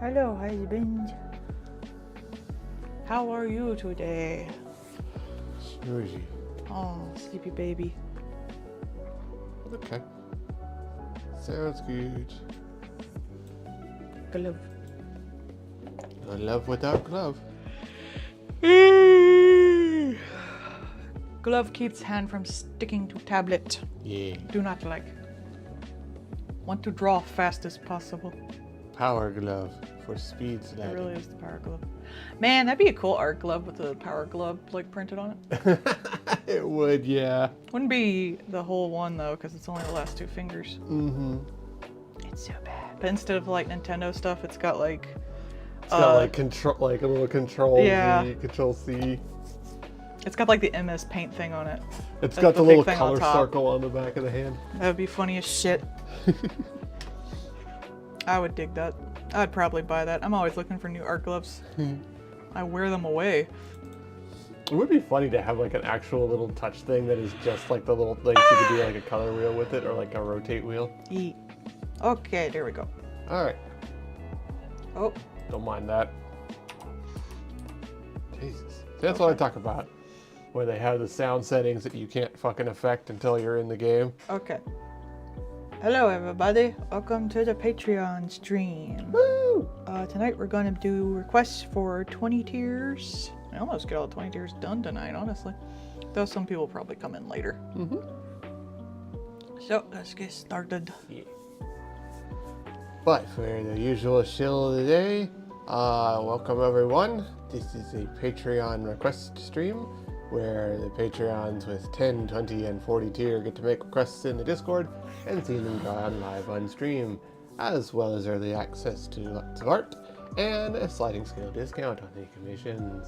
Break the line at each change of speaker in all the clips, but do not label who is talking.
Hello, husband. How are you today?
Snoozy.
Oh, sleepy baby.
Okay. Sounds good.
Glove.
I love without glove.
Glove keeps hand from sticking to tablet.
Yeah.
Do not like. Want to draw fast as possible.
Power glove for speed
It
sliding.
really is the power glove. Man, that'd be a cool art glove with the power glove like printed on it.
It would, yeah.
Wouldn't be the whole one though, because it's only the last two fingers.
Mm-hmm.
It's so bad. But instead of like Nintendo stuff, it's got like.
It's got like control, like a little control
Yeah.
V, control C.
It's got like the MS Paint thing on it.
It's
That's
got
the
the
big
little
thing on
color
top.
circle on the back of the hand.
That would be funny as shit. I would dig that. I'd probably buy that. I'm always looking for new art gloves. I wear them away.
It would be funny to have like an actual little touch thing that is just like the little, like you could do like a color wheel with it or like a rotate wheel.
Eat. Okay, there we go.
All right,
Oh,
don't mind that. Jesus. See, that's what I talk about. Where they have the sound settings that you can't fucking affect until you're in the game.
okay. Hello, everybody. Welcome to the Patreon stream.
Woo!
Tonight we're going to do requests for 20 tiers. I almost get all 20 tiers done tonight, honestly. Though some people probably come in later.
Mm-hmm.
So, let's get started.
Yeah. But for the usual shill of the day, welcome everyone. This is a Patreon request stream where the Patreons with 10, 20, and 40 tier get to make requests in the Discord and see them drawn live on stream, as well as early access to lots of art and a sliding scale discount on the commissions.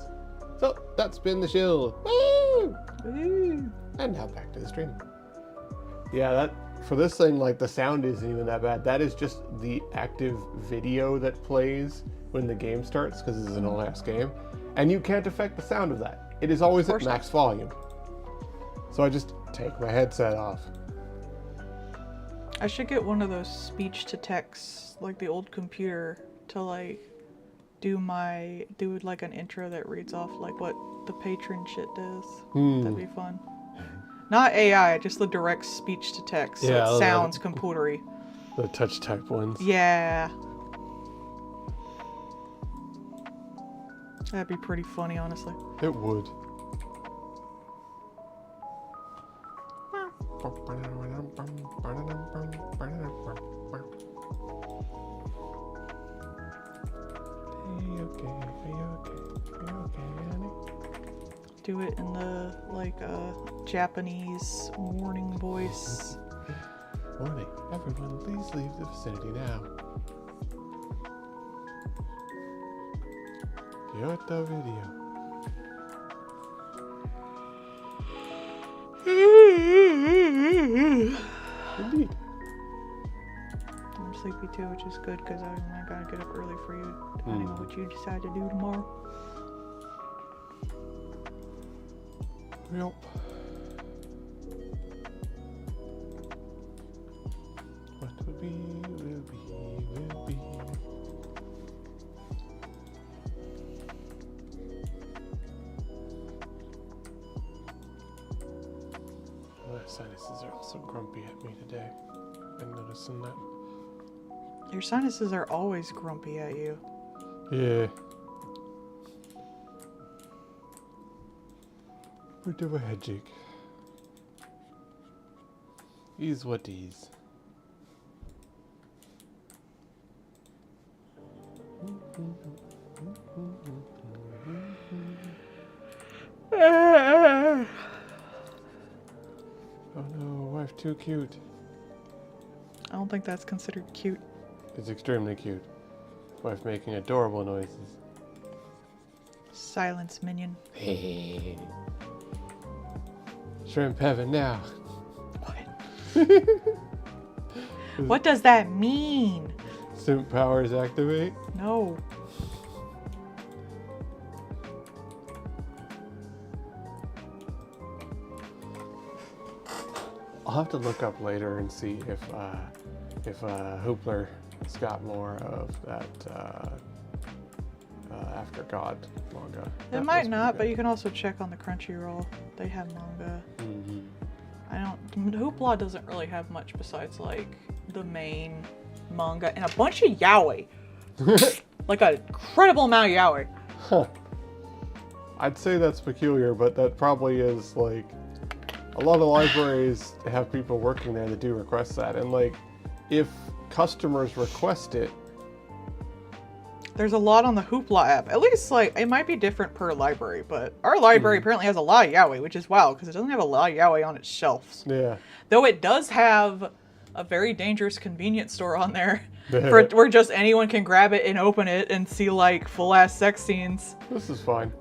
So that's been the shill. Woo!
Woo.
And now back to the stream. Yeah, that for this thing, like the sound isn't even that bad. That is just the active video that plays when the game starts, because this is an old ass game, and you can't affect the sound of that. It is always at max volume. So I just take my headset off.
I should get one of those speech to text, like the old computer, to like do like an intro that reads off like what the patron shit does. That'd be fun. Not AI, just the direct speech to text. So
Yeah,
it sounds computery.
The touch type ones.
Yeah. That'd be pretty funny, honestly.
It would.
Do it in the like Japanese warning voice.
Warning, everyone please leave the vicinity now. Kyoto video. Indeed.
I'm sleepy too, which is good because I gotta get up early for you, depending on what you decide to do tomorrow.
Yep. What will be, will be, will be. My sinuses are also grumpy at me today. I'm noticing that.
Your sinuses are always grumpy at you.
Yeah. Bit of a headache. Is what is. Oh no, wife too cute.
I don't think that's considered cute.
It's extremely cute. Wife making adorable noises.
Silence, minion.
Hey. Shrimp heaven now.
What? What does that mean?
Simp powers activate.
No.
I'll have to look up later and see if if Hoopler's got more of that After God manga.
It might not, but you can also check on the Crunchyroll. They have manga. Hoopla doesn't really have much besides like the main manga and a bunch of yaoi. Like an incredible amount of yaoi.
Huh. I'd say that's peculiar, but that probably is like a lot of libraries have people working there that do request that, and like if customers request it.
There's a lot on the Hoopla app. At least, like, it might be different per library, but our library apparently has a lot of yaoi, which is wild, because it doesn't have a lot of yaoi on its shelves.
Yeah.
Though it does have a very dangerous convenience store on there, where just anyone can grab it and open it and see, like, full-ass sex scenes.
This is fine.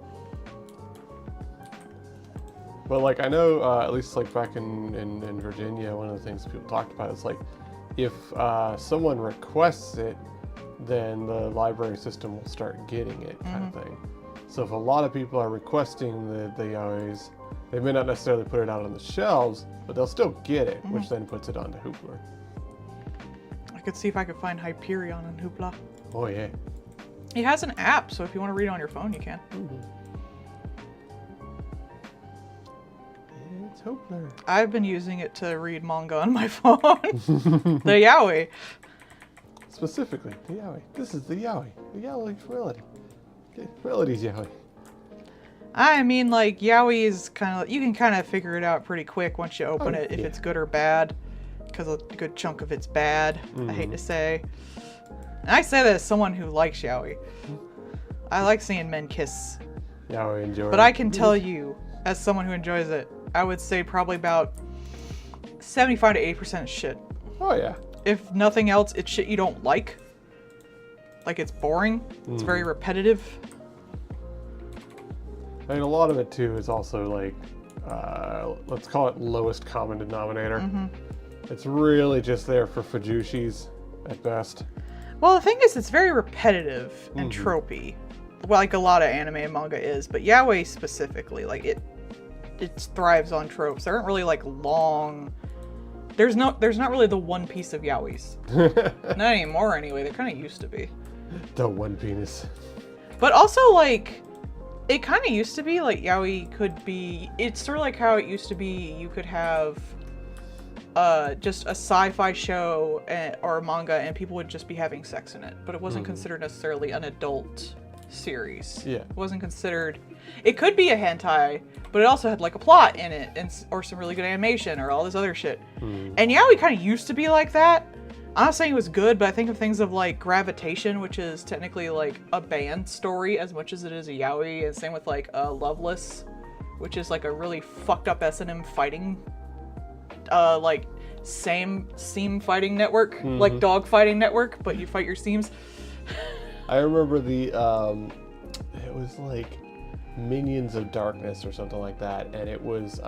But, like, I know, at least, like, back in Virginia, one of the things people talked about is, like, if someone requests it, then the library system will start getting it, kind of thing. So if a lot of people are requesting the yaois, they may not necessarily put it out on the shelves, but they'll still get it, which then puts it onto Hoopla.
I could see if I could find Hyperion on Hoopla.
Oh yeah.
It has an app, so if you want to read it on your phone, you can.
It's Hoopla.
I've been using it to read manga on my phone. The yaoi.
Specifically, the yaoi. This is the yaoi. The yaoi Melody. Melody's yaoi.
I mean, like, yaoi is kind of, you can kind of figure it out pretty quick once you open it, if it's good or bad. Because a good chunk of it's bad, I hate to say. And I say that as someone who likes yaoi. I like seeing men kiss.
Yaoi enjoy.
But I can tell you, as someone who enjoys it, I would say probably about 75 to 80% is shit.
Oh yeah.
If nothing else, it's shit you don't like. Like, it's boring. It's very repetitive.
I mean, a lot of it, too, is also, like, let's call it lowest common denominator. It's really just there for fujushis, at best.
Well, the thing is, it's very repetitive and tropey. Well, like a lot of anime and manga is. But yaoi specifically, like, it thrives on tropes. There aren't really, like, long... There's not really the one piece of yaois. Not anymore, anyway. There kind of used to be.
The one penis.
But also, like, it kind of used to be, like, yaoi could be... It's sort of like how it used to be you could have just a sci-fi show or a manga and people would just be having sex in it. But it wasn't considered necessarily an adult series.
Yeah.
It wasn't considered... It could be a hentai, but it also had, like, a plot in it or some really good animation or all this other shit. And yaoi kind of used to be like that. I'm not saying it was good, but I think of things of, like, Gravitation, which is technically, like, a band story as much as it is a yaoi, and same with, like, Loveless, which is, like, a really fucked up S&M fighting, like, same seam fighting network, like dog fighting network, but you fight your seams.
I remember it was, like, Minions of Darkness or something like that, and it was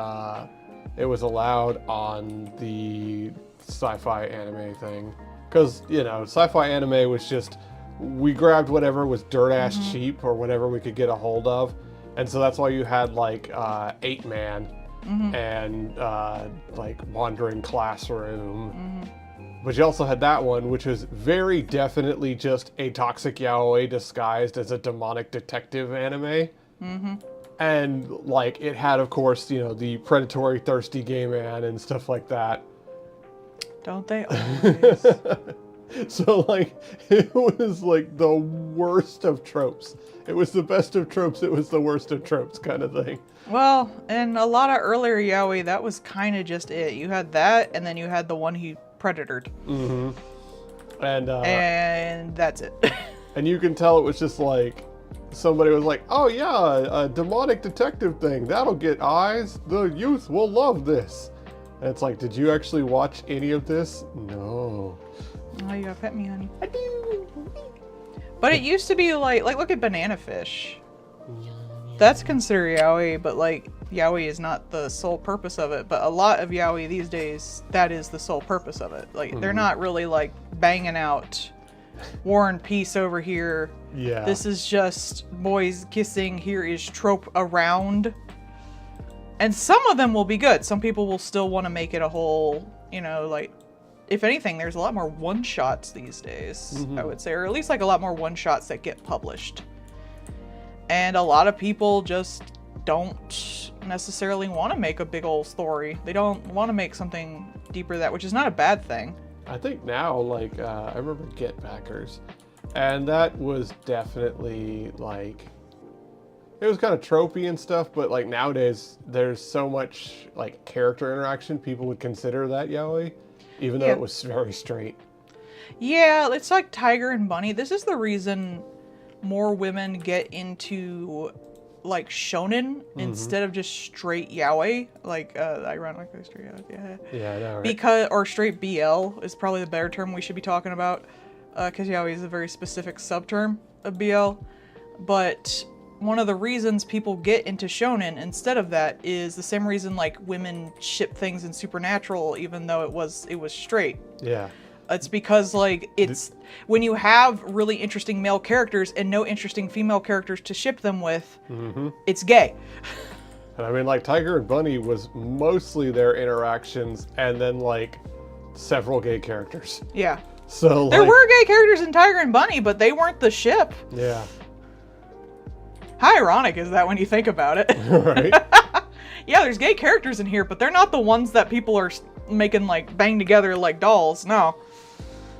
allowed on the sci-fi anime thing, because, you know, sci-fi anime was just, we grabbed whatever was dirt ass cheap or whatever we could get a hold of, and so that's why you had, like, 8-Man and like Wandering Classroom, but you also had that one, which was very definitely just a toxic yaoi disguised as a demonic detective anime. And, like, it had, of course, you know, the predatory thirsty gay man and stuff like that.
Don't they always?
So, like, it was, like, the worst of tropes. It was the best of tropes, it was the worst of tropes kind of thing.
Well, in a lot of earlier yaoi, that was kind of just it. You had that, and then you had the one he predatored. And that's it.
And you can tell it was just, like, somebody was like, oh yeah, a demonic detective thing, that'll get eyes, the youth will love this. And it's like, did you actually watch any of this? No.
Oh, you gotta pet me, honey. I do. But it used to be like look at Banana Fish. That's considered yaoi, but, like, yaoi is not the sole purpose of it. But a lot of yaoi these days, that is the sole purpose of it. Like, they're not really, like, banging out War and Peace over here.
Yeah.
This is just boys kissing. Here is trope around. And some of them will be good. Some people will still want to make it a whole, you know, like, if anything, there's a lot more one-shots these days, I would say, or at least like a lot more one-shots that get published. And a lot of people just don't necessarily want to make a big old story. They don't want to make something deeper than that, which is not a bad thing.
I think now, like, I remember Get Backers, and that was definitely, like, it was kind of tropey and stuff, but, like, nowadays, there's so much, like, character interaction, people would consider that yaoi, even though it was very straight.
Yeah, it's like Tiger and Bunny. This is the reason more women get into like shonen instead of just straight yaoi, like ironically straight yaoi,
Yeah, I know, right?
because or straight BL is probably the better term we should be talking about, because yaoi is a very specific subterm of BL. But one of the reasons people get into shonen instead of that is the same reason like women ship things in Supernatural even though it was straight.
Yeah.
It's because, like, it's when you have really interesting male characters and no interesting female characters to ship them with, it's gay.
And I mean, like, Tiger and Bunny was mostly their interactions and then, like, several gay characters.
Yeah.
So, like,
there were gay characters in Tiger and Bunny, but they weren't the ship.
Yeah.
How ironic is that when you think about it?
Right?
Yeah, there's gay characters in here, but they're not the ones that people are making, like, bang together like dolls. No.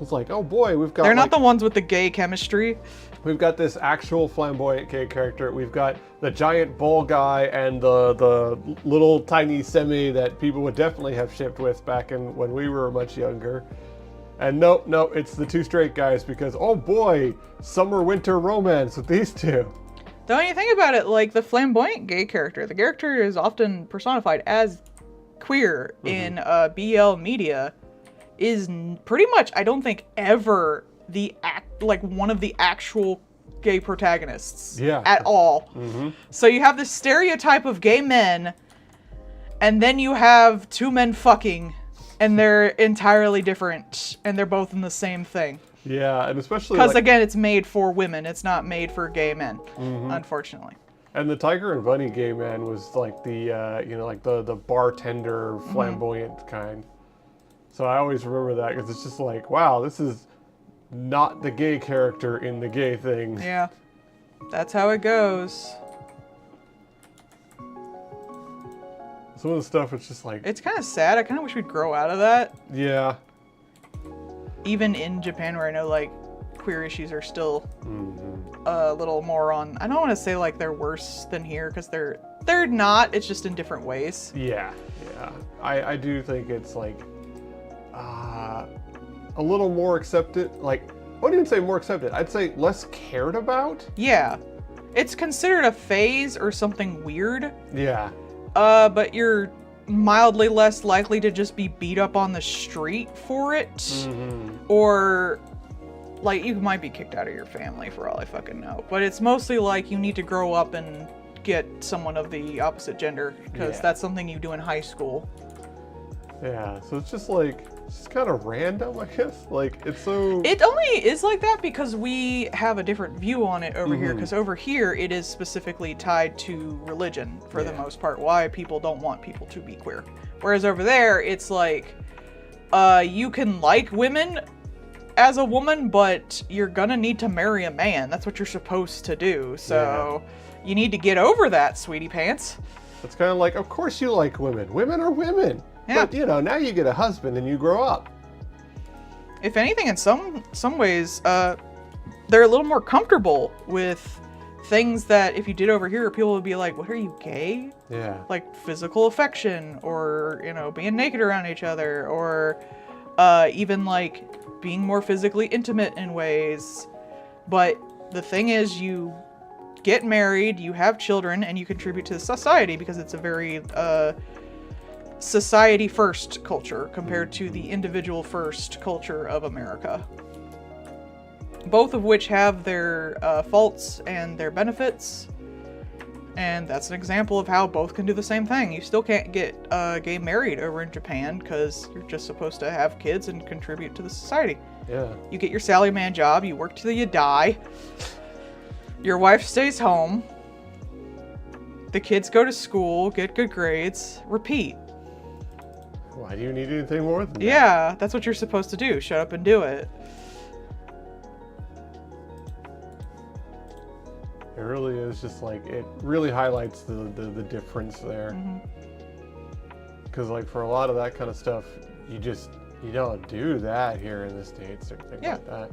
It's like, oh boy, we've got.
They're not the ones with the gay chemistry.
We've got this actual flamboyant gay character. We've got the giant bull guy and the little tiny semi that people would definitely have shipped with back in when we were much younger. And no, it's the two straight guys because, oh boy, summer-winter romance with these two.
Though when you think about it, like, the flamboyant gay character, the character is often personified as queer in BL media, is pretty much, I don't think, ever one of the actual gay protagonists at all. So you have this stereotype of gay men, and then you have two men fucking, and they're entirely different, and they're both in the same thing.
Yeah, and especially
because, like, again, it's made for women. It's not made for gay men, unfortunately.
And the Tiger and Bunny gay man was like the, like the bartender, flamboyant kind. So I always remember that because it's just like, wow, this is not the gay character in the gay thing.
Yeah, that's how it goes.
Some of the stuff, it's just like...
It's kind of sad. I kind of wish we'd grow out of that.
Yeah.
Even in Japan, where I know, like, queer issues are still a little more on... I don't want to say, like, they're worse than here, because they're not. It's just in different ways.
Yeah. I do think it's, like, a little more accepted. Like, I wouldn't even say more accepted. I'd say less cared about.
Yeah. It's considered a phase or something weird.
Yeah.
But you're mildly less likely to just be beat up on the street for it. Or, like, you might be kicked out of your family for all I fucking know. But it's mostly like you need to grow up and get someone of the opposite gender, because that's something you do in high school.
Yeah, so it's just like, it's just kind of random, I guess. Like, it's so...
It only is like that because we have a different view on it over here, because over here it is specifically tied to religion for the most part, why people don't want people to be queer. Whereas over there, it's like, you can like women as a woman, but you're gonna need to marry a man. That's what you're supposed to do. So you need to get over that, sweetie pants.
It's kind of like, of course you like women. Women are women.
Yeah.
But, now you get a husband and you grow up.
If anything, in some ways, they're a little more comfortable with things that if you did over here, people would be like, what, are you gay?
Yeah.
Like physical affection, or, being naked around each other, or even like being more physically intimate in ways. But the thing is, you get married, you have children, and you contribute to the society, because it's a very society first culture compared to the individual first culture of America. Both of which have their faults and their benefits. And that's an example of how both can do the same thing. You still can't get gay married over in Japan because you're just supposed to have kids and contribute to the society.
Yeah.
You get your salaryman job, you work till you die. Your wife stays home. The kids go to school, get good grades, repeat.
why do you need anything more than that?
Yeah, that's what you're supposed to do. Shut up and do it.
It really is just like, it really highlights the difference there. Because like for a lot of that kind of stuff, you don't do that here in the States or things like that.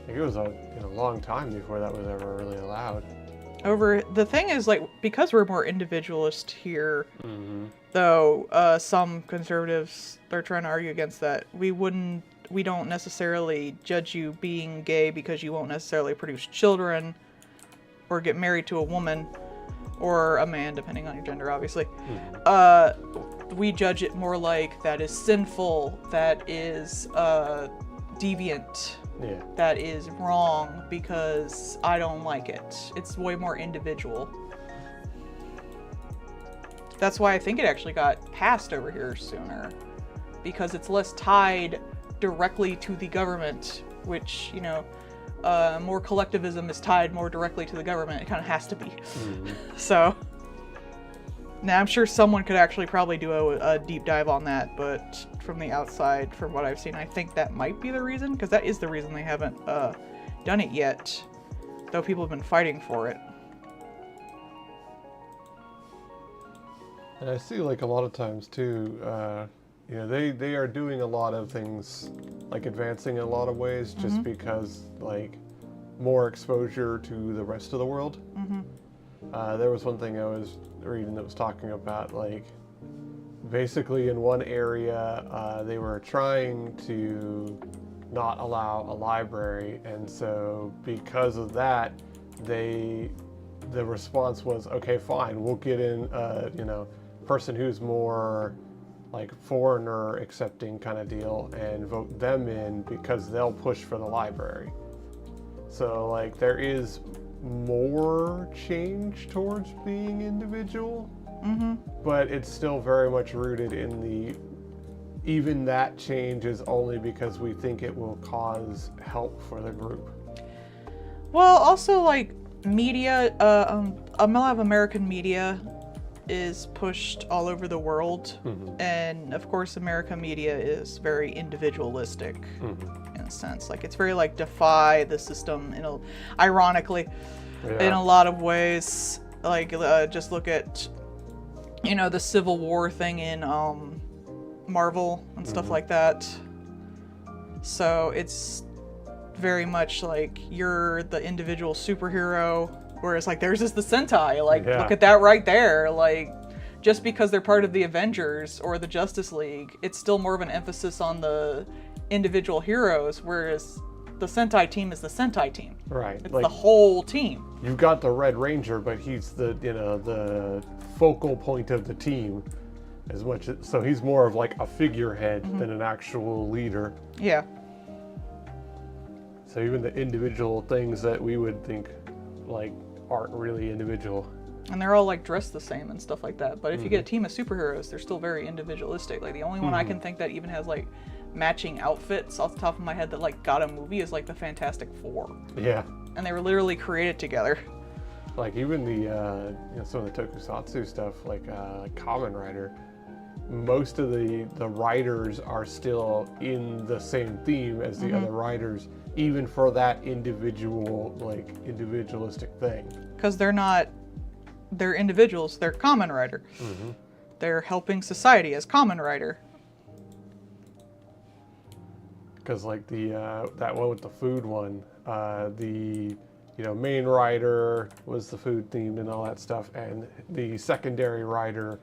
Like it was a long time before that was ever really allowed.
The thing is, like, because we're more individualist here, though some conservatives, they're trying to argue against that. We don't necessarily judge you being gay because you won't necessarily produce children or get married to a woman or a man, depending on your gender, obviously. We judge it more like that is sinful, that is deviant.
Yeah.
That is wrong because I don't like it. It's way more individual. That's why I think it actually got passed over here sooner, because it's less tied directly to the government, which, more collectivism is tied more directly to the government. It kind of has to be. So, now I'm sure someone could actually probably do a deep dive on that, but from the outside, from what I've seen, I think that might be the reason, because that is the reason they haven't done it yet, though people have been fighting for it.
And I see like a lot of times too, they are doing a lot of things, like advancing in a lot of ways, just because like more exposure to the rest of the world. There was one thing I was reading that was talking about, like, basically in one area, they were trying to not allow a library, and so because of that, the response was, okay, fine, we'll get in a person who's more like foreigner accepting kind of deal and vote them in because they'll push for the library. So like there is more change towards being individual, but it's still very much rooted in even that change is only because we think it will cause help for the group.
Well, also like media, a lot of American media is pushed all over the world, and of course American media is very individualistic in a sense. Like it's very like defy the system ironically in a lot of ways. Like just look at the Civil War thing in Marvel and stuff like that. So it's very much like you're the individual superhero, whereas like theirs is the Sentai. Like look at that right there. Like just because they're part of the Avengers or the Justice League, it's still more of an emphasis on the individual heroes, whereas the Sentai team is the Sentai team.
Right.
It's like, the whole team.
You've got the Red Ranger, but he's the focal point of the team as much as, so he's more of like a figurehead than an actual leader.
Yeah.
So even the individual things that we would think like aren't really individual.
And they're all like dressed the same and stuff like that. But if you get a team of superheroes, they're still very individualistic. Like the only one I can think that even has like matching outfits off the top of my head that like got a movie is like the Fantastic Four. Yeah. And they were literally created together.
Like even the some of the tokusatsu stuff, like Kamen Rider, most of the writers are still in the same theme as the other writers, even for that individualistic thing.
Because they're individuals, they're Kamen Rider. They're helping society as Kamen Rider.
Because like that one with the food one, the main writer was the food themed and all that stuff, and the secondary writer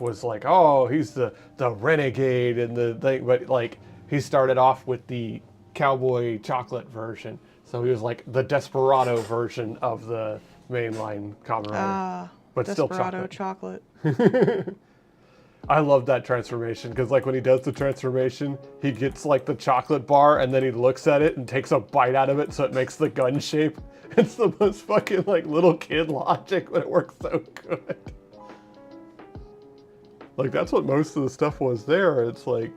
was like, oh, he's the renegade and the thing, but like he started off with the cowboy chocolate version, so he was like the desperado version of the mainline Kamen Rider, but
Desperado
still chocolate.
chocolate.
I love that transformation, because like when he does the transformation, he gets like the chocolate bar and then he looks at it and takes a bite out of it so it makes the gun shape. It's the most fucking like little kid logic, but it works so good. Like that's what most of the stuff was there. It's like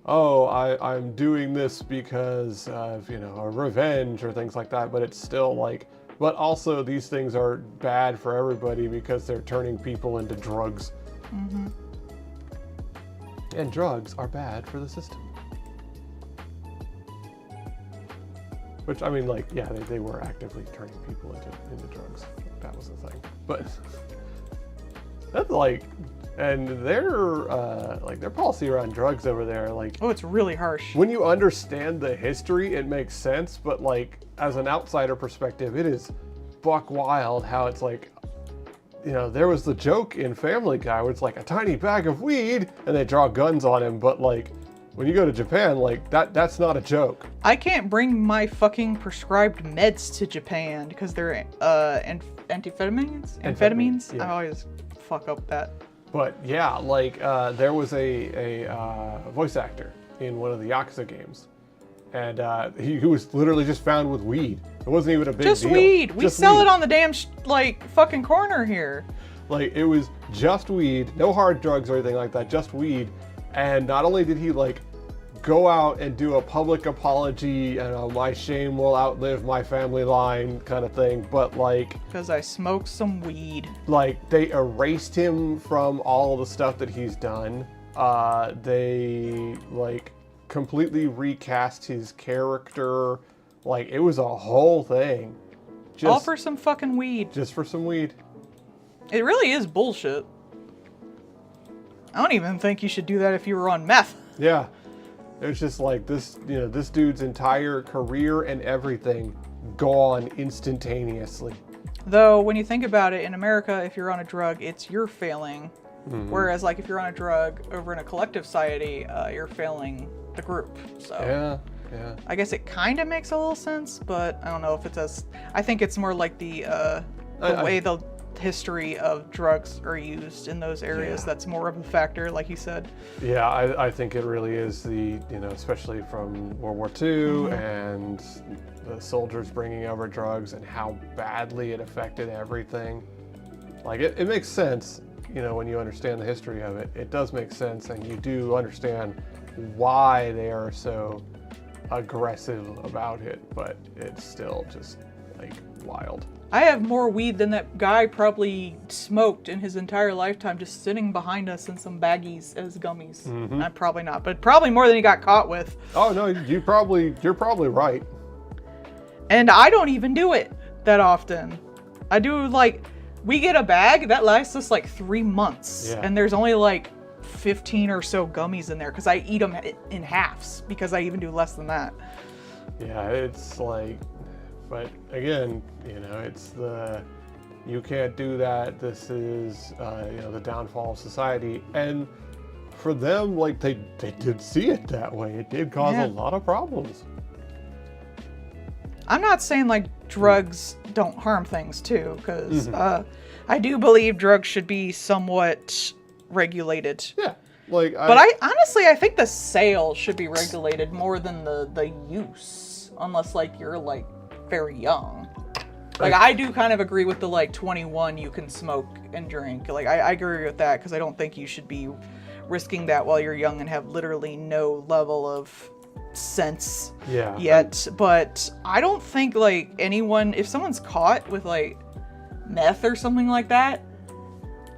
I'm doing this because of, a revenge or things like that, but it's still like, but also these things are bad for everybody because they're turning people into drugs. And drugs are bad for the system. Which, I mean, like, yeah, they were actively turning people into drugs. That was the thing. But that's like, and their policy around drugs over there, like,
Oh, it's really harsh.
when you understand the history, it makes sense. But like, as an outsider perspective, it is buck wild how it's like, you know, there was the joke in Family Guy where it's like a tiny bag of weed and they draw guns on him. But like, when you go to Japan, like that's not a joke.
I can't bring my fucking prescribed meds to Japan because they're amphetamines. Amphetamines.
Yeah.
I always fuck up that.
But yeah, like there was a voice actor in one of the Yakuza games, and he was literally just found with weed. It wasn't even a big
Just
deal.
weed. We
Just
sell
weed.
it on the damn like fucking corner here.
Like, it was just weed, no hard drugs or anything like that, just weed. And not only did he like go out and do a public apology and my shame will outlive my family line kind of thing, but like
Because I smoked some weed.
they erased him from all the stuff that he's done. They like completely recast his character. Like, it was a whole thing.
All for some fucking weed.
Just for some weed.
It really is bullshit. I don't even think you should do that if you were on meth.
Yeah. It was just like this, you know, this dude's entire career and everything gone instantaneously.
Though, when you think about it, in America, if you're on a drug, it's you're failing. Whereas, like, if you're on a drug over in a collective society, you're failing the group. So,
Yeah.
I guess it kind of makes a little sense, but I don't know if it's as... I think it's more like the way the history of drugs are used in those areas.
Yeah.
That's more of a factor, like you said.
Yeah, I think it really is the, you know, especially from World War II and the soldiers bringing over drugs and how badly it affected everything. Like, it makes sense, you know, when you understand the history of it. It does make sense, and you do understand why they are so aggressive about it, but it's still just, like, wild.
I have more weed than that guy probably smoked in his entire lifetime, just sitting behind us in some baggies as gummies. I'm probably not, but probably more than he got caught with.
Oh no, you're probably right.
And I don't even do it that often. I do, like, we get a bag that lasts us like 3 months,
Yeah.
and there's only like 15 or so gummies in there because I eat them in halves because I even do less than that.
Yeah, it's like, but again, you know, it's you can't do that. This is, you know, the downfall of society. And for them, like, they did see it that way. It did cause
Yeah.
a lot of problems.
I'm not saying like drugs don't harm things too, because I do believe drugs should be somewhat regulated.
Yeah, like,
But I honestly, I think the sale should be regulated more than the use, unless like you're like very young. Like, I do kind of agree with the like 21 you can smoke and drink. Like, I agree with that because I don't think you should be risking that while you're young and have literally no level of sense
yeah,
yet. But I don't think like anyone, if someone's caught with like meth or something like that,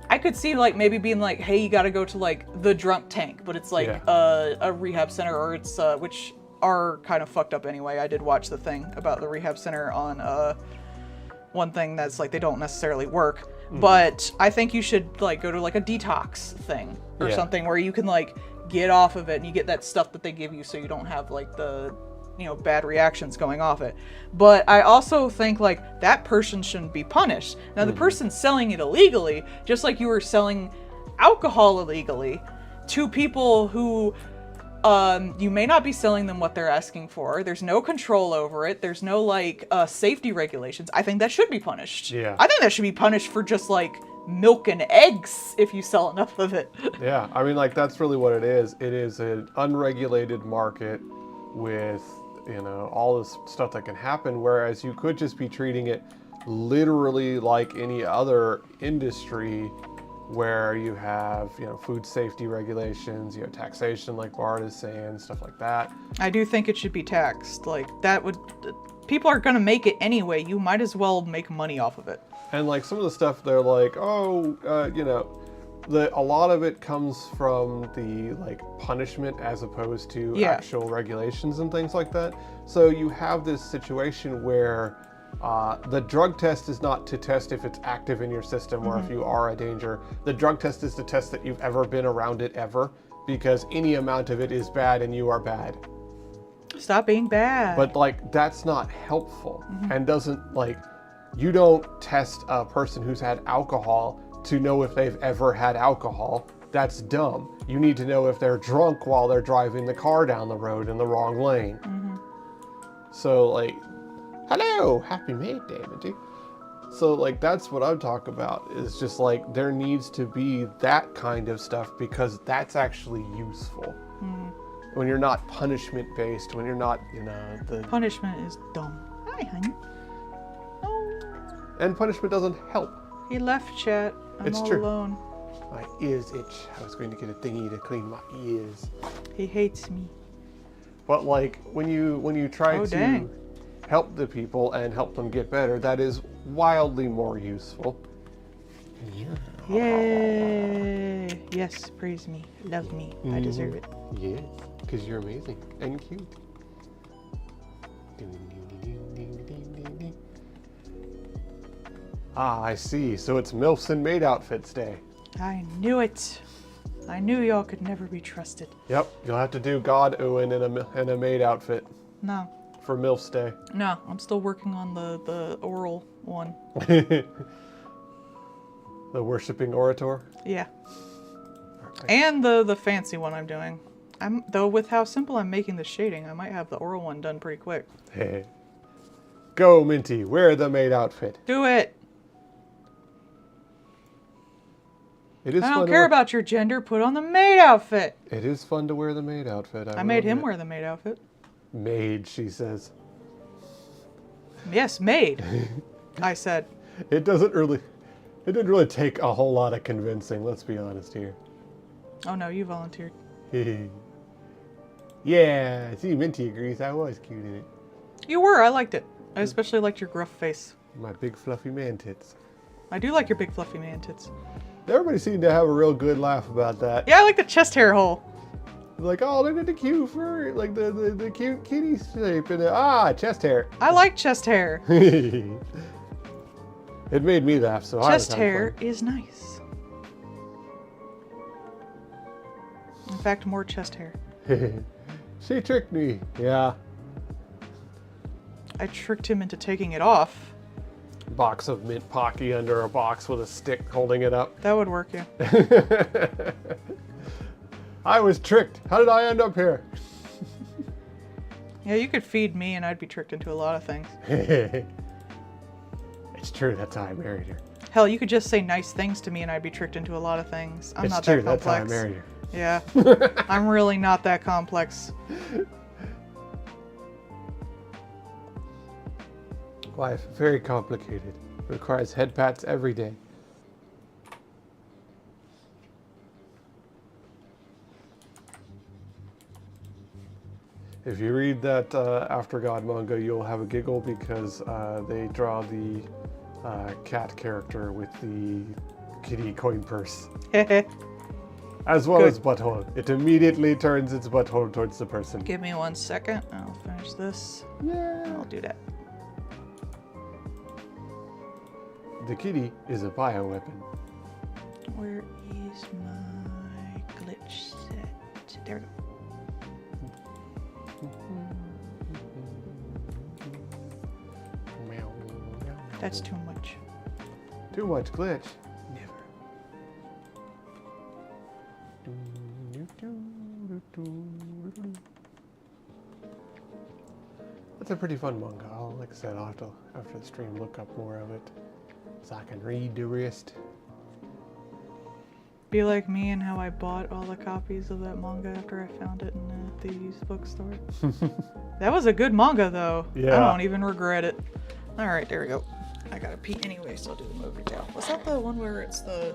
I could see like maybe being like, hey, you got to go to like the drunk tank, but it's like
Yeah.
a rehab center, or it's which are kind of fucked up anyway. I did watch the thing about the rehab center on one thing that's like they don't necessarily work, but I think you should like go to like a detox thing or
Yeah.
something where you can like get off of it and you get that stuff that they give you so you don't have like the, you know, bad reactions going off it. But I also think like that person shouldn't be punished. Now the person selling it illegally, just like you were selling alcohol illegally to people who you may not be selling them what they're asking for. There's no control over it. There's no like safety regulations. I think that should be punished.
Yeah.
I think that should be punished for just like milk and eggs if you sell enough of it.
Yeah, I mean, like, that's really what it is. It is an unregulated market with, you know, all this stuff that can happen, whereas you could just be treating it literally like any other industry where you have, you know, food safety regulations, you have taxation like Bart is saying, stuff like that.
I do think it should be taxed. Like, that would... People are gonna make it anyway. You might as well make money off of it.
And like some of the stuff, they're like, oh, you know, a lot of it comes from the like punishment as opposed to
Yeah.
actual regulations and things like that. So you have this situation where the drug test is not to test if it's active in your system or if you are a danger. The drug test is to test that you've ever been around it ever, because any amount of it is bad and you are bad.
Stop being bad.
But like that's not helpful and doesn't like you don't test a person who's had alcohol to know if they've ever had alcohol. That's dumb. You need to know if they're drunk while they're driving the car down the road in the wrong lane. So like, hello, happy May Day, Minty. So like that's what I'm talking about, is just like there needs to be that kind of stuff because that's actually useful. When you're not punishment based, when you're not, you know, the
Punishment is dumb. Hi, honey. Oh,
and punishment doesn't help.
he left, chat. I'm
It's
all
true.
alone.
My ears itch. I was going to get a thingy to clean my ears.
He hates me.
But like when you try
Oh,
to
dang.
help the people and help them get better, that is wildly more useful.
Yay! Yes, praise me. Love me. I deserve it.
Yes, because you're amazing and cute. Ah, I see. So it's MILFs and maid outfits day.
I knew it. I knew y'all could never be trusted.
Yep, you'll have to do God Owen in a maid outfit
No.
for MILFs day.
No, I'm still working on the oral one.
The worshipping orator.
Yeah. And the fancy one I'm doing. Though with how simple I'm making the shading, I might have the oral one done pretty quick.
Hey. Go, Minty, wear the maid outfit.
Do it!
It is
I
fun
don't
to
care
wear-
about your gender, put on the maid outfit!
It is fun to wear the maid outfit.
I made him wear the maid outfit.
Maid, she says.
Yes, maid. I said.
It didn't really take a whole lot of convincing, let's be honest here.
Oh no, you volunteered.
Yeah, see, Minty agrees. I was cute in it.
You were, I liked it. I especially liked your gruff face.
My big fluffy man tits.
I do like your big fluffy man tits.
Everybody seemed to have a real good laugh about that.
Yeah, I like the chest hair hole.
Like, oh, look at the cute fur, like the cute kitty shape and chest hair.
I like chest hair.
It made me laugh, so I was
Chest
having
hair is nice. In fact, more chest hair.
fun. She tricked me. Yeah.
I tricked him into taking it off.
Box of mint pocky under a box with a stick holding it up.
That would work, yeah.
I was tricked. How did I end up here?
Yeah, you could feed me and I'd be tricked into a lot of things.
It's true. That's how I married her.
Hell, you could just say nice things to me and I'd be tricked into a lot of things. I'm
It's
not
true.
that
That's how I
complex.
married her.
Yeah. I'm really not that complex.
Life, very complicated. Requires head pats every day. If you read that After God manga, you'll have a giggle because they draw the cat character with the kitty coin purse. As well
Good.
as butthole. It immediately turns its butthole towards the person.
Give me 1 second. I'll finish this.
Yeah.
I'll do that.
The kitty is a bioweapon.
Where is my glitch set? There we go. That's too much.
Too much glitch.
Never.
That's a pretty fun manga. Like I said, I'll have to, after the stream, look up more of it so I can read the rest.
Be like me and how I bought all the copies of that manga after I found it in the used bookstore. That was a good manga, though.
Yeah.
I don't even regret it. All right, there we go. I gotta pee anyway, so I'll do the movie now. Was that the one where it's the...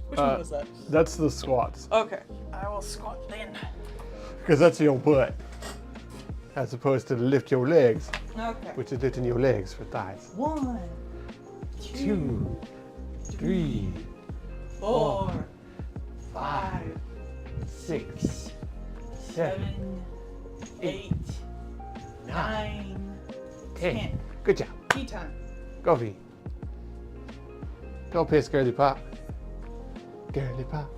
Which one was that?
That's the squats.
Okay. I will squat then.
Because that's your butt. As opposed to lift your legs,
Okay.
which is lifting your legs for thighs.
1,
2, 3,
4,
5, 6, 7, 8, 9, 10.
Good job.
Tea time.
Go, V. Go piss, girly pop. Girly pop.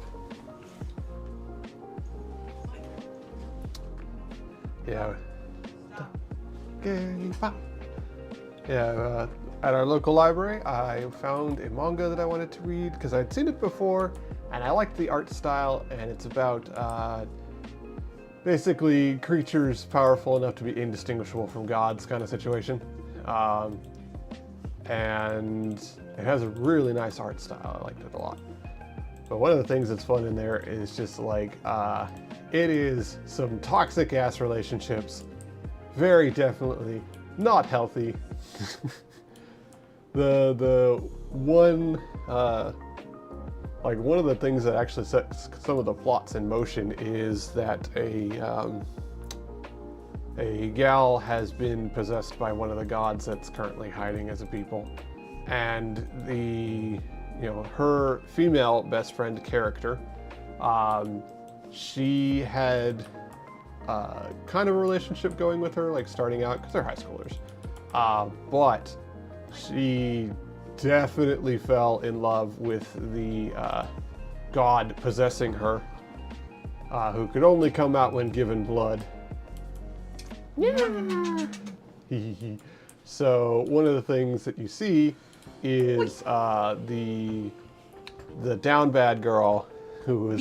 Yeah. Girly pop. Yeah, at our local library, I found a manga that I wanted to read because I'd seen it before and I liked the art style, and it's about basically creatures powerful enough to be indistinguishable from gods kind of situation. And it has a really nice art style. I liked it a lot. But one of the things that's fun in there is just like, it is some toxic ass relationships. Very definitely not healthy. The one, like one of the things that actually sets some of the plots in motion is that a gal has been possessed by one of the gods that's currently hiding as a people, and her female best friend character, she had kind of a relationship going with her, like starting out, because they're high schoolers, but she definitely fell in love with the god possessing her, who could only come out when given blood. Yeah. So one of the things that you see is the down bad girl who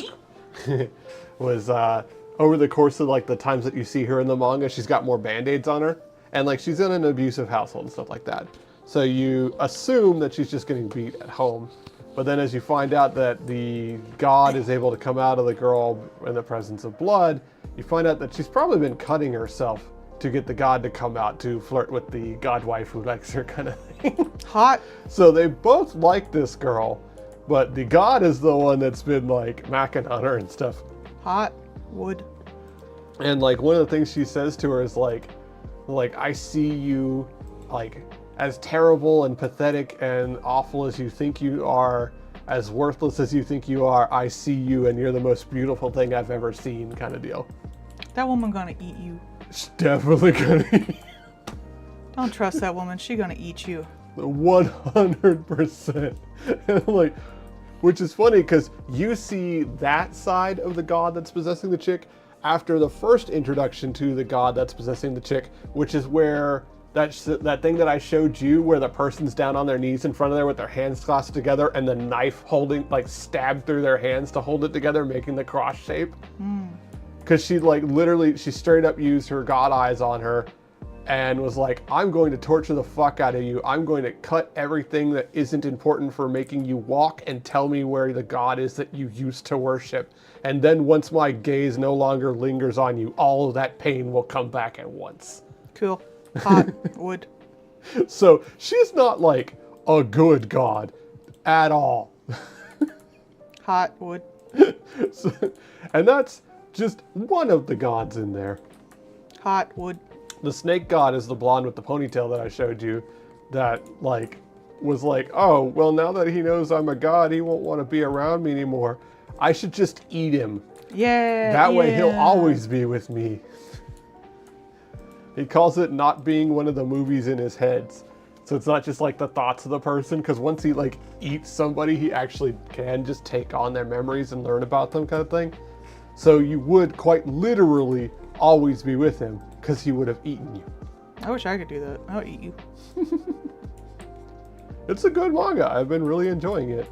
was over the course of like the times that you see her in the manga, she's got more band-aids on her, and like she's in an abusive household and stuff like that. So you assume that she's just getting beat at home. But then as you find out that the god is able to come out of the girl in the presence of blood, you find out that she's probably been cutting herself to get the god to come out to flirt with the god wife who likes her, kind of thing.
Hot.
So they both like this girl, but the god is the one that's been like macking on her and stuff.
Hot wood.
And like one of the things she says to her is like I see you, like, as terrible and pathetic and awful as you think you are, as worthless as you think you are, I see you and you're the most beautiful thing I've ever seen, kind of deal.
That woman gonna eat you.
She's definitely gonna eat you.
Don't trust that woman. She gonna eat you.
100%. And like, which is funny because you see that side of the god that's possessing the chick after the first introduction to the god that's possessing the chick, which is where that thing that I showed you where the person's down on their knees in front of there with their hands clasped together and the knife holding, like, stabbed through their hands to hold it together, making the cross shape. Because she like literally, she straight up used her god eyes on her and was like, I'm going to torture the fuck out of you. I'm going to cut everything that isn't important for making you walk and tell me where the god is that you used to worship. And then once my gaze no longer lingers on you, all of that pain will come back at once.
Cool. Hot wood.
So she's not like a good god at all.
Hot wood.
So, and that's just one of the gods in there.
Hot wood.
The snake god is the blonde with the ponytail that I showed you, that like was like, oh, well, now that he knows I'm a god, he won't want to be around me anymore. I should just eat him.
Yeah.
That way he'll always be with me. He calls it not being one of the movies in his head. So it's not just like the thoughts of the person, because once he like eats somebody, he actually can just take on their memories and learn about them, kind of thing. So you would quite literally always be with him because he would have eaten you.
I wish I could do that. I'll eat you.
It's a good manga. I've been really enjoying it.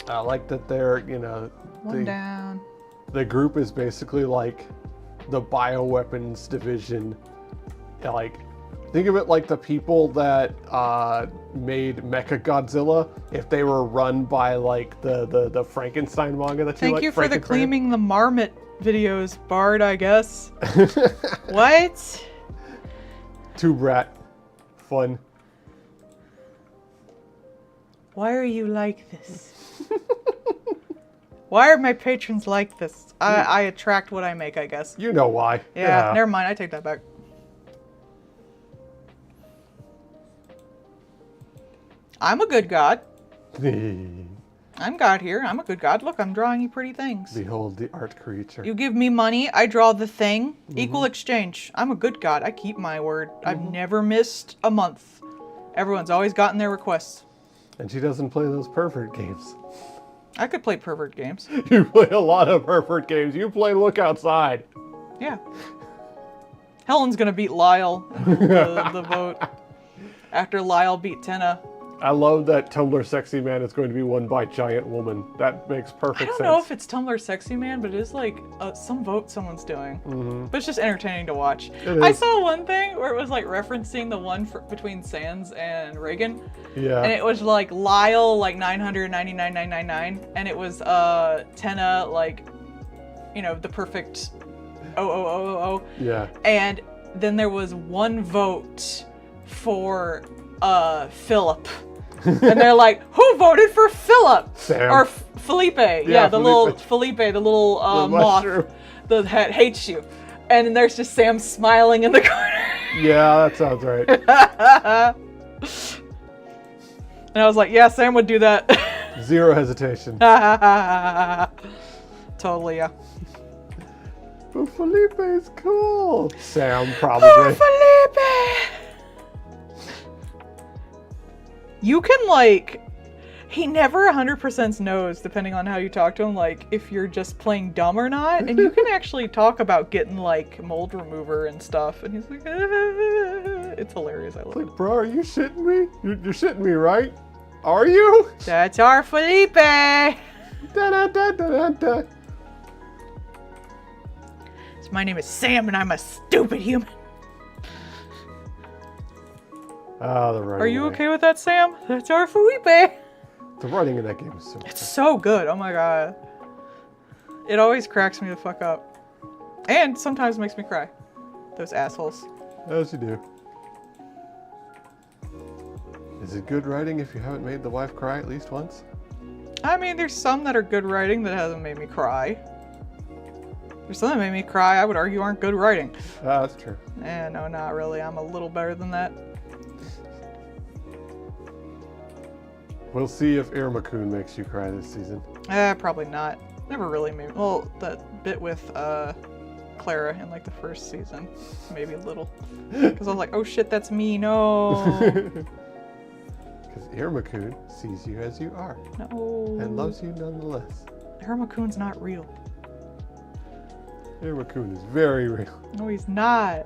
I like that they're,
One down.
The group is basically like the bioweapons division. Like, think of it like the people that made Mechagodzilla, if they were run by like the Frankenstein manga that you like.
Thank you for the claiming the marmot videos, Bard, I guess. What?
Too brat. Fun.
Why are you like this? Why are my patrons like this? I attract what I make, I guess.
You know why.
Yeah, never mind. I take that back. I'm a good god. I'm God here. I'm a good God. Look, I'm drawing you pretty things.
Behold the art creature.
You give me money, I draw the thing. Equal exchange. I'm a good God. I keep my word. I've never missed a month. Everyone's always gotten their requests.
And she doesn't play those pervert games.
I could play pervert games.
You play a lot of pervert games. You play Look Outside.
Yeah. Helen's gonna beat Lyle in the vote. After Lyle beat Tenna.
I love that Tumblr Sexy Man is going to be won by Giant Woman. That makes perfect
I don't
sense.
know if it's Tumblr Sexy Man, but it is like some vote someone's doing. But it's just entertaining to watch.
It
I
is.
saw one thing where it was like referencing the one between Sans and Reagan.
Yeah.
And it was like Lyle like 999,999, and it was Tenna like, you know, the perfect 00000.
Yeah.
And then there was one vote for Philip. And they're like, who voted for Philip?
Sam.
Or Felipe. Yeah, the
Felipe.
little Felipe, the little
The
moth
mushroom.
that hates you. And then there's just Sam smiling in the corner.
Yeah, that sounds right.
And I was like, yeah, Sam would do that.
Zero hesitation.
Totally, yeah.
But Felipe is cool. Sam,
Oh,
probably.
Felipe! You can, like, he never 100% knows, depending on how you talk to him, like, if you're just playing dumb or not. And you can actually talk about getting, like, mold remover and stuff. And he's like, it's hilarious. I love it.
Like, bro, are you shitting me? You're shitting me, right? Are you?
That's our Felipe!
Da, da, da, da, da, da.
So my name is Sam, and I'm a stupid human.
Ah, the writing.
Are you
in
okay with that, Sam? That's our Felipe!
that- The writing in that game is so good.
It's so good. Oh my god. It always cracks me the fuck up. And sometimes makes me cry. Those assholes.
As you do. Is it good writing if you haven't made the wife cry at least once?
I mean, there's some that are good writing that hasn't made me cry. There's some that made me cry, I would argue aren't good writing.
Ah, that's true.
No, not really. I'm a little better than that.
We'll see if Irma-kun makes you cry this season.
Probably not. Never really made. Well, that bit with Clara in like the first season, maybe a little, because I was like, oh shit, that's me. No,
Because Irma-kun sees you as you are
no.
and loves you nonetheless.
Hermakun's not real.
Irma-kun is very real.
No, he's not.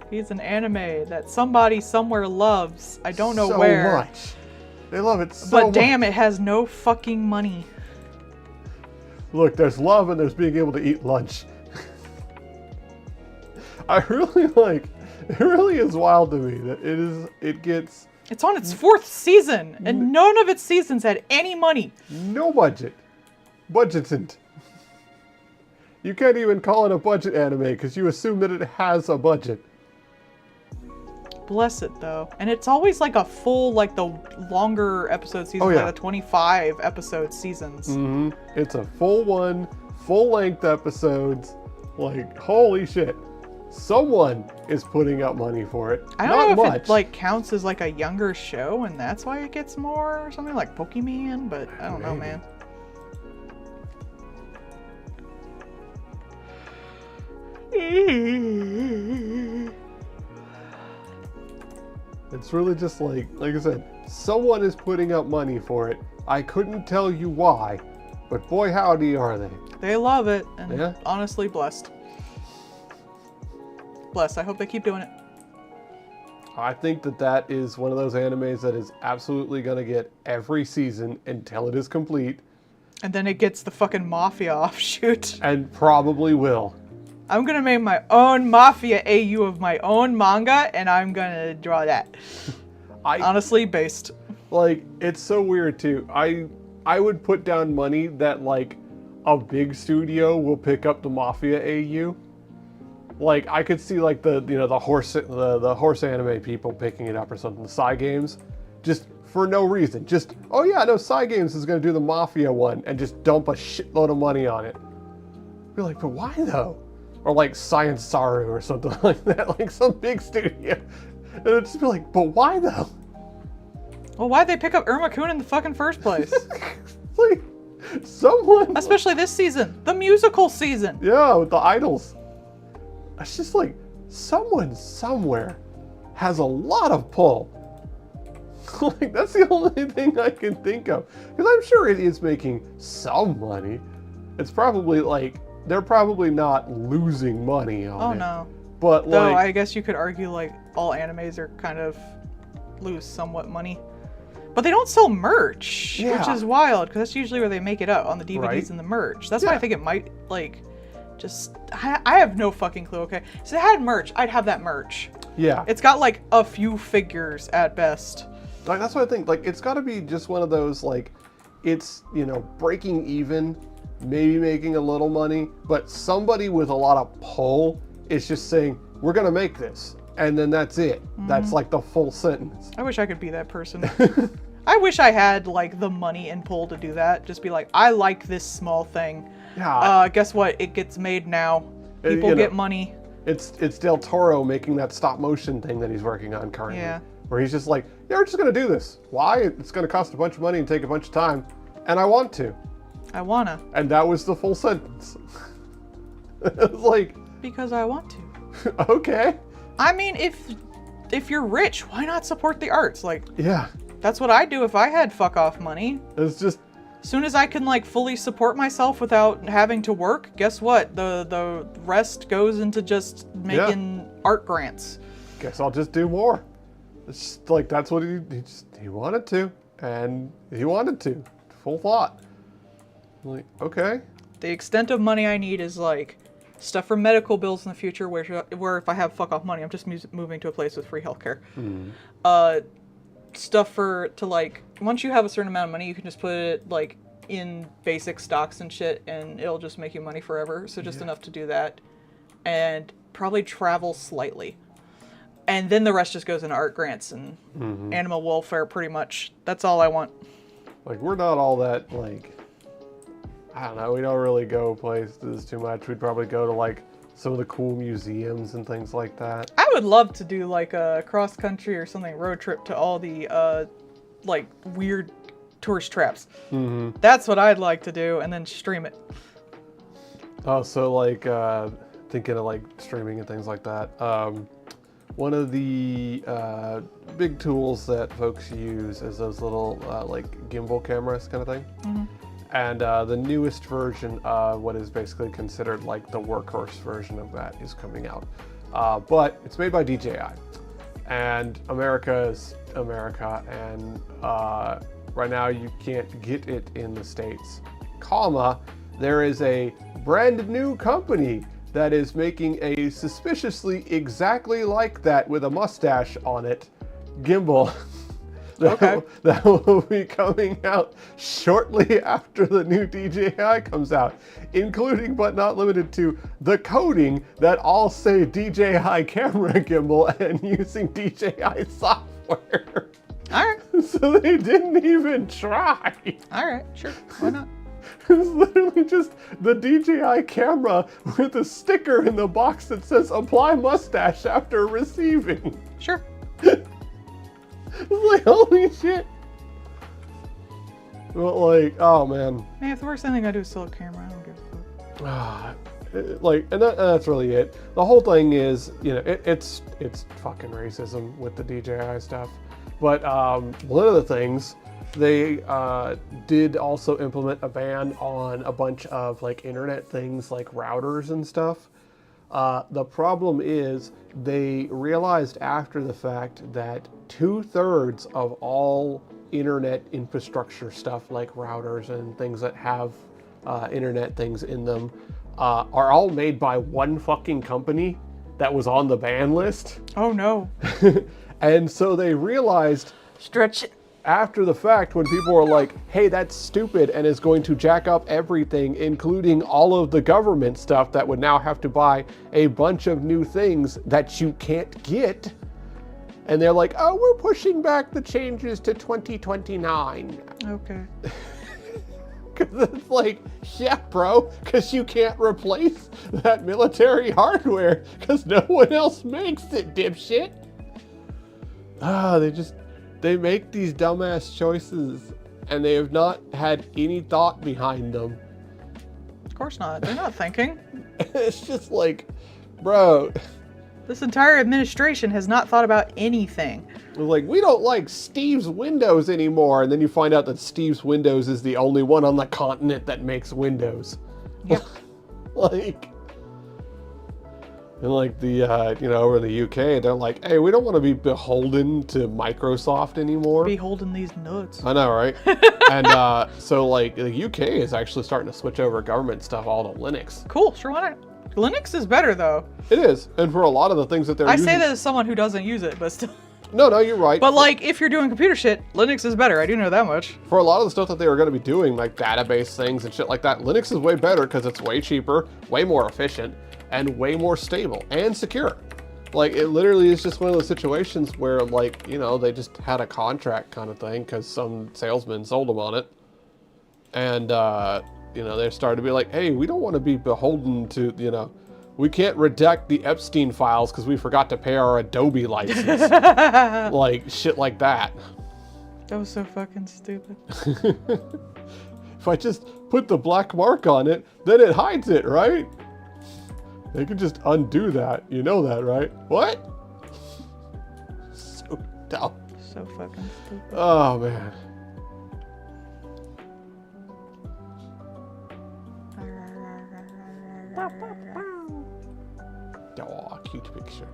He's an anime that somebody somewhere loves. I don't know
so
where.
much. They love it so
But
much.
damn, it has no fucking money.
Look, there's love and there's being able to eat lunch. I really like, it really is wild to me that it gets
It's on its 4th season, and none of its seasons had any money.
no budget. Budgeted. You can't even call it a budget anime because you assume that it has a budget.
Bless it, though. And it's always like a full, like the longer episode seasons,
Oh, yeah.
like the 25 episode seasons.
Mm-hmm. It's a full-length episodes. Like, holy shit. Someone is putting up money for it.
I don't
Not
know if
much.
it like counts as like a younger show, and that's why it gets more or something like Pokemon, but I don't know,
Maybe.
man.
It's really just like I said, someone is putting up money for it. I couldn't tell you why, but boy howdy are they.
They love it, and
Yeah.
honestly, blessed. Blessed. I hope they keep doing it.
I think that is one of those animes that is absolutely going to get every season until it is complete,
And then it gets the fucking Mafia offshoot.
and probably will.
I'm gonna make my own Mafia AU of my own manga, and I'm gonna draw that. Honestly, based.
Like, it's so weird too. I would put down money that like a big studio will pick up the Mafia AU. Like, I could see like the horse anime people picking it up or something, the Cygames, just for no reason. Just, oh yeah, no, Cygames is gonna do the Mafia one and just dump a shitload of money on it. Be like, but why though? Or like Science Saru or something like that, like some big studio. And it'd just be like, but why though?
Well, why'd they pick up Irma Kun in the fucking first place?
Like, someone...
Especially this season. The musical season.
Yeah, with the idols. It's just like, someone somewhere has a lot of pull. Like, that's the only thing I can think of. Because I'm sure it is making some money. It's probably like, they're probably not losing money on it.
Oh, no.
But
Though,
like...
I guess you could argue, like, all animes are kind of lose somewhat money. But they don't sell merch, which
Yeah.
is wild, because that's usually where they make it up, on the DVDs
Right.
and the merch. That's why I
Yeah.
think it might, like, just... I have no fucking clue, okay? So if it had merch, I'd have that merch.
Yeah.
It's got, like, a few figures at best.
Like, that's what I think. Like, it's got to be just one of those, like, it's, you know, breaking even, maybe making a little money, but somebody with a lot of pull is just saying, we're going to make this. And then that's it. That's like the full sentence.
I wish I could be that person. I wish I had, like, the money and pull to do that. Just be like, I like this small thing.
Yeah.
Guess what? It gets made now.
You
People
know,
get money.
It's Del Toro making that stop motion thing that he's working on currently.
Yeah.
Where he's just like, yeah, we're just going to do this. Why? It's going to cost a bunch of money and take a bunch of time. And I want to.
I wanna.
And that was the full sentence. It's like,
Because I want to.
okay.
I mean, if you're rich, why not support the arts? Like,
Yeah.
that's what I'd do if I had fuck off money.
It's just,
As soon as I can, like, fully support myself without having to work, guess what? The rest goes into just making art grants.
guess I'll just do more. It's just like, that's what he wanted to. And he wanted to. Full thought. Like, okay.
The extent of money I need is, like, stuff for medical bills in the future where if I have fuck off money, I'm just moving to a place with free healthcare. Stuff to, like, once you have a certain amount of money, you can just put it, like, in basic stocks and shit, and it'll just make you money forever. So just enough to do that. And probably travel slightly. And then the rest just goes into art grants and animal welfare, pretty much. That's all I want.
Like, we're not all that, like, I don't know, we don't really go places too much. We'd probably go to, like, some of the cool museums and things like that.
I would love to do, like, a cross-country or something road trip to all the, like, weird tourist traps. That's what I'd like to do, and then stream it.
Oh, so, like, thinking of, like, streaming and things like that. One of the big tools that folks use is those little, like, gimbal cameras kind of thing. And the newest version of what is basically considered like the workhorse version of that is coming out. But it's made by DJI. And America is America, and right now you can't get it in the States. There is a brand new company that is making a suspiciously exactly like that with a mustache on it gimbal that will be coming out shortly after the new DJI comes out, including but not limited to the coding that all say DJI camera gimbal and using DJI software.
All right.
So they didn't even try.
All right. Sure. Why not?
It's literally just the DJI camera with a sticker in the box that says apply mustache after receiving.
Sure.
It's like, holy shit. But like, oh man.
Man, if the worst thing I do is sell a camera, I don't give a fuck.
Like, and that's really it. The whole thing is, you know, it's fucking racism with the DJI stuff. But one of the things, they did also implement a ban on a bunch of like internet things like routers and stuff. The problem is they realized after the fact that 2/3 of all internet infrastructure stuff like routers and things that have internet things in them are all made by one fucking company that was on the ban list.
Oh no.
And so they realized
Stretch it.
after the fact, when people were like, hey, that's stupid and is going to jack up everything, including all of the government stuff that would now have to buy a bunch of new things that you can't get. And they're like, oh, we're pushing back the changes to 2029.
Okay.
Because it's like, yeah, bro, because you can't replace that military hardware because no one else makes it, dipshit. They they make these dumbass choices and they have not had any thought behind them.
Of course not. They're not thinking.
It's just like, bro.
This entire administration has not thought about anything.
Like, we don't like Steve's Windows anymore. And then you find out that Steve's Windows is the only one on the continent that makes Windows.
Yep.
Like, and like the, you know, over in the UK, they're like, hey, we don't want to be beholden to Microsoft anymore.
Be holding these nuts.
I know, right? And so like the UK is actually starting to switch over government stuff all to Linux.
Cool, sure, why not? Linux is better though.
It is. And for a lot of the things that they're
I
using...
say that as someone who doesn't use it, but still.
No, you're right.
But like, if you're doing computer shit, Linux is better. I do know that much.
For a lot of the stuff that they were going to be doing, like database things and shit like that, Linux is way better because it's way cheaper, way more efficient, and way more stable and secure. Like, it literally is just one of those situations where, like, you know, they just had a contract kind of thing because some salesman sold them on it. And, you know, they started to be like, hey, we don't want to be beholden to, you know, we can't redact the Epstein files because we forgot to pay our Adobe license. Like, shit like that.
That was so fucking stupid.
If I just put the black mark on it, then it hides it, right? They can just undo that. You know that, right? What? So dumb.
So fucking stupid.
Oh, man. Oh, cute picture.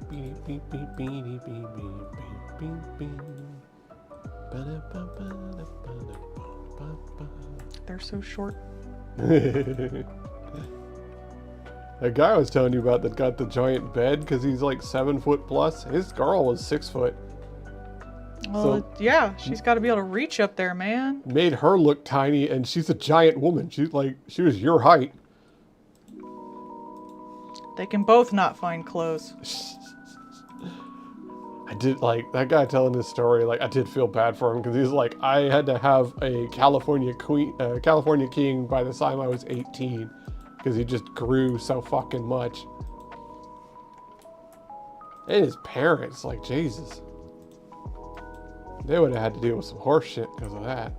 Beep, beep, beep, beep, beep, beep, beep, beep, beep.
They're so short.
That guy I was telling you about that got the giant bed because he's like 7 foot plus. His girl was 6 foot.
Well, yeah, she's got to be able to reach up there, man.
Made her look tiny, and she's a giant woman. She's like, she was your height.
They can both not find clothes.
I did, like, that guy telling this story, like, I did feel bad for him because he's like, I had to have a California king by the time I was 18 because he just grew so fucking much. And his parents, like, Jesus. They would have had to deal with some horse shit because of that.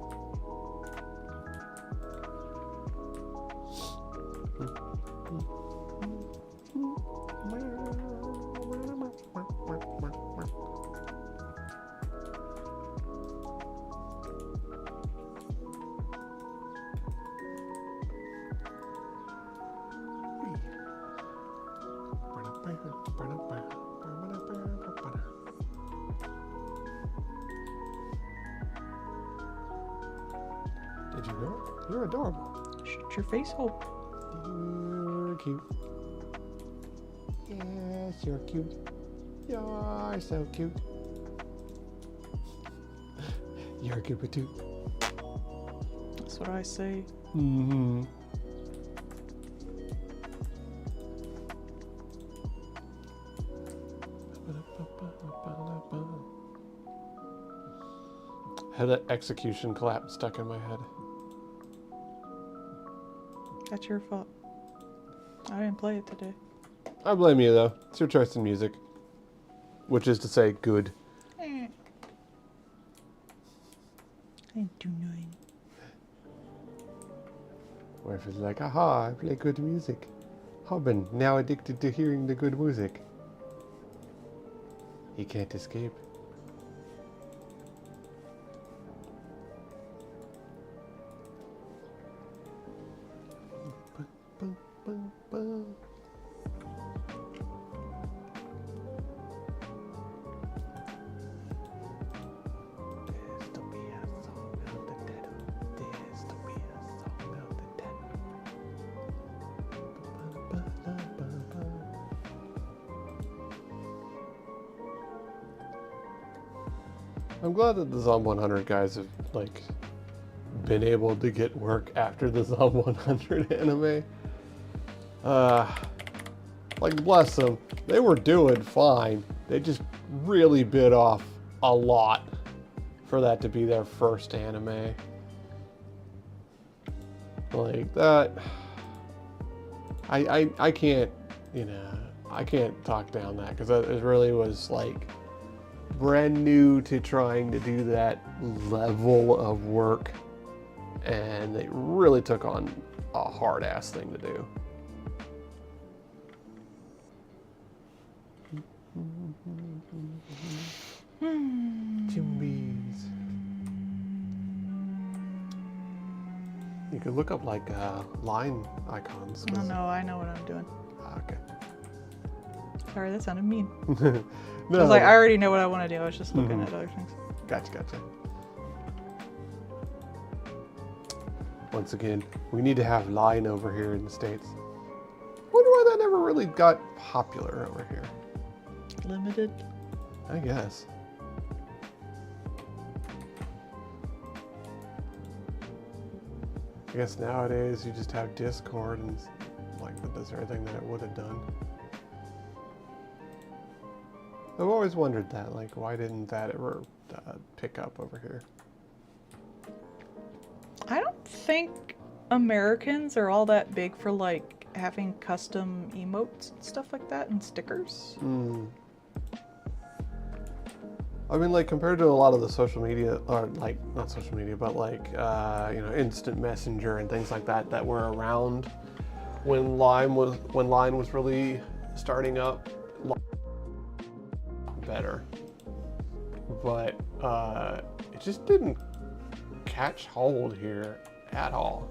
Did you know? You're adorable.
Shut your face hole.
You're cute. Yes, you're cute. You're so cute. You're cute too.
That's what I say.
Mm-hmm. I had that execution clap stuck in my head.
That's your fault. I didn't play it today.
I blame you though. It's your choice in music. Which is to say, good.
I didn't do nothing.
Wife is like, aha, I play good music. Husband, now addicted to hearing the good music. He can't escape. I'm glad that the Zom 100 guys have, like, been able to get work after the Zom 100 anime. Like, bless them. They were doing fine. They just really bit off a lot for that to be their first anime. Like, that... I can't you know, I can't talk down that because it really was like brand new to trying to do that level of work, and they really took on a hard ass thing to do. Chimbees. You could look up like line icons.
Oh no, I know what I'm doing.
Okay.
Sorry, that sounded mean.
No,
I was like, I already know what I want to do. I was just looking at other things.
Gotcha. Once again, we need to have line over here in the States. Wonder why that never really got popular over here.
Limited.
I guess. I guess nowadays you just have Discord and like that does everything that it would have done. I've always wondered that, like, why didn't that ever pick up over here?
I don't think Americans are all that big for like having custom emotes and stuff like that and stickers.
I mean, like, compared to a lot of the social media, or like, not social media, but like, you know, instant messenger and things like that that were around when Line was really starting up, better. But it just didn't catch hold here at all.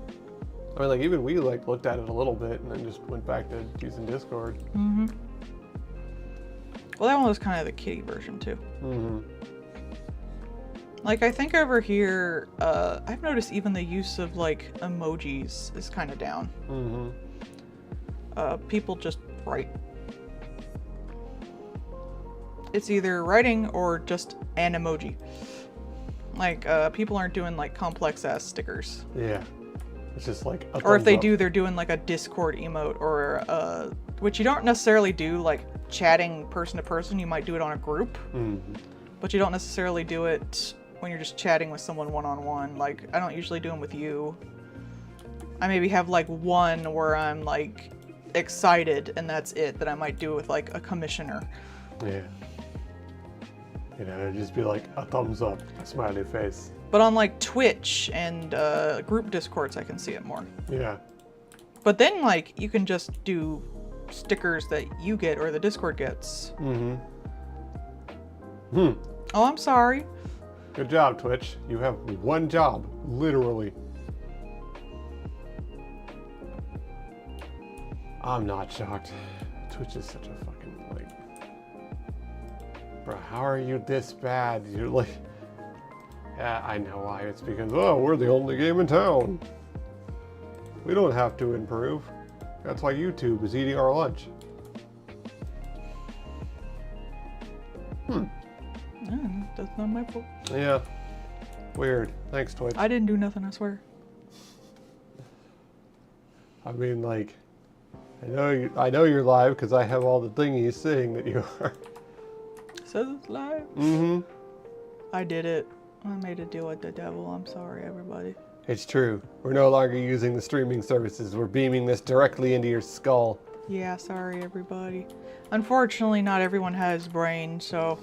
I mean, like, even we like looked at it a little bit and then just went back to using Discord.
Mm-hmm. Well, that one was kind of the kiddie version too.
Mm-hmm.
Like, I think over here, I've noticed even the use of like emojis is kind of down.
Mm-hmm.
People just write. It's either writing or just an emoji. Like, people aren't doing like complex ass stickers.
Yeah. It's just like a
Or if they
thumbs up.
do, they're doing like a Discord emote or which you don't necessarily do like chatting person to person. You might do it on a group, but you don't necessarily do it when you're just chatting with someone one-on-one. Like, I don't usually do them with you. I maybe have like one where I'm like excited and that's it, that I might do with like a commissioner.
Yeah. You know, it'd just be like a thumbs up, a smiley face.
But on like Twitch and group Discords, I can see it more.
Yeah.
But then like you can just do stickers that you get or the Discord gets. Oh, I'm sorry.
Good job, Twitch. You have one job, literally. I'm not shocked. Twitch is such a fucking, like... Bro, how are you this bad? You're like... Yeah, I know why. It's because, oh, we're the only game in town. We don't have to improve. That's why YouTube is eating our lunch.
That's not my fault.
Yeah. Weird. Thanks, Twitch.
I didn't do nothing, I swear.
I mean, like, I know you're live because I have all the thingies saying that you are.
Says it's live.
Mm-hmm.
I did it. I made a deal with the devil. I'm sorry, everybody.
It's true. We're no longer using the streaming services. We're beaming this directly into your skull.
Yeah, sorry, everybody. Unfortunately, not everyone has brain, so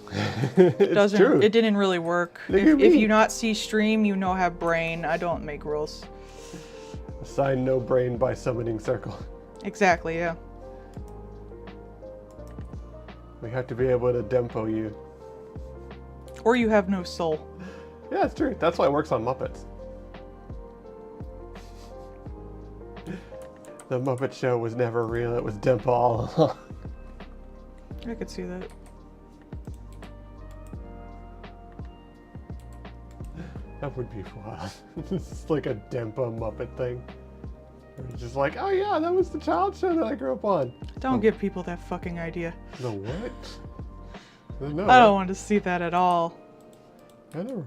It's true.
it didn't really work.
Look at
If
me.
you not see stream, you know have brain. I don't make rules.
Assign no brain by summoning circle.
Exactly, yeah.
We have to be able to dempo you.
Or you have no soul.
Yeah, it's true. That's why it works on Muppets. The Muppet Show was never real. It was dempo all along.
I could see that.
That would be wild. It's like a dempo Muppet thing. It's just like, oh yeah, that was the child show that I grew up on.
Don't give people that fucking idea.
The what? No,
I don't want to see that at all.
I never.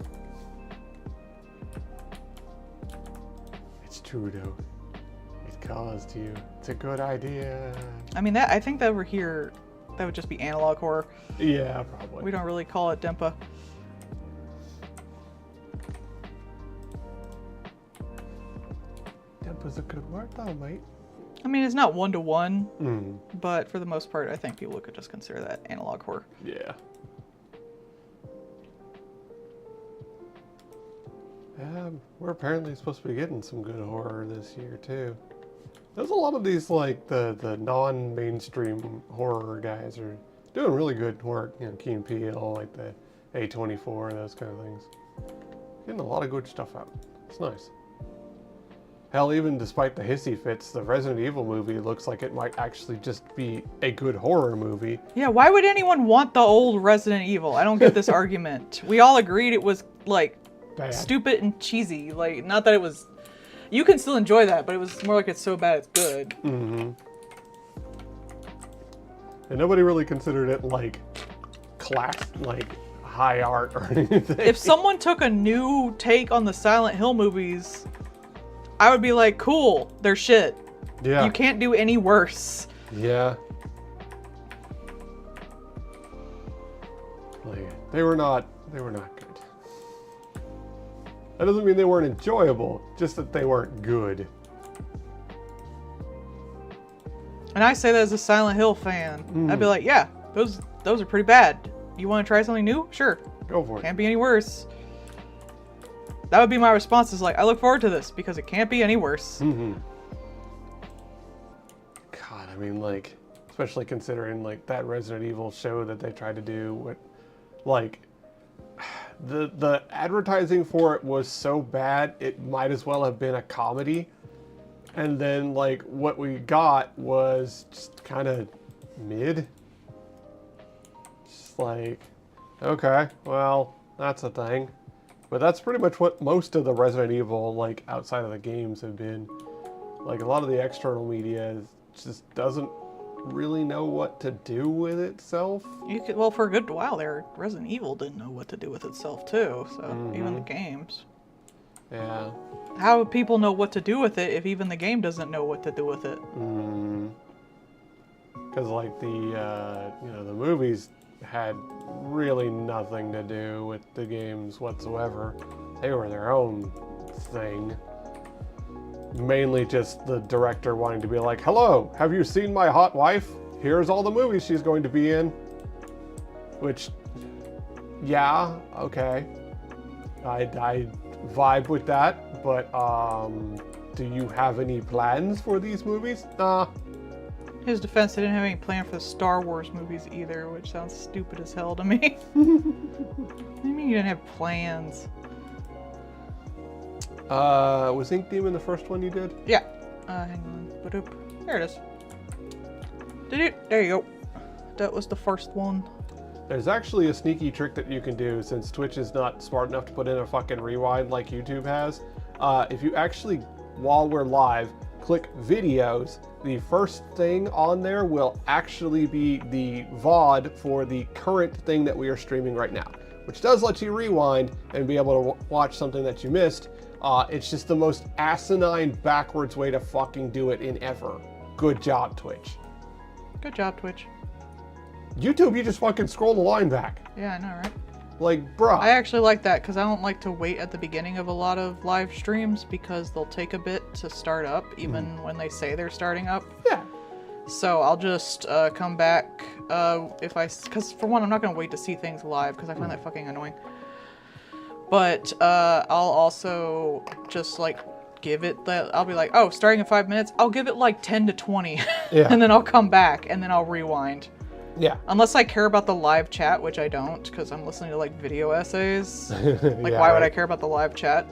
It's true though. It caused you. It's a good idea.
I mean, I think that over here, that would just be analog horror.
Yeah, probably.
We don't really call it Dempa.
Dempa's a good word though, mate.
I mean, it's not 1-to-1,
Mm.
but for the most part, I think people could just consider that analog horror.
Yeah. We're apparently supposed to be getting some good horror this year too. There's a lot of these like the non-mainstream horror guys are doing really good work. You know, Key and Peele, like the A24, those kind of things. Getting a lot of good stuff out. It's nice. Hell, even despite the hissy fits, the Resident Evil movie looks like it might actually just be a good horror movie.
Yeah, why would anyone want the old Resident Evil? I don't get this argument. We all agreed it was, like,
Bad.
stupid and cheesy. Like, not that it was... You can still enjoy that, but it was more like it's so bad it's good.
Mm-hmm. And nobody really considered it, like, like, high art or anything.
If someone took a new take on the Silent Hill movies, I would be like, cool, they're shit.
Yeah.
You can't do any worse.
Yeah. Like, they were not good. That doesn't mean they weren't enjoyable, just that they weren't good.
And I say that as a Silent Hill fan. I'd be like, yeah, those are pretty bad. You want to try something new? Sure.
Go for it.
Can't be any worse. That would be my response, is like, I look forward to this because it can't be any worse.
Mm-hmm. God, I mean, like, especially considering, like, that Resident Evil show that they tried to do, what, like, the advertising for it was so bad, it might as well have been a comedy. And then, like, what we got was just kind of mid. Just like, okay, well, that's a thing. But that's pretty much what most of the Resident Evil, like, outside of the games have been. Like, a lot of the external media just doesn't really know what to do with itself.
Well, for a good while there, Resident Evil didn't know what to do with itself, too. So, even the games.
Yeah.
How would people know what to do with it if even the game doesn't know what to do with it?
Because, like, the movies had really nothing to do with the games whatsoever. They were their own thing. Mainly just the director wanting to be like, hello, have you seen my hot wife? Here's all the movies she's going to be in. Which, yeah, okay. I vibe with that, but do you have any plans for these movies? Nah.
His defense, they didn't have any plan for the Star Wars movies either, which sounds stupid as hell to me. What do you mean you didn't have plans?
Was Ink Demon the first one you did?
Yeah. Hang on. Ba-doop. There it is. There you go. That was the first one.
There's actually a sneaky trick that you can do, since Twitch is not smart enough to put in a fucking rewind like YouTube has. If you actually, while we're live, click videos, the first thing on there will actually be the VOD for the current thing that we are streaming right now, which does let you rewind and be able to watch something that you missed. It's just the most asinine, backwards way to fucking do it in ever. Good job, Twitch.
Good job, Twitch.
YouTube, you just fucking scroll the line back.
Yeah, I know, right?
Like, bruh.
I actually like that because I don't like to wait at the beginning of a lot of live streams because they'll take a bit to start up, even when they say they're starting up.
Yeah.
So I'll just come back because for one, I'm not going to wait to see things live because I find that fucking annoying. But I'll also just like give it that, I'll be like, oh, starting in 5 minutes, I'll give it like 10 to 20.
Yeah.
And then I'll come back and then I'll rewind.
Yeah.
Unless I care about the live chat, which I don't, because I'm listening to like video essays. Like,
Yeah,
why would
right.
I care about the live chat?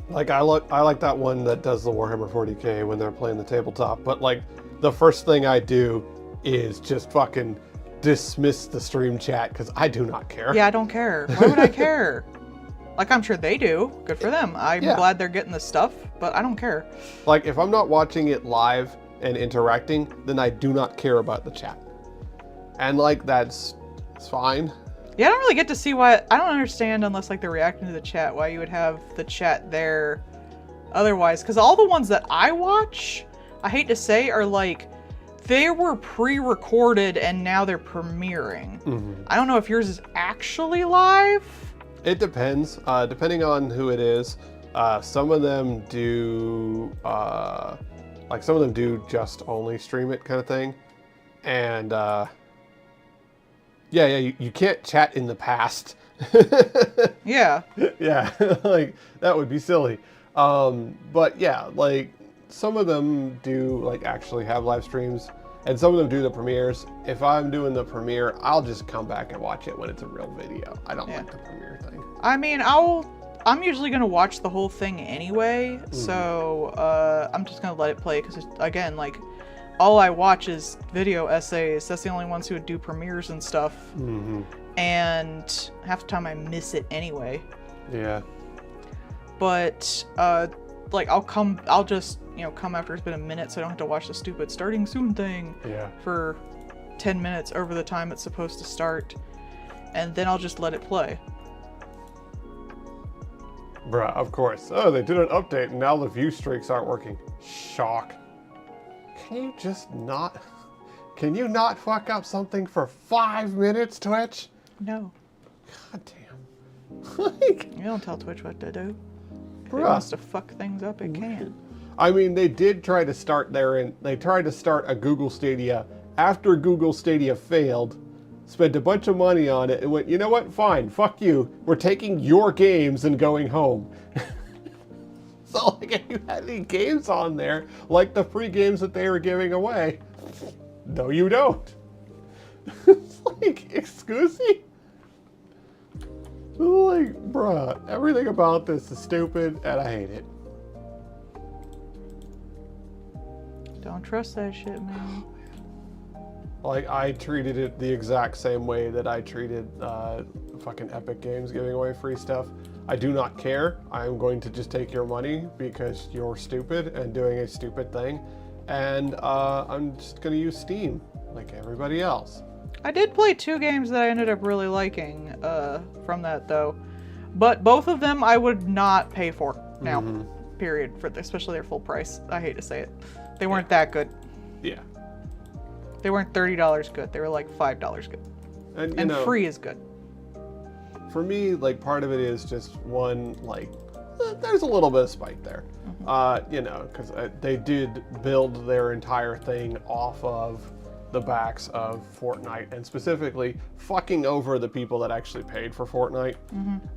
Like, I like that one that does the Warhammer 40k when they're playing the tabletop, but like the first thing I do is just fucking dismiss the stream chat because I do not care.
Yeah, I don't care. Why would I care? Like, I'm sure they do. Good for them. I'm
Yeah.
glad they're getting this stuff, but I don't care.
Like, if I'm not watching it live and interacting, then I do not care about the chat. And like, it's fine.
Yeah, I don't really get to see why. I don't understand unless like they're reacting to the chat why you would have the chat there otherwise. Because all the ones that I watch, I hate to say, are like they were pre-recorded and now they're premiering. I don't know if yours is actually live.
It depends, depending on who it is. Some of them do, like Like some of them do just only stream it kind of thing. And you can't chat in the past.
Yeah.
Yeah, like that would be silly. But yeah, like some of them do like actually have live streams, and some of them do the premieres. If I'm doing the premiere, I'll just come back and watch it when it's a real video. I don't like the premiere thing.
I mean, I'm usually gonna watch the whole thing anyway, so I'm just gonna let it play because again, like, all I watch is video essays. That's the only ones who would do premieres and stuff. And half the time I miss it anyway.
Yeah.
But like I'll just come after it's been a minute, so I don't have to watch the stupid starting soon thing for 10 minutes over the time it's supposed to start, and then I'll just let it play.
Bruh, of course. Oh, they did an update and now the view streaks aren't working. Shock. Can you not fuck up something for 5 minutes, Twitch?
No.
God damn. Like,
You don't tell Twitch what to do. If it
Bruh.
wants to fuck things up, it can.
I mean, they did try to start they tried to start a Google Stadia after Google Stadia failed, spent a bunch of money on it, and went, you know what, fine, fuck you. We're taking your games and going home. So, like, if you had any games on there, like the free games that they were giving away, no, you don't. It's like, excuse me? Like, bruh, everything about this is stupid, and I hate it.
Don't trust that shit, man.
Like, I treated it the exact same way that I treated fucking Epic Games giving away free stuff. I do not care. I'm going to just take your money because you're stupid and doing a stupid thing. And I'm just going to use Steam like everybody else.
I did play 2 games that I ended up really liking from that, though. But both of them I would not pay for now, period, especially their full price. I hate to say it. They weren't that good.
Yeah.
They weren't $30 good. They were like $5 good.
And,
And free is good.
For me, like, part of it is just one, like, there's a little bit of spite there. Because they did build their entire thing off of the backs of Fortnite, and specifically fucking over the people that actually paid for Fortnite.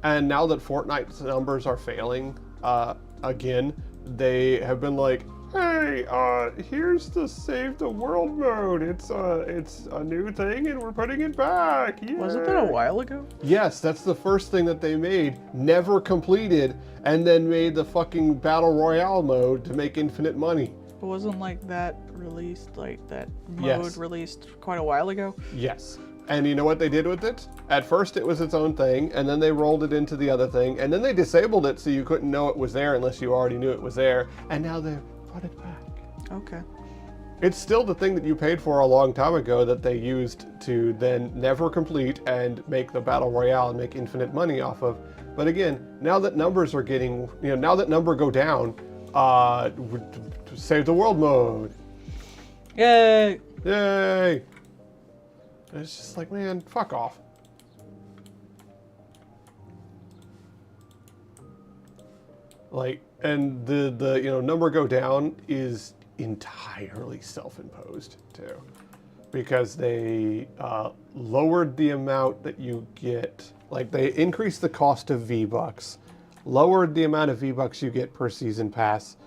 And now that Fortnite's numbers are failing again, they have been like, hey, here's the Save the World mode. It's a new thing and we're putting it back. Yay.
Wasn't that a while ago?
Yes, that's the first thing that they made, never completed, and then made the fucking Battle Royale mode to make infinite money.
But wasn't like that released, like that mode
Yes.
released quite a while ago?
Yes. And you know what they did with it? At first it was its own thing, and then they rolled it into the other thing, and then they disabled it so you couldn't know it was there unless you already knew it was there, and now they've brought it back.
Okay.
It's still the thing that you paid for a long time ago that they used to then never complete and make the Battle Royale and make infinite money off of. But again, now that numbers are getting, now that number go down, Save the World mode.
Yay!
Yay! And it's just like, man, fuck off. Like, and the number go down is entirely self-imposed too, because they lowered the amount that you get. Like, they increased the cost of V-Bucks, lowered the amount of V-Bucks you get per season pass,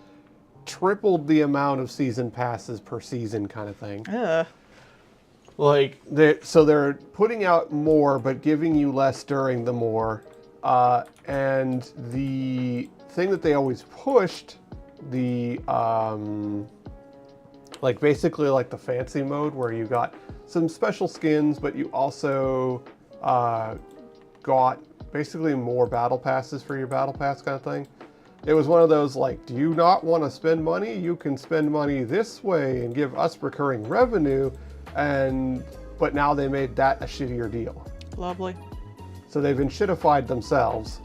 tripled the amount of season passes per season, kind of thing. Like, they're putting out more, but giving you less during the more. And the thing that they always pushed, the like basically like the fancy mode where you got some special skins, but you also got basically more battle passes for your battle pass kind of thing. It was one of those like, do you not want to spend money? You can spend money this way and give us recurring revenue. But now they made that a shittier deal.
Lovely.
So they've shitified themselves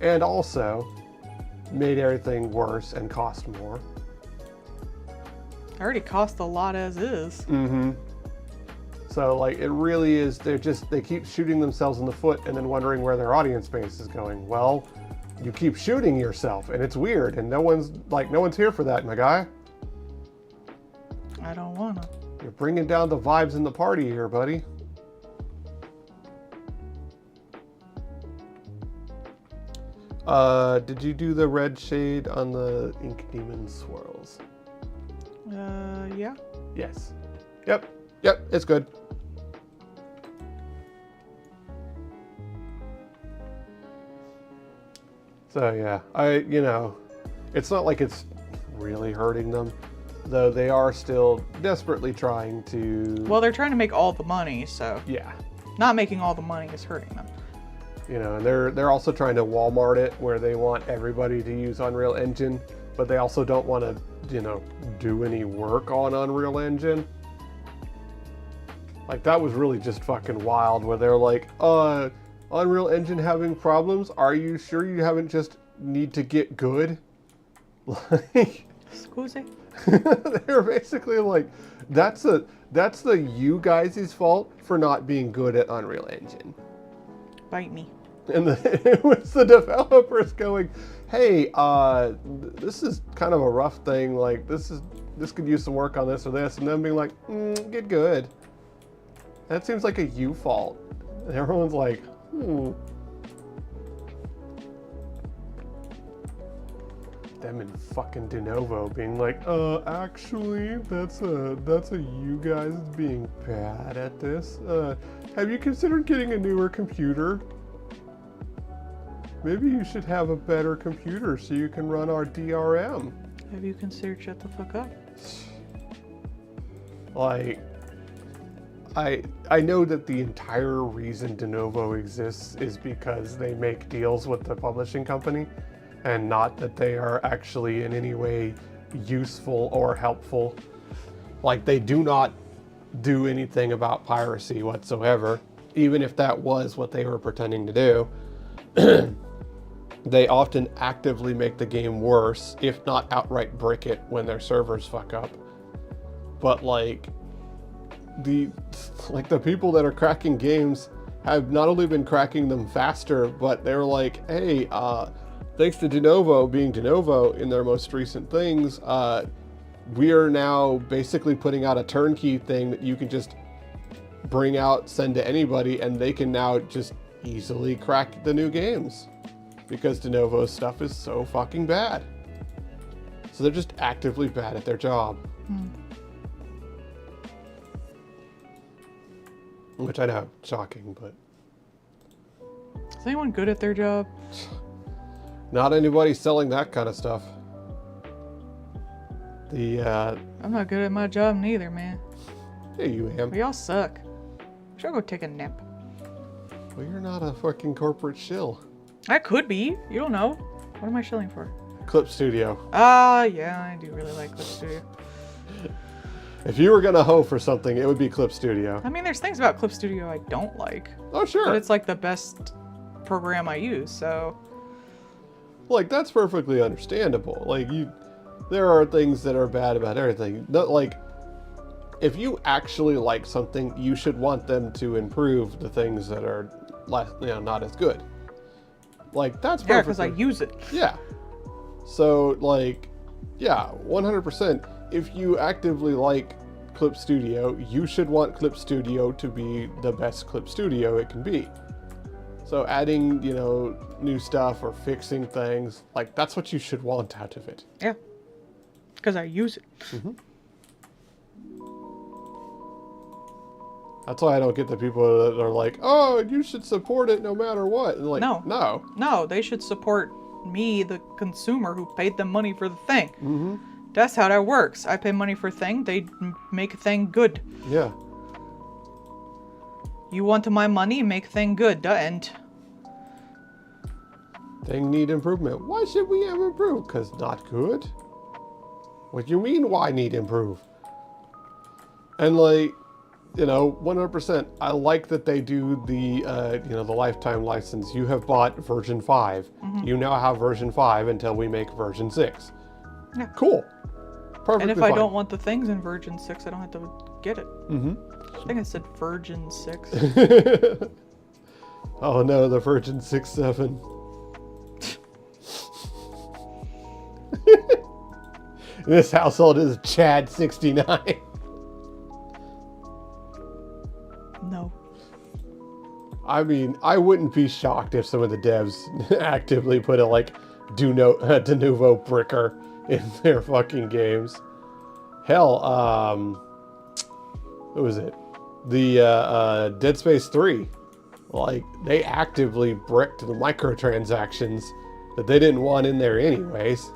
and also made everything worse and cost more.
Already cost a lot as is.
So like, it really is, they keep shooting themselves in the foot and then wondering where their audience base is going. Well, you keep shooting yourself and it's weird and no one's here for that, my guy. You're bringing down the vibes in the party here, buddy. Did you do the red shade on the Ink Demon swirls?
Yeah.
Yes. Yep, it's good. So yeah, it's not like it's really hurting them, though they are still desperately trying to...
Well, they're trying to make all the money, so
Yeah.
not making all the money is hurting them.
And they're also trying to Walmart it, where they want everybody to use Unreal Engine, but they also don't want to, do any work on Unreal Engine. Like, that was really just fucking wild, where they're like, Unreal Engine having problems? Are you sure you haven't just need to get good? Like,
Scusi?
they're basically like, that's the you guys' fault for not being good at Unreal Engine.
Bite me.
And it was the developers going, hey, this is kind of a rough thing. Like, this could use some work on this or this. And then being like, get good. That seems like a you fault. And everyone's like, Them and fucking Denuvo being like, actually, that's a you guys being bad at this. Have you considered getting a newer computer? Maybe you should have a better computer so you can run our DRM.
Have you considered shut the fuck up?
Like, I know that the entire reason Denuvo exists is because they make deals with the publishing company, and not that they are actually in any way useful or helpful. Like, they do not do anything about piracy whatsoever, even if that was what they were pretending to do. They often actively make the game worse, if not outright brick it when their servers fuck up. But like the people that are cracking games have not only been cracking them faster, but they're like, hey, thanks to Denuvo being Denuvo in their most recent things, we are now basically putting out a turnkey thing that you can just bring out, send to anybody, and they can now just easily crack the new games because Denuvo's stuff is so fucking bad. So they're just actively bad at their job. Which I know, shocking, but...
Is anyone good at their job?
Not anybody selling that kind of stuff.
I'm not good at my job neither, man.
Yeah, you am.
We all suck. Should I go take a nap?
Well, you're not a fucking corporate shill.
I could be. You don't know. What am I shilling for?
Clip Studio.
Yeah, I do really like Clip Studio.
If you were gonna hoe for something, it would be Clip Studio.
I mean, there's things about Clip Studio I don't like.
Oh, sure.
But it's like the best program I use, so...
Like, that's perfectly understandable. Like, there are things that are bad about everything. Like, if you actually like something, you should want them to improve the things that are less, not as good. Like, that's perfectly...
Yeah, because I use it.
Yeah. So, like, yeah, 100%. If you actively like Clip Studio, you should want Clip Studio to be the best Clip Studio it can be. So adding, new stuff or fixing things, like, that's what you should want out of it.
Yeah. Because I use it.
Mm-hmm. That's why I don't get the people that are like, oh, you should support it no matter what. And like,
No.
No.
No, they should support me, the consumer, who paid them money for the thing.
Mm-hmm.
That's how that works. I pay money for a thing, they make a thing good.
Yeah.
You want my money, make thing good. The end.
Thing need improvement. Why should we have improved? Because not good? What do you mean, why need improve? And like, 100%, I like that they do the, the lifetime license. You have bought version 5. Mm-hmm. You now have version 5 until we make version 6.
Yeah.
Cool. Perfectly
And if
fine.
I don't want the things in version 6, I don't have to get it.
Mm-hmm.
I think I said version 6.
Oh no, the version 6.7. This household is Chad 69. I mean, I wouldn't be shocked if some of the devs actively put a like de novo bricker in their fucking games. Hell, what was it? The Dead Space 3. Like, they actively bricked the microtransactions that they didn't want in there anyways.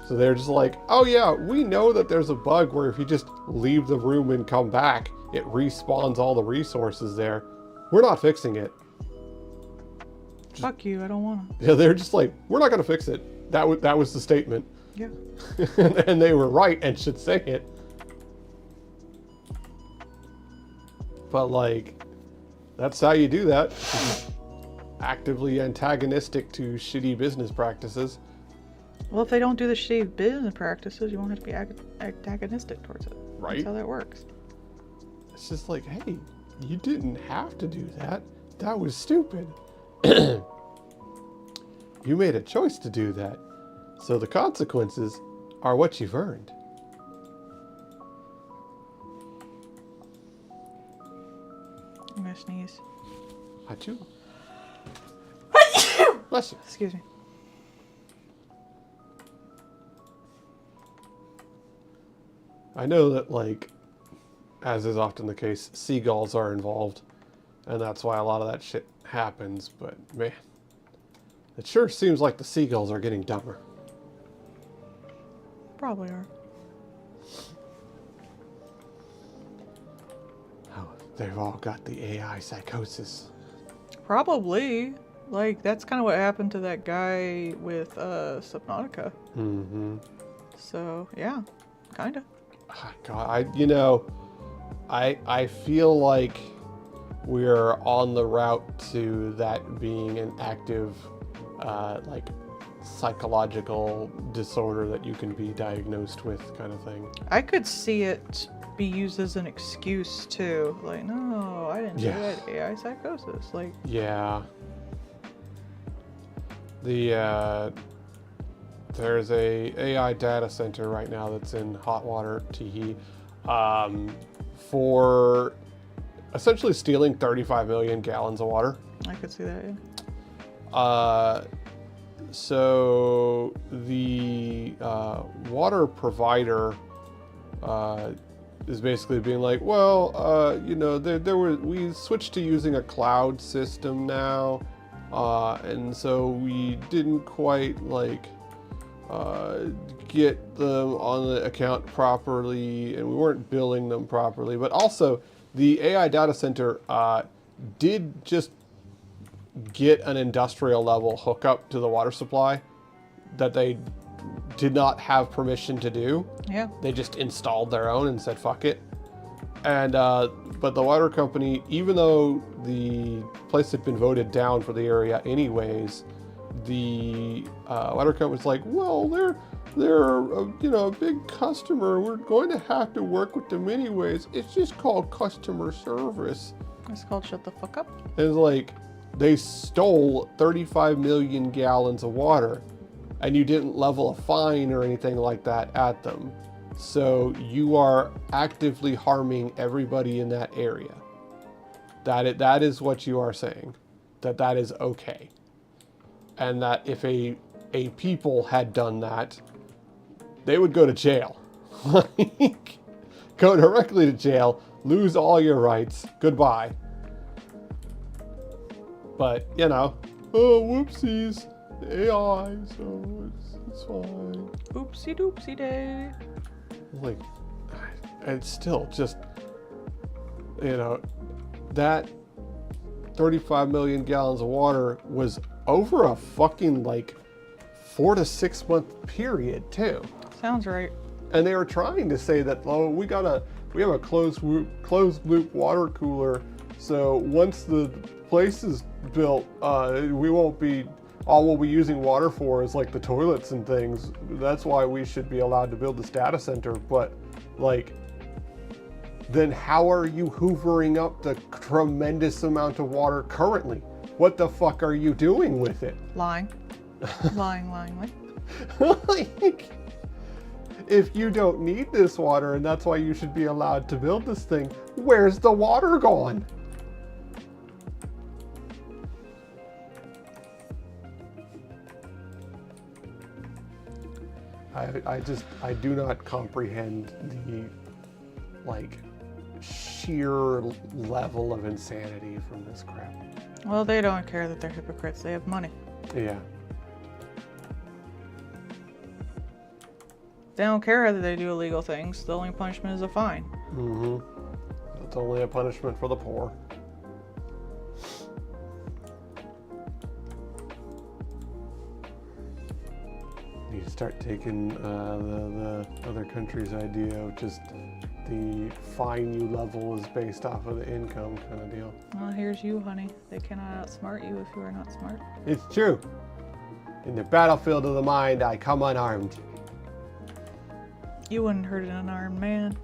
So they're just like, oh yeah, we know that there's a bug where if you just leave the room and come back, it respawns all the resources there. We're not fixing it.
Fuck you, I don't want to.
Yeah, they're just like, we're not going to fix it. That was the statement.
Yeah.
And they were right and should say it. But like, that's how you do that. Actively antagonistic to shitty business practices.
Well, if they don't do the shitty business practices, you won't have to be antagonistic towards it.
Right.
That's how that works.
It's just like, hey, you didn't have to do that. That was stupid. You made a choice to do that. So the consequences are what you've earned.
I'm gonna sneeze.
Achoo. Bless you.
Excuse me.
I know that, like, as is often the case, seagulls are involved, and that's why a lot of that shit happens, but man, it sure seems like the seagulls are getting dumber.
Probably are.
Oh, they've all got the AI psychosis.
Probably. Like, that's kind of what happened to that guy with Subnautica.
Mm-hmm.
So, yeah, kind of.
God, I feel like we're on the route to that being an active, like, psychological disorder that you can be diagnosed with, kind of thing.
I could see it be used as an excuse too. Like, no, I didn't do that. AI psychosis. Like,
yeah. There's a AI data center right now that's in Hotwater, Teehee, for essentially stealing 35 million gallons of water.
I could see that,
yeah. So the water provider is basically being like, well, we switched to using a cloud system now, and so we didn't quite get them on the account properly, and we weren't billing them properly. But also, the AI data center did just get an industrial level hookup to the water supply that they did not have permission to do.
Yeah.
They just installed their own and said, fuck it. And, but the water company, even though the place had been voted down for the area anyways, the water company's like, well, they're a big customer. We're going to have to work with them anyways. It's just called customer service.
It's called shut the fuck up.
And it's like, they stole 35 million gallons of water, and you didn't level a fine or anything like that at them. So you are actively harming everybody in that area. That is what you are saying. That is okay. And that if a people had done that, they would go to jail. Like, go directly to jail, lose all your rights, goodbye. But, oh, whoopsies, AI, so it's fine.
Oopsie doopsie day.
Like, and still just, that 35 million gallons of water was over a fucking 4 to 6 month period too.
Sounds right.
And they were trying to say that, oh, we have a closed loop water cooler, so once the place is built, we won't be, all we'll be using water for is the toilets and things. That's why we should be allowed to build this data center. But then how are you hoovering up the tremendous amount of water currently? What the fuck are you doing with it?
Lying. lying.
If you don't need this water and that's why you should be allowed to build this thing, where's the water gone? I do not comprehend the, like, sheer level of insanity from this crap.
Well, they don't care that they're hypocrites. They have money.
Yeah.
They don't care that they do illegal things. The only punishment is a fine.
Mm-hmm. It's only a punishment for the poor. You start taking the other country's idea of just the fine you level is based off of the income kind of deal.
Well, here's you, honey. They cannot outsmart you if you are not smart.
It's true. In the battlefield of the mind, I come unarmed.
You wouldn't hurt an unarmed man.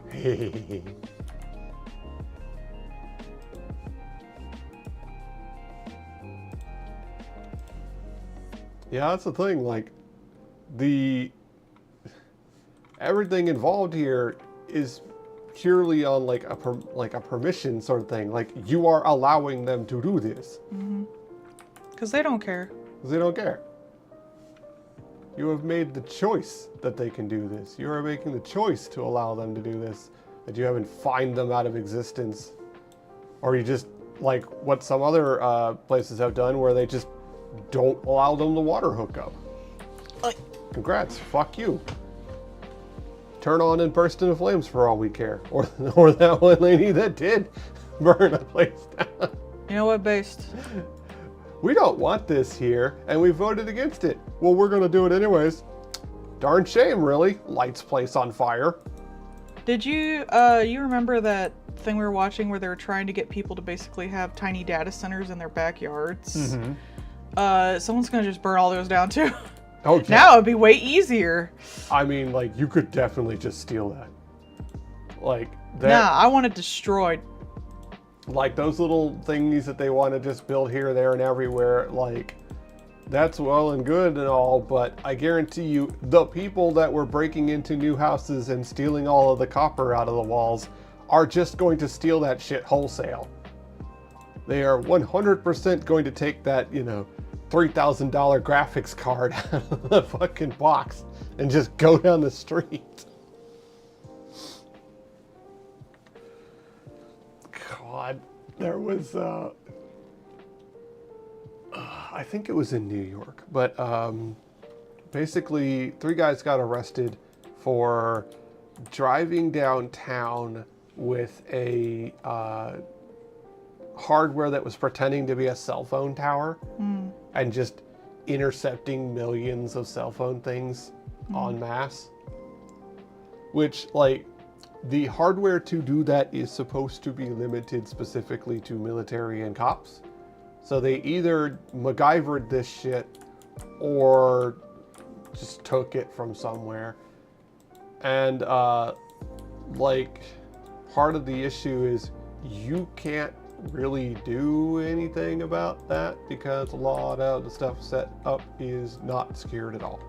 Yeah, that's the thing. Like, everything involved here is purely on like a permission sort of thing. Like, you are allowing them to do this.
Mm-hmm. Because they don't care.
Because they don't care. You have made the choice that they can do this. You are making the choice to allow them to do this. That you haven't fined them out of existence. Or you just, like what some other places have done, where they just don't allow them the water hookup. Congrats, fuck you. Turn on and burst into flames for all we care. Or that one lady that did burn a place down.
You know what, Based?
We don't want this here, and we voted against it. Well, we're gonna do it anyways. Darn shame, really. Lights place on fire.
Did you, you remember that thing we were watching where they were trying to get people to basically have tiny data centers in their backyards?
Mm-hmm.
Someone's gonna just burn all those down too.
Oh, yeah.
Now it'd be way easier.
I mean, like, you could definitely just steal that. Like, that.
Nah, I want it destroyed.
Like, those little thingies that they want to just build here, there, and everywhere, like, that's well and good and all, but I guarantee you, the people that were breaking into new houses and stealing all of the copper out of the walls are just going to steal that shit wholesale. They are 100% going to take that, you know, $3,000 graphics card out of the fucking box and just go down the street. God, there was, I think it was in New York, but basically 3 guys got arrested for driving downtown with a hardware that was pretending to be a cell phone tower and just intercepting millions of cell phone things en masse. Which, like, the hardware to do that is supposed to be limited specifically to military and cops. So they either MacGyvered this shit or just took it from somewhere. And, like, part of the issue is you can't really do anything about that because a lot of the stuff set up is not secured at all.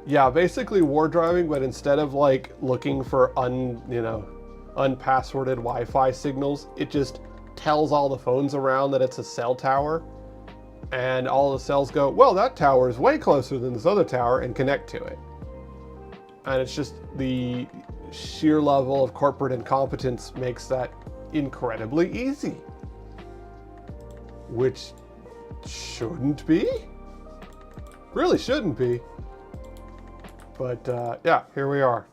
Yeah, basically war driving, but instead of like looking for unpassworded Wi-Fi signals, it just tells all the phones around that it's a cell tower, and all the cells go, well, that tower is way closer than this other tower, and connect to it. And it's just the sheer level of corporate incompetence makes that incredibly easy, which shouldn't be, really shouldn't be. But yeah, here we are.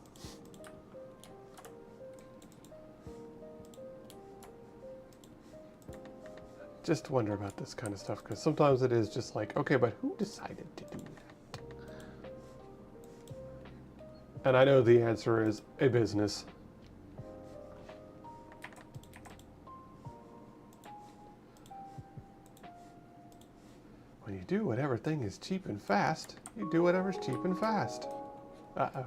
Just wonder about this kind of stuff, because sometimes it is just like, okay, but who decided to do that? And I know the answer is a business. When you do whatever thing is cheap and fast, you do whatever's cheap and fast. Uh-oh.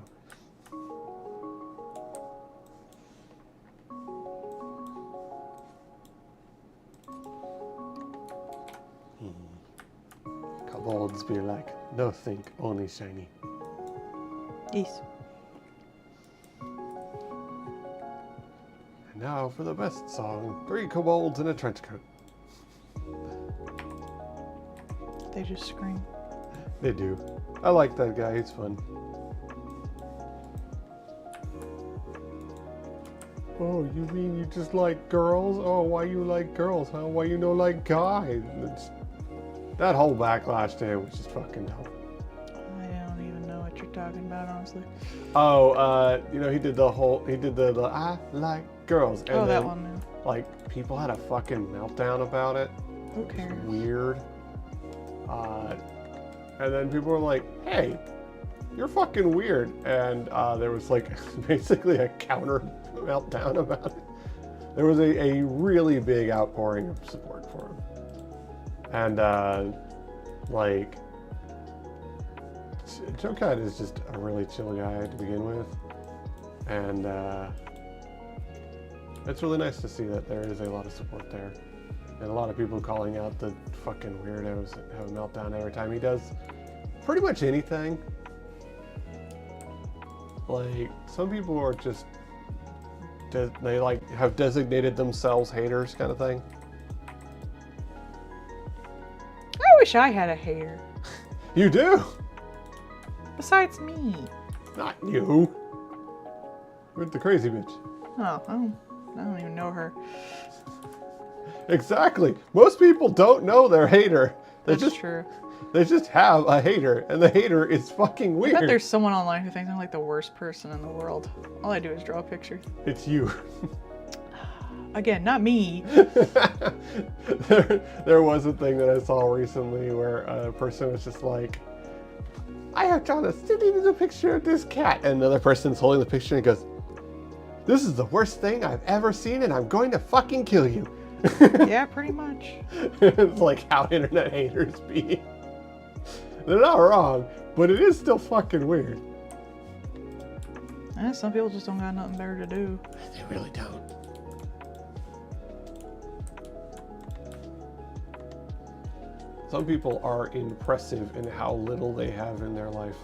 Kobolds be like, no think, only shiny.
Yes.
And now for the best song, 3 kobolds in a trench coat.
They just scream.
They do. I like that guy. He's fun. Oh, you mean you just like girls? Oh, why you like girls, huh? Why you don't like guys? That whole backlash day was just fucking dumb.
I don't even know what you're talking about, honestly.
Oh, you know, he did the I like girls. And
Oh, that
then,
one. Yeah.
like, people had a fucking meltdown about it.
Who
It was
cares?
weird. And then people were like, hey, you're fucking weird. And there was like basically a counter meltdown about it. There was a really big outpouring of support for him. And like, Joe Cat is just a really chill guy to begin with. And it's really nice to see that there is a lot of support there. And a lot of people calling out the fucking weirdos that have a meltdown every time he does pretty much anything. Like, some people are just, they like have designated themselves haters kind of thing.
I wish I had a hater.
You do!
Besides me.
Not you. You're the crazy bitch.
Oh, I don't even know her.
Exactly. Most people don't know their hater.
That's true.
They just have a hater, and the hater is fucking
I
weird.
bet there's someone online who thinks I'm like the worst person in the world. All I do is draw pictures.
It's you.
Again, not me.
there was a thing that I saw recently where a person was just like, I have drawn a silly little picture of this cat. And another person's holding the picture and goes, this is the worst thing I've ever seen and I'm going to fucking kill you.
Yeah, pretty much.
It's like how internet haters be. They're not wrong, but it is still fucking weird.
Some people just don't got nothing better to do.
They really don't. Some people are impressive in how little they have in their life.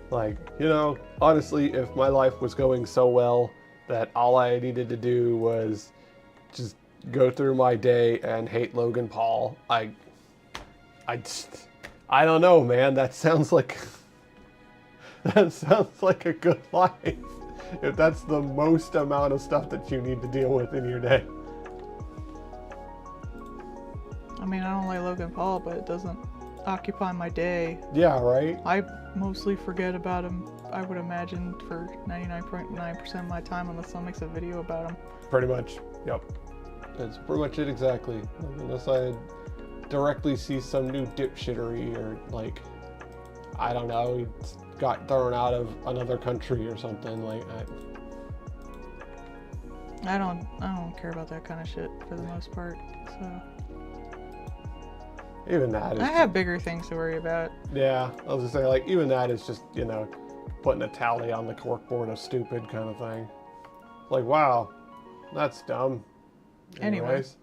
Like, you know, honestly, if my life was going so well that all I needed to do was just go through my day and hate Logan Paul, I don't know, man. That sounds like a good life. If that's the most amount of stuff that you need to deal with in your day.
I mean, I don't like Logan Paul, but it doesn't occupy my day.
Yeah, right?
I mostly forget about him, I would imagine, for 99.9% of my time unless someone makes a video about him.
Pretty much. Yep. That's pretty much it exactly. Unless I directly see some new dipshittery or like, I don't know, he got thrown out of another country or something like that.
I don't care about that kind of shit for the most part. So
Even that is
I have bigger things to worry about.
Yeah, I was just saying, like, even that is just, you know, putting a tally on the corkboard of stupid kind of thing. Like, wow, that's dumb.
Anyways.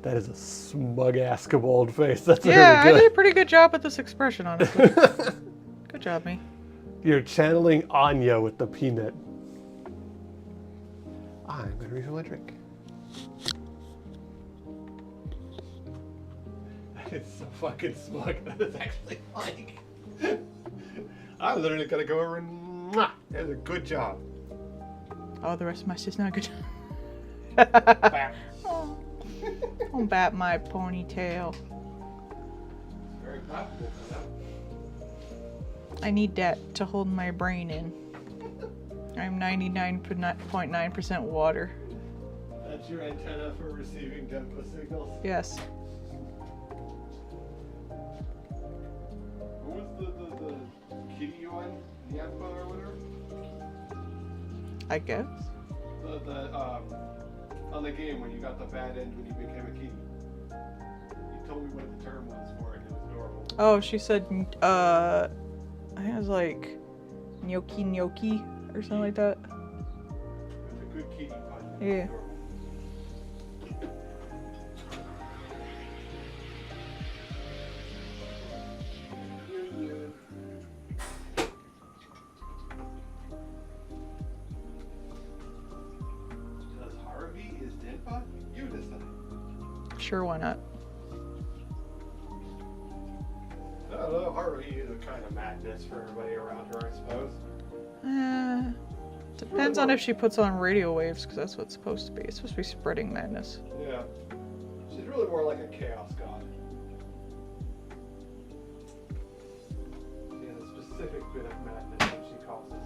That is a smug-ass kobold face. That's
Yeah,
very
I
good.
did a pretty good job with this expression, honestly. Good job, me.
You're channeling Anya with the peanut. I'm gonna refill my drink. That is so fucking smug. That is actually like... I'm literally gonna go over and... Mwah! That was a good job.
Oh, the rest of my shit's not good.
Bam.
Oh, don't bat my ponytail.
Very powerful.
I need that to hold my brain in. I'm 99.9% water.
That's your antenna for receiving Denpa signals.
Yes.
What was the kitty one? Yappa or whatever?
I guess.
On the game when you got the bad end when you became a kitty. You told me what the term was for it. It was adorable.
Oh, she said, I think it was like gnocchi gnocchi or something like that.
It was a good kitty pun.
Yeah. Sure, why not?
I don't know, Haruhi is a kind of madness for everybody around her, I suppose.
Depends on if she puts on radio waves, because that's what it's supposed to be. It's supposed to be spreading madness.
Yeah. She's really more like a chaos god. She has a specific bit of madness that she causes.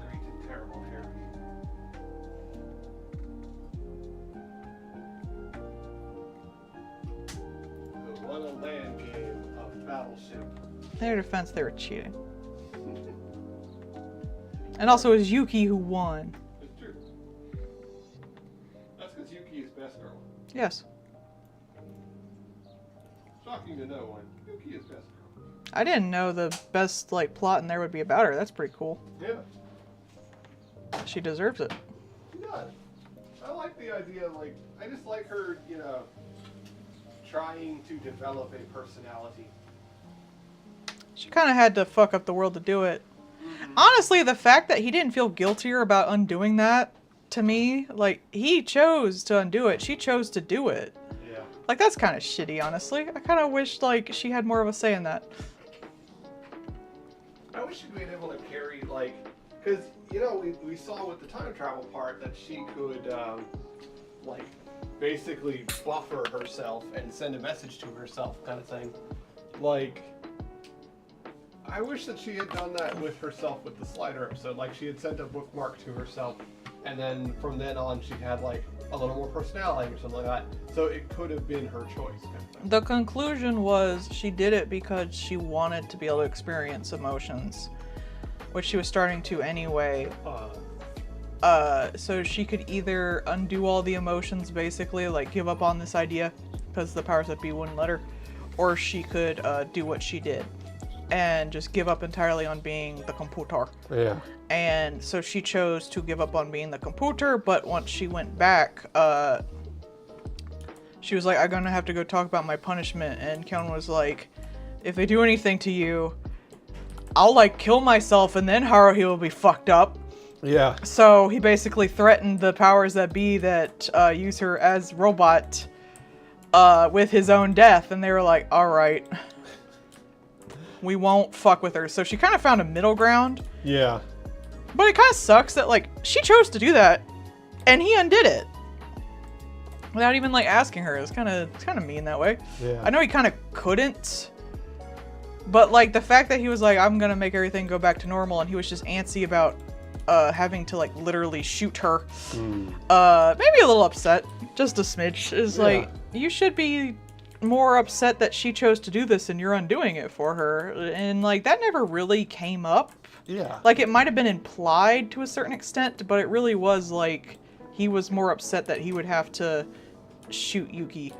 Great and terrible Harry. The one a land game of Battleship.
In their defense, they were cheating. And also, it was Yuki who won.
It's true. That's because Yuki is best girl.
Yes.
Shocking to no one. Yuki is best girl.
I didn't know the best, like, plot in there would be about her. That's pretty cool.
Yeah,
She deserves it.
she does. I like the idea, like, I just like her, you know, trying to develop a personality.
She kind of had to fuck up the world to do it. Honestly, the fact that he didn't feel guiltier about undoing that, to me, like, he chose to undo it. She chose to do it.
Yeah.
Like, that's kind of shitty, honestly. I kind of wish, like, she had more of a say in that.
I wish she'd been able to carry, like, because, you know, we saw with the time travel part that she could, like, basically buffer herself and send a message to herself kind of thing. Like, I wish that she had done that with herself with the Slider episode. Like, she had sent a bookmark to herself, and then from then on she had, like, a little more personality or something like that. So it could have been her choice kind of thing.
The conclusion was she did it because she wanted to be able to experience emotions, which she was starting to anyway. So she could either undo all the emotions, basically, like give up on this idea because the powers that be wouldn't let her, or she could do what she did and just give up entirely on being the computer.
Yeah.
And so she chose to give up on being the computer, but once she went back, she was like, I'm gonna have to go talk about my punishment. And Ken was like, if they do anything to you, I'll like kill myself and then Haruhi will be fucked up.
Yeah.
So he basically threatened the powers that be that use her as robot with his own death. And they were like, all right, we won't fuck with her. So she kind of found a middle ground.
Yeah.
But it kind of sucks that, like, she chose to do that, and he undid it without even, like, asking her. It's kind of mean that way.
Yeah.
I know he kind of couldn't, but, like, the fact that he was like, I'm gonna make everything go back to normal, and he was just antsy about having to, like, literally shoot her. Maybe a little upset, just a smidge. Is like, you should be more upset that she chose to do this and you're undoing it for her. And, like, that never really came up.
Yeah.
Like, it might have been implied to a certain extent, but it really was, like, he was more upset that he would have to shoot Yuki,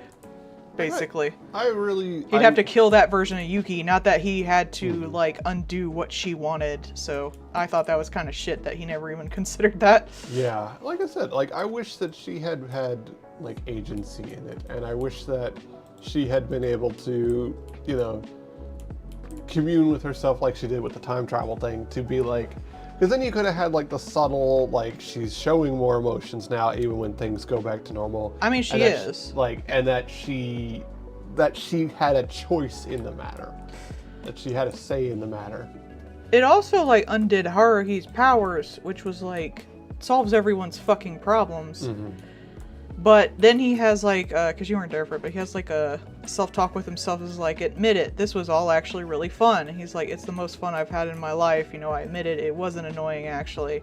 basically. He'd have to kill that version of Yuki, not that he had to, like, undo what she wanted. So I thought that was kind of shit that he never even considered that.
Yeah. Like I said, like, I wish that she had had, like, agency in it. And I wish that she had been able to, you know, commune with herself like she did with the time travel thing, to be like, because then you could have had like the subtle, like, she's showing more emotions now even when things go back to normal.
I mean, she is.
And that she had a choice in the matter, that she had a say in the matter.
It also, like, undid Haruhi's powers, which was like, solves everyone's fucking problems. But then he has, like, because you weren't there for it, but he has, like, a self-talk with himself. Is like, admit it, this was all actually really fun. And he's like, it's the most fun I've had in my life. You know, I admit it, it wasn't annoying, actually.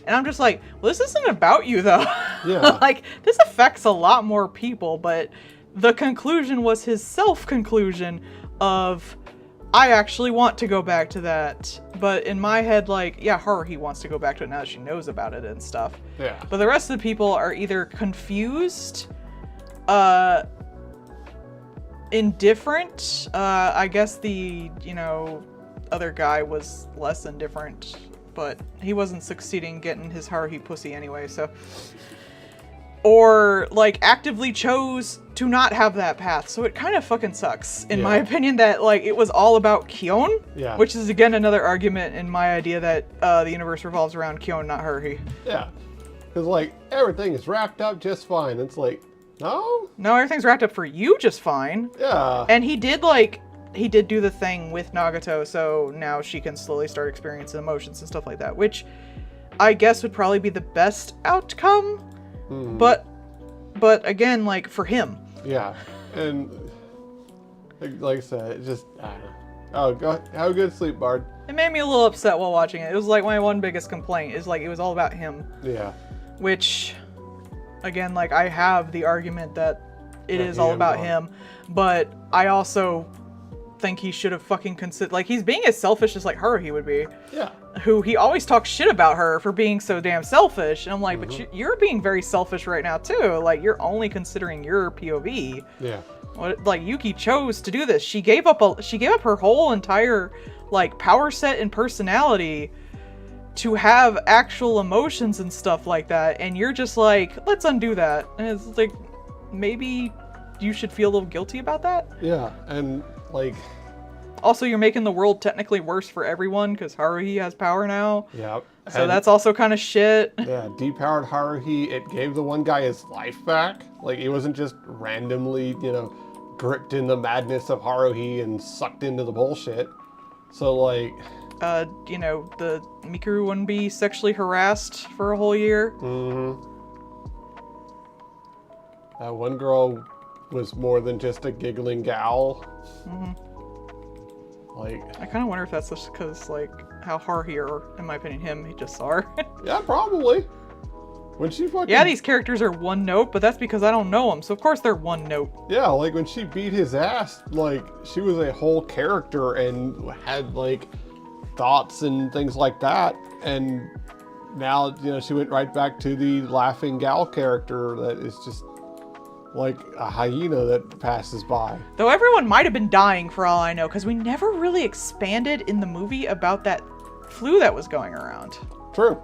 And I'm just like, well, this isn't about you, though.
Yeah.
Like, this affects a lot more people, but the conclusion was his self-conclusion of, I actually want to go back to that. But in my head, like, yeah, Haruhi wants to go back to it now that she knows about it and stuff.
Yeah.
But the rest of the people are either confused, indifferent. I guess the, you know, other guy was less indifferent, but he wasn't succeeding getting his Haruhi pussy anyway, so. or like actively chose to not have that path. So it kind of fucking sucks, in my opinion, that like it was all about Kyon, which is again another argument in my idea that the universe revolves around Kyon, not Haruhi.
Yeah, because like everything is wrapped up just fine. It's like, no,
everything's wrapped up for you just fine.
Yeah,
and he did do the thing with Nagato, so now she can slowly start experiencing emotions and stuff like that, which I guess would probably be the best outcome. But again, like, for him.
Yeah, and like I said, it just, I don't know. Oh, go have a good sleep, Bard.
It made me a little upset while watching it. It was like my one biggest complaint is like it was all about him.
Yeah.
Which, again, like I have the argument that it is all about him, but I also think he should have fucking considered, like, he's being as selfish as like Haruhi would be.
Yeah.
Who he always talks shit about her for being so damn selfish, and I'm like, but you're being very selfish right now too. Like, you're only considering your POV.
Yeah.
Like, Yuki chose to do this. She gave up her whole entire like power set and personality to have actual emotions and stuff like that, and you're just like, let's undo that. And it's like, maybe you should feel a little guilty about that.
Yeah, and like,
also, you're making the world technically worse for everyone because Haruhi has power now.
Yeah.
So that's also kind of shit.
Yeah, depowered Haruhi, it gave the one guy his life back. Like, he wasn't just randomly, gripped in the madness of Haruhi and sucked into the bullshit. So, like...
the Mikuru wouldn't be sexually harassed for a whole year.
That one girl was more than just a giggling gal. Like,
I kind of wonder if that's just because, like, how Haruhi, or in my opinion, he just saw her.
Yeah, probably. When she fucking...
Yeah, these characters are one note, but that's because I don't know them, so of course they're one note.
Yeah, like, when she beat his ass, like, she was a whole character and had, like, thoughts and things like that. And now, she went right back to the laughing gal character that is just... like a hyena that passes by.
Though everyone might have been dying for all I know, because we never really expanded in the movie about that flu that was going around.
True.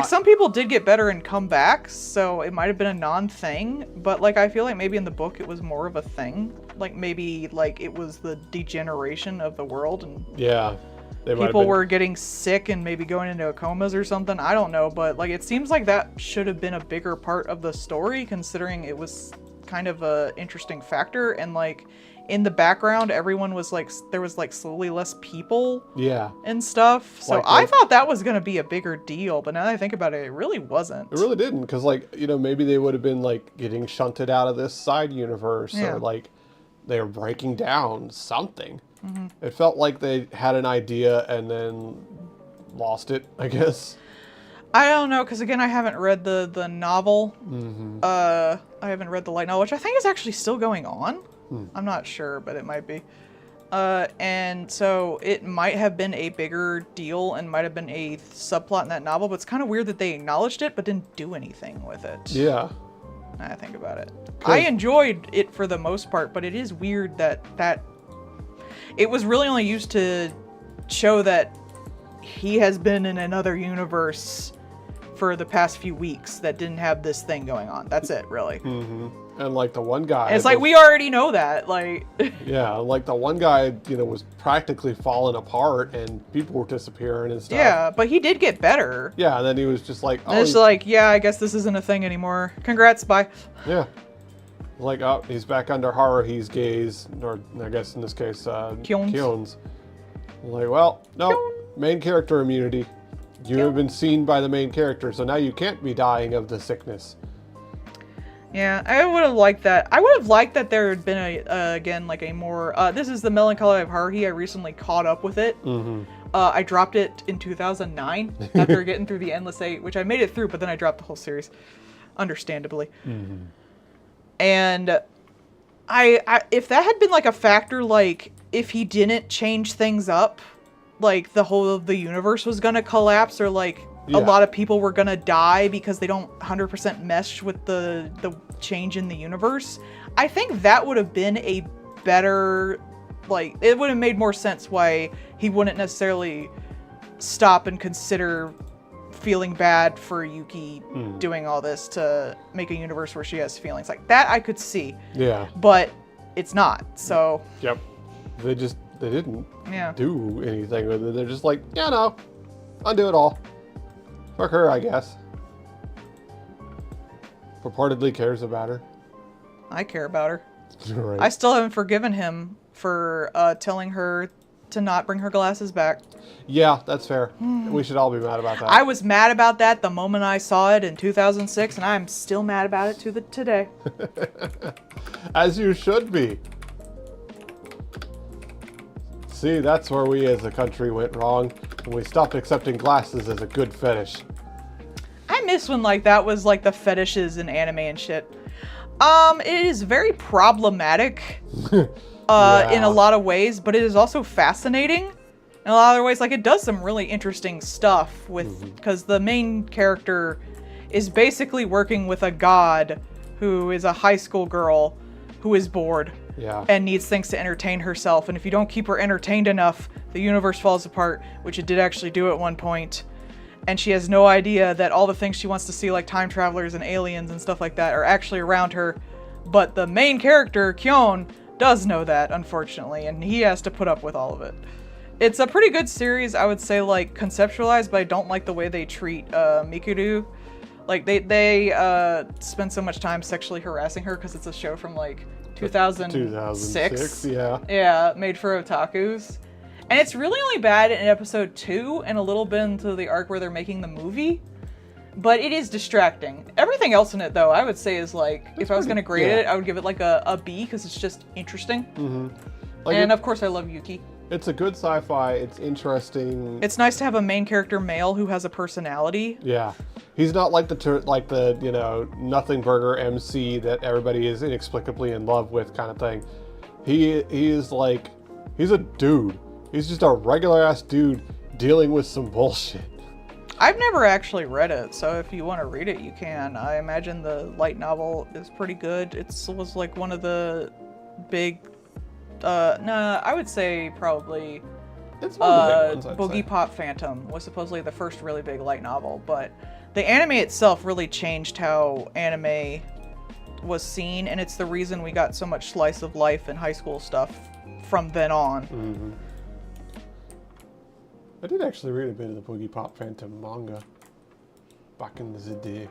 Some people did get better and come back, so it might have been a non-thing, but like I feel like maybe in the book it was more of a thing. Like maybe like it was the degeneration of the world, and
yeah,
people were getting sick and maybe going into comas or something. I don't know, but like it seems like that should have been a bigger part of the story, considering it was kind of a interesting factor. And like in the background, everyone was like, there was like slowly less people, and stuff. So like, I thought that was gonna be a bigger deal, but now that I think about it, it really wasn't.
It really didn't, because like maybe they would have been like getting shunted out of this side universe, or like they were breaking down something. It felt like they had an idea and then lost it, I guess.
I don't know, because again, I haven't read the novel. I haven't read the light novel, which I think is actually still going on. I'm not sure, but it might be. And so it might have been a bigger deal and might have been a subplot in that novel, but it's kind of weird that they acknowledged it but didn't do anything with it.
Yeah.
Now I think about it. I enjoyed it for the most part, but it is weird that it was really only used to show that he has been in another universe for the past few weeks that didn't have this thing going on. That's it, really.
And like the one guy...
And it's like, we already know that. Like,
yeah, like the one guy, was practically falling apart and people were disappearing and stuff.
Yeah, but he did get better.
Yeah, and then he was just like...
And it's like, yeah, I guess this isn't a thing anymore. Congrats, bye.
Yeah. Like, oh, he's back under Haruhi's gaze, or I guess in this case, Kyon's. Like, well, no, main character immunity. You have been seen by the main character, so now you can't be dying of the sickness.
Yeah, I would have liked that. I would have liked that there had been again, like a more, this is the Melancholy of Haruhi. I recently caught up with it. I dropped it in 2009 after getting through the Endless 8, which I made it through, but then I dropped the whole series, understandably. And I if that had been like a factor, like if he didn't change things up, like the whole of the universe was gonna collapse, or like a lot of people were gonna die because they don't 100% mesh with the change in the universe, I think that would have been a better, like, it would have made more sense why he wouldn't necessarily stop and consider feeling bad for Yuki doing all this to make a universe where she has feelings. Like, that I could see.
Yeah.
But it's not, so...
Yep. They didn't
Yeah.
do anything with it. They're just like, yeah, no, undo it all. Fuck her, I guess. Purportedly cares about her.
I care about her.
Right.
I still haven't forgiven him for telling her to not bring her glasses back.
Yeah, that's fair. We should all be mad about that.
I was mad about that the moment I saw it in 2006, and I'm still mad about it to today.
As you should be. See, that's where we as a country went wrong, when we stopped accepting glasses as a good fetish.
I miss when like that was like the fetishes in anime and shit. It is very problematic in a lot of ways, but it is also fascinating in a lot of other ways. Like, it does some really interesting stuff with, because the main character is basically working with a god who is a high school girl who is bored.
Yeah.
And needs things to entertain herself. And if you don't keep her entertained enough, the universe falls apart, which it did actually do at one point. And she has no idea that all the things she wants to see, like time travelers and aliens and stuff like that, are actually around her. But the main character, Kyon, does know that, unfortunately, and he has to put up with all of it. It's a pretty good series, I would say, like, conceptualized, but I don't like the way they treat Mikuru. Like, they spend so much time sexually harassing her because it's a show from, like, 2006.
Yeah.
Yeah, made for otakus. And it's really only bad in episode 2 and a little bit into the arc where they're making the movie. But it is distracting. Everything else in it, though, I would say is like, if I was going to grade it, I would give it like a B because it's just interesting.
Mm-hmm. Like
and of course, I love Yuki.
It's a good sci-fi. It's interesting.
It's nice to have a main character male who has a personality.
Yeah. He's not like the you know, nothing burger MC that everybody is inexplicably in love with kind of thing. He is like, he's a dude. He's just a regular ass dude dealing with some bullshit.
I've never actually read it, so if you want to read it, you can. I imagine the light novel is pretty good. It was like one of the big, I would say probably
It's one of the big ones, I'd
Boogie
say.
Pop Phantom was supposedly the first really big light novel, but the anime itself really changed how anime was seen, and it's the reason we got so much slice of life and high school stuff from then on.
Mm-hmm. I did actually read a bit of the Boogie Pop Phantom manga back in the day.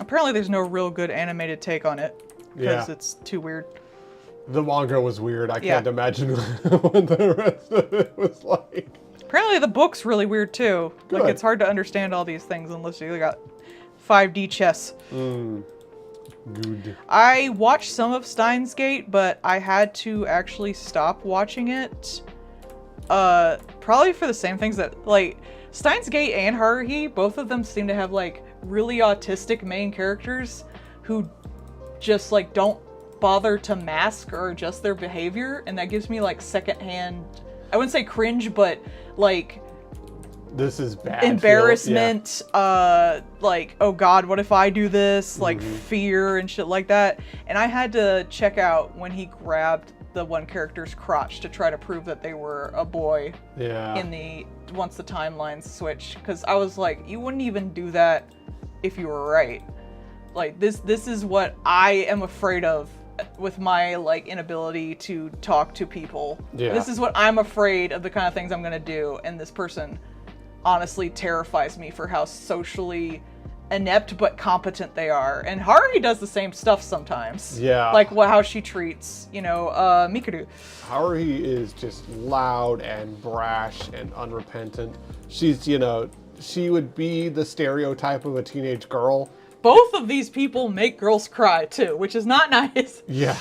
Apparently there's no real good animated take on it, because it's too weird.
The manga was weird. I can't imagine what the rest of it was like.
Apparently the book's really weird too.
Good.
Like, it's hard to understand all these things unless you got 5D chess.
Good.
I watched some of Steins Gate, but I had to actually stop watching it. Probably for the same things that, like, Steins Gate and Haruhi, both of them seem to have, like, really autistic main characters who just, like, don't bother to mask or adjust their behavior, and that gives me, like, secondhand, I wouldn't say cringe, but, like,
This is bad.
embarrassment, like, oh god, what if I do this? Like, fear and shit like that. And I had to check out when he grabbed the one character's crotch to try to prove that they were a boy in the once the timelines switch, because I was like, you wouldn't even do that if you were right. Like, this is what I am afraid of with my, like, inability to talk to people. This is what I'm afraid of, the kind of things I'm gonna do, and this person honestly terrifies me for how socially inept but competent they are. And Haruhi does the same stuff sometimes.
Yeah.
Like how she treats, you know, Mikuru.
Haruhi is just loud and brash and unrepentant. She's, you know, she would be the stereotype of a teenage girl.
Both of these people make girls cry too, which is not nice.
Yeah.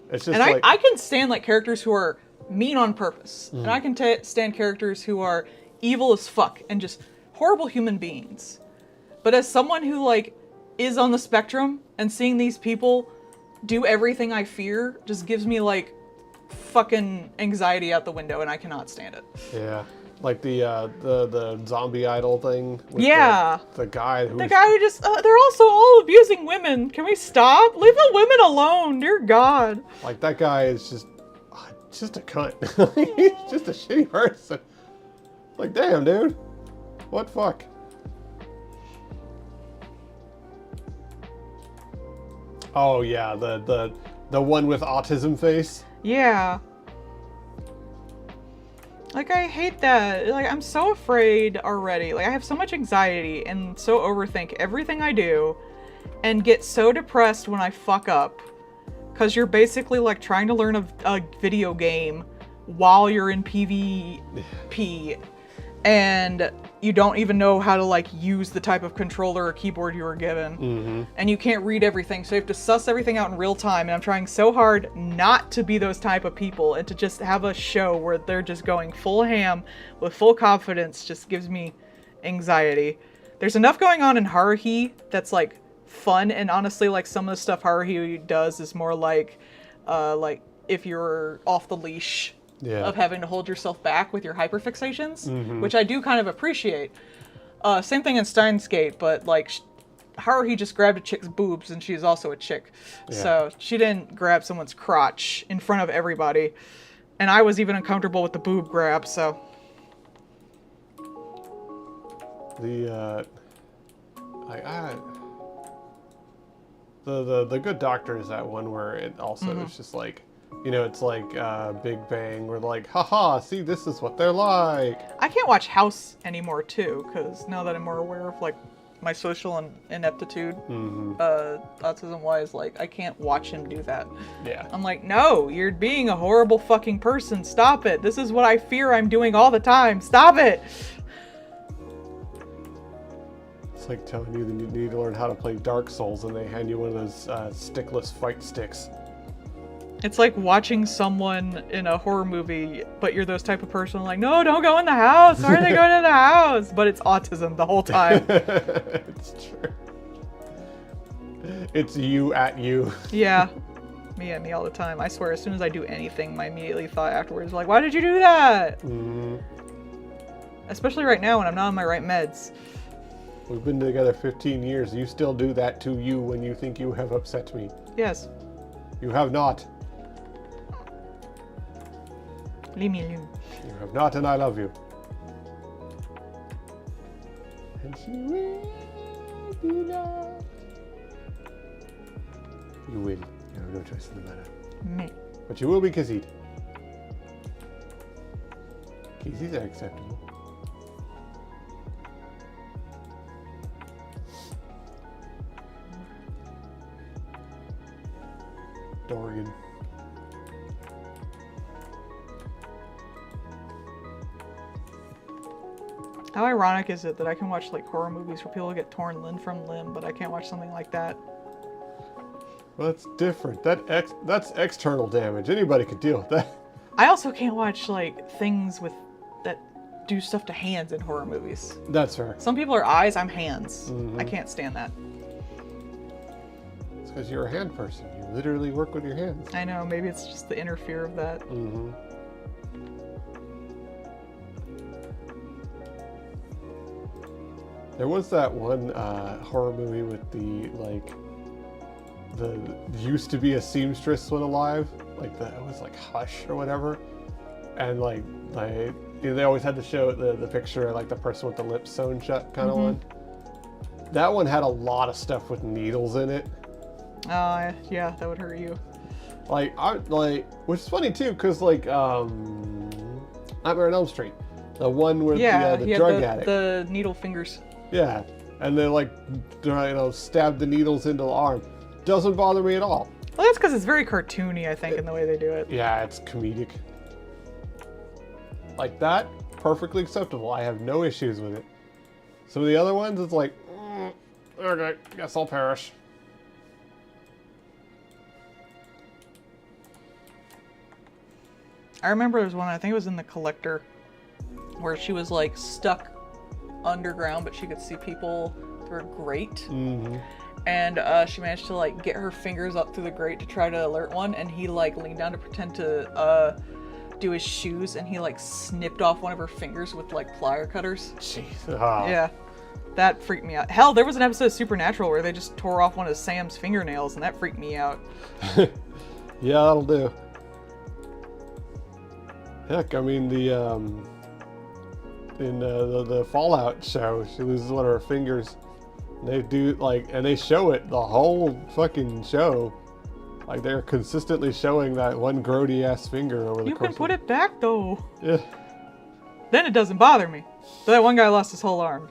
It's just
And
like...
I can stand, like, characters who are mean on purpose. And I can stand characters who are evil as fuck and just horrible human beings. But as someone who, like, is on the spectrum, and seeing these people do everything I fear just gives me, like, fucking anxiety out the window, and I cannot stand it.
Yeah. Like the zombie idol thing. With the guy who...
The guy who just... they're also all abusing women. Can we stop? Leave the women alone. Dear God.
Like, that guy is just... just a cunt. He's just a shitty person. Like, damn, dude. What fuck? Oh yeah, the one with autism face.
Yeah. Like, I hate that. Like, I'm so afraid already. Like, I have so much anxiety and so overthink everything I do and get so depressed when I fuck up. Because you're basically, like, trying to learn a video game while you're in PvP. And you don't even know how to, like, use the type of controller or keyboard you were given.
Mm-hmm.
And you can't read everything, so you have to suss everything out in real time. And I'm trying so hard not to be those type of people and to just have a show where they're just going full ham with full confidence just gives me anxiety. There's enough going on in Haruhi that's, like, fun. And honestly, like, some of the stuff Haruhi does is more like if you're off the leash.
Yeah.
Of having to hold yourself back with your hyperfixations,
Mm-hmm.
which I do kind of appreciate. Same thing in Steins Gate, but like Haruhi just grabbed a chick's boobs and she's also a chick.
Yeah.
So she didn't grab someone's crotch in front of everybody. And I was even uncomfortable with the boob grab, so.
The Good Doctor is that one where it also is just like, you know, it's like Big Bang, where like, haha, see, this is what they're like.
I can't watch House anymore too, because now that I'm more aware of like my social ineptitude, autism-wise, like I can't watch him do that.
Yeah.
I'm like, no, you're being a horrible fucking person. Stop it. This is what I fear I'm doing all the time. Stop it.
It's like telling you that you need to learn how to play Dark Souls and they hand you one of those stickless fight sticks.
It's like watching someone in a horror movie, but you're those type of person like, no, don't go in the house. Why are they going in the house? But it's autism the whole time.
It's true. It's you at you.
Yeah. Me at me all the time. I swear, as soon as I do anything, my immediately thought afterwards is like, why did you do that?
Mm-hmm.
Especially right now when I'm not on my right meds.
We've been together 15 years. You still do that to you when you think you have upset me.
Yes.
You have not.
Leave me alone.
You have not, and I love you. And she will do not. You will. You have no choice in the matter.
Me.
But you will be kissed. Kisses are acceptable. Dorgan.
How ironic is it that I can watch like horror movies where people get torn limb from limb, but I can't watch something like that?
Well, that's different. That's external damage. Anybody could deal with that.
I also can't watch like things with that do stuff to hands in horror movies.
That's fair.
Some people are eyes, I'm hands. I can't stand that.
It's because you're a hand person. You literally work with your hands.
I know, maybe it's just the inner fear of that.
Mm-hmm. There was that one horror movie with the used to be a seamstress went alive, like it was like Hush or whatever, and like they always had to show the picture of like the person with the lips sewn shut kind of one. That one had a lot of stuff with needles in it.
Yeah, that would hurt you.
Which is funny too, because like Nightmare on Elm Street, the one where the drug addict,
the needle fingers.
Yeah, and they like, stab the needles into the arm. Doesn't bother me at all.
Well, that's because it's very cartoony, I think, in the way they do it.
Yeah, it's comedic. Like that, perfectly acceptable. I have no issues with it. Some of the other ones, it's like, okay, guess I'll perish.
I remember there was one, I think it was in The Collector, where she was like stuck underground, but she could see people through a grate. And she managed to like get her fingers up through the grate to try to alert one, and he like leaned down to pretend to do his shoes, and he like snipped off one of her fingers with like plier cutters.
Jeez.
Yeah, that freaked me out. Hell, there was an episode of Supernatural where they just tore off one of Sam's fingernails, and that freaked me out.
Yeah, that'll do. Heck, I mean in the Fallout show, she loses one of her fingers. And they do and they show it the whole fucking show. Like they're consistently showing that one grody ass finger over the
You
course.
can put it back though.
Yeah.
Then it doesn't bother me. But that one guy lost his whole arm.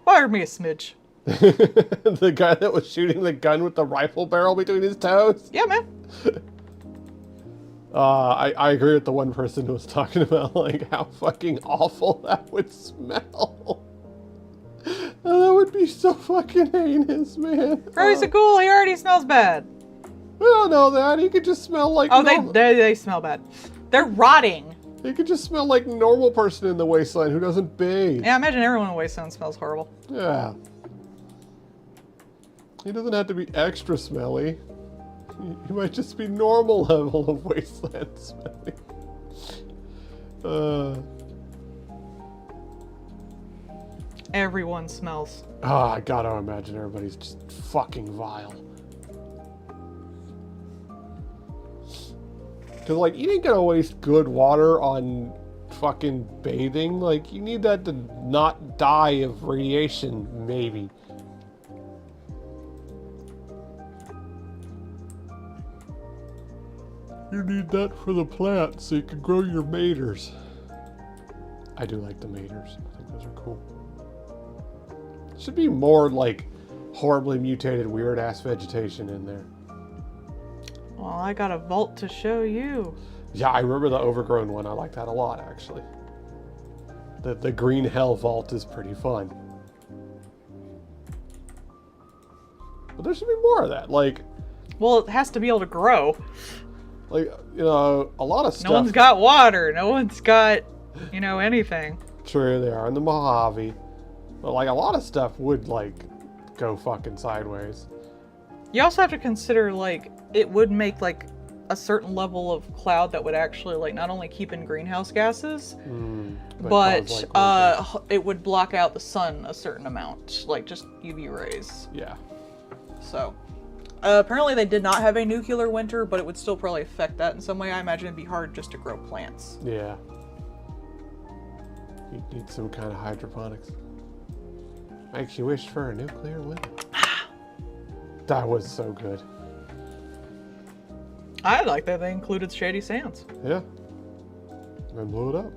Bothered me a smidge.
The guy that was shooting the gun with the rifle barrel between his toes.
Yeah, man.
I agree with the one person who was talking about like how fucking awful that would smell. That would be so fucking heinous, man.
Rose a ghoul, he already smells bad.
I don't know that. He could just smell like
Oh,
normal.
they smell bad. They're rotting.
He could just smell like a normal person in the wasteland who doesn't bathe.
Yeah, imagine everyone in Wasteland smells horrible.
Yeah. He doesn't have to be extra smelly. He might just be normal level of wasteland smelly.
Everyone smells.
I gotta imagine everybody's just fucking vile. Cause like, you ain't gonna waste good water on fucking bathing. Like, you need that to not die of radiation, maybe. You need that for the plants so you can grow your maters. I do like the maters. I think those are cool. Should be more like horribly mutated, weird ass vegetation in there.
Well, I got a vault to show you.
Yeah, I remember the overgrown one. I like that a lot, actually. The green hell vault is pretty fun. But there should be more of that. Like,
Well, it has to be able to grow.
you know, a lot of stuff.
No one's got water. No one's got, you know, anything.
True, they are in the Mojave. But like, a lot of stuff would like go fucking sideways.
You also have to consider, like, it would make, like, a certain level of cloud that would actually, like, not only keep in greenhouse gases, but
cause, like,
it would block out the sun a certain amount, like just UV rays.
yeah.
So, apparently they did not have a nuclear winter, but it would still probably affect that in some way. I imagine it'd be hard just to grow plants.
Yeah. You need some kind of hydroponics. Makes you wish for a nuclear winter. That was so good.
I like that they included Shady Sands.
Yeah. And blew it up.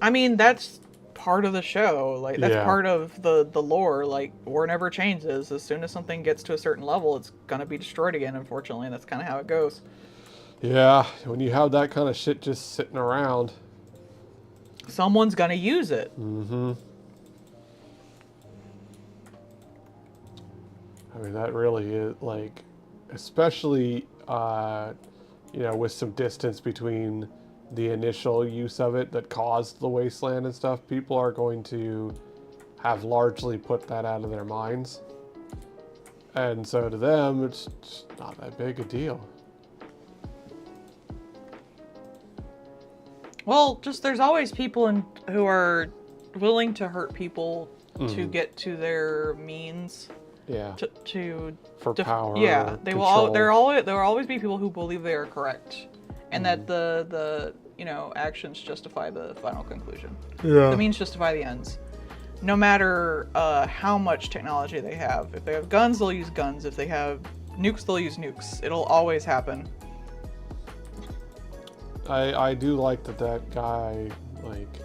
I mean, that's part of the show. Like, that's
Yeah.
part of the lore. Like, war never changes. As soon as something gets to a certain level, it's gonna be destroyed again, unfortunately. That's kind of how it goes.
Yeah, when you have that kind of shit just sitting around.
Someone's gonna use it.
Mm-hmm. I mean, that really is, like, especially, you know, with some distance between the initial use of it that caused the wasteland and stuff, people are going to have largely put that out of their minds. And so to them, it's just not that big a deal.
Well, just there's always people who are willing to hurt people to get to their means.
Yeah. For
def-
power.
Yeah,
or
there will always be people who believe they are correct, and that the you know, actions justify the final conclusion.
Yeah.
The means justify the ends. No matter how much technology they have. If they have guns, they'll use guns. If they have nukes, they'll use nukes. It'll always happen.
I do like that guy, like,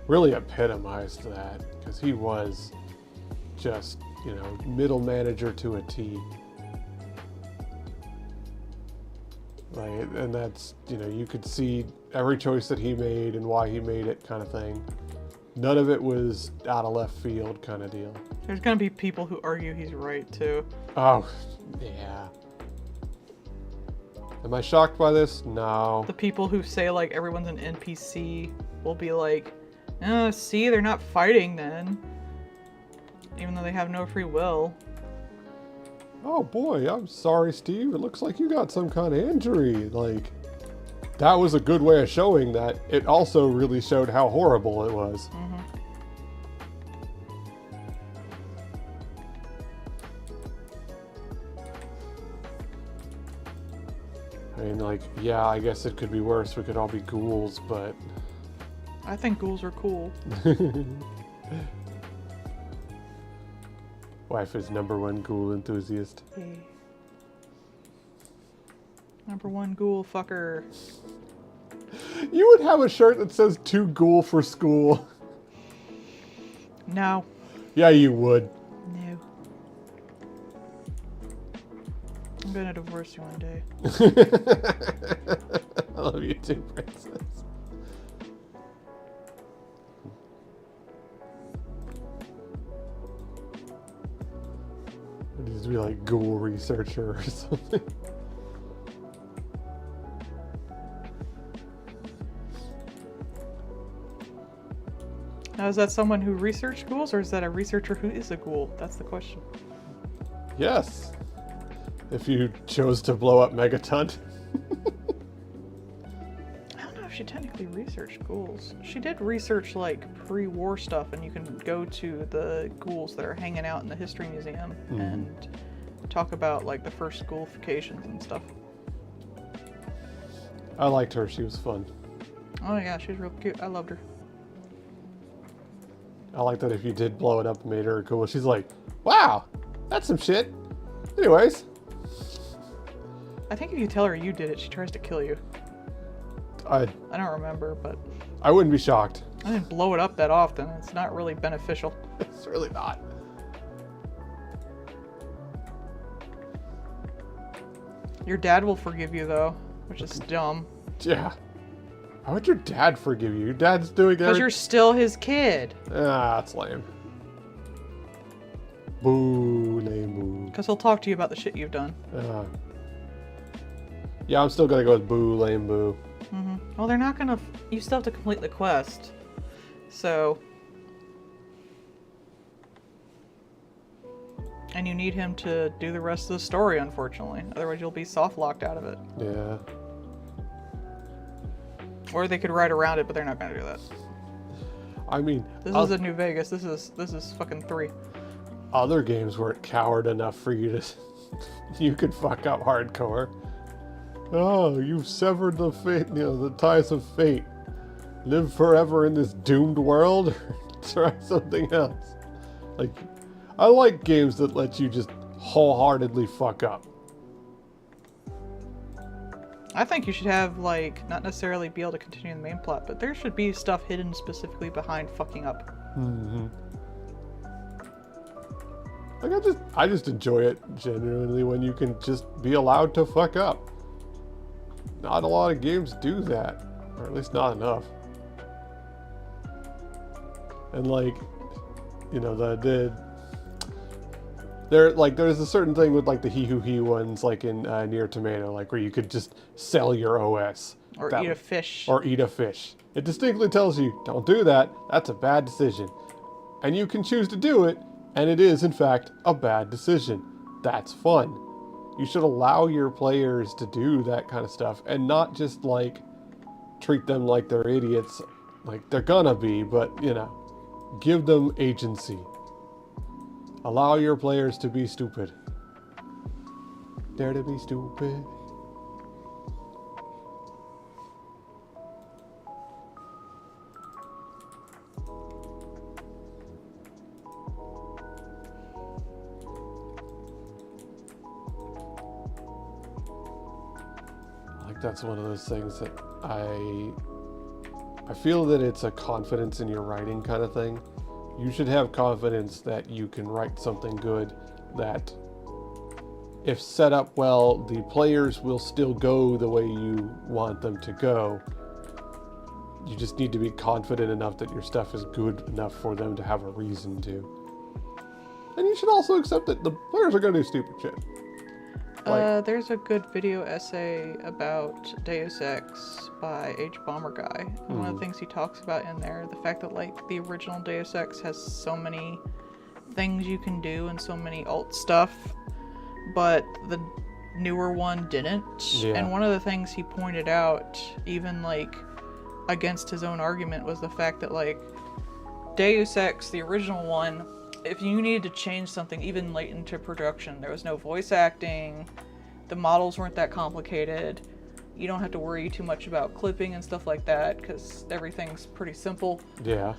really epitomized that, because he was just, you know, middle manager to a T. Like, and that's, you know, you could see every choice that he made and why he made it, kind of thing. None of it was out of left field kind of deal.
There's gonna be people who argue he's right too.
Oh, yeah. Am I shocked by this? No.
The people who say like everyone's an NPC will be like, see, they're not fighting then. Even though they have no free will.
Oh boy, I'm sorry, Steve. It looks like you got some kind of injury. Like, that was a good way of showing that. It also really showed how horrible it was. I mean, like, yeah, I guess it could be worse. We could all be ghouls, but...
I think ghouls are cool.
Wife is #1 ghoul enthusiast.
Hey. #1 ghoul fucker.
You would have a shirt that says "To Ghoul for School."
No.
Yeah, you would.
No. I'm gonna divorce you one day.
I love you too, princess. It needs to be like ghoul researcher or something.
Now, is that someone who researched ghouls, or is that a researcher who is a ghoul? That's the question.
Yes. If you chose to blow up Megaton.
I don't know if she technically researched ghouls. She did research like pre-war stuff, and you can go to the ghouls that are hanging out in the History Museum and talk about like the first ghoulifications and stuff.
I liked her. She was fun.
Oh yeah, she was real cute. I loved her.
I like that if you did blow it up and made her cool. She's like, wow, that's some shit. Anyways.
I think if you tell her you did it, she tries to kill you.
I
don't remember, but
I wouldn't be shocked.
I didn't blow it up that often. It's not really beneficial.
It's really not.
Your dad will forgive you though, which is dumb.
Yeah. How would your dad forgive you? Your dad's doing
Because you're still his kid.
Ah, that's lame. Boo, lame boo.
Because he'll talk to you about the shit you've done.
Yeah, I'm still gonna go with boo, lame boo.
Well, they're not gonna... You still have to complete the quest. So... And you need him to do the rest of the story, unfortunately. Otherwise, you'll be soft-locked out of it.
Yeah.
Or they could ride around it, but they're not gonna do that.
I mean...
This is a New Vegas. This is fucking 3.
Other games weren't coward enough for you to... You could fuck up hardcore. Oh, you've severed the fate, the ties of fate. Live forever in this doomed world, or try something else. Like, I like games that let you just wholeheartedly fuck up.
I think you should have, like, not necessarily be able to continue the main plot, but there should be stuff hidden specifically behind fucking up.
Like, I just enjoy it genuinely when you can just be allowed to fuck up. Not a lot of games do that, or at least not enough. And like, there's a certain thing with like the he ones, like in Nier Tomato, like where you could just sell your OS.
Or eat a fish.
Or eat a fish. It distinctly tells you, don't do that, that's a bad decision. And you can choose to do it, and it is, in fact, a bad decision. That's fun. You should allow your players to do that kind of stuff, and not just, like, treat them like they're idiots. Like, they're gonna be, but, give them agency. Allow your players to be stupid. Dare to be stupid. That's one of those things that I feel that it's a confidence in your writing kind of thing. You should have confidence that you can write something good that, if set up well, the players will still go the way you want them to go. You just need to be confident enough that your stuff is good enough for them to have a reason to. And you should also accept that the players are going to do stupid shit.
There's a good video essay about Deus Ex by H Bomber Guy. And one of the things he talks about in there, the fact that like the original Deus Ex has so many things you can do and so many alt stuff, but the newer one didn't.
Yeah.
And one of the things he pointed out, even like against his own argument, was the fact that like Deus Ex, the original one, if you needed to change something even late into production, there was no voice acting, the models weren't that complicated, You don't have to worry too much about clipping and stuff like that because everything's pretty simple.
Yeah.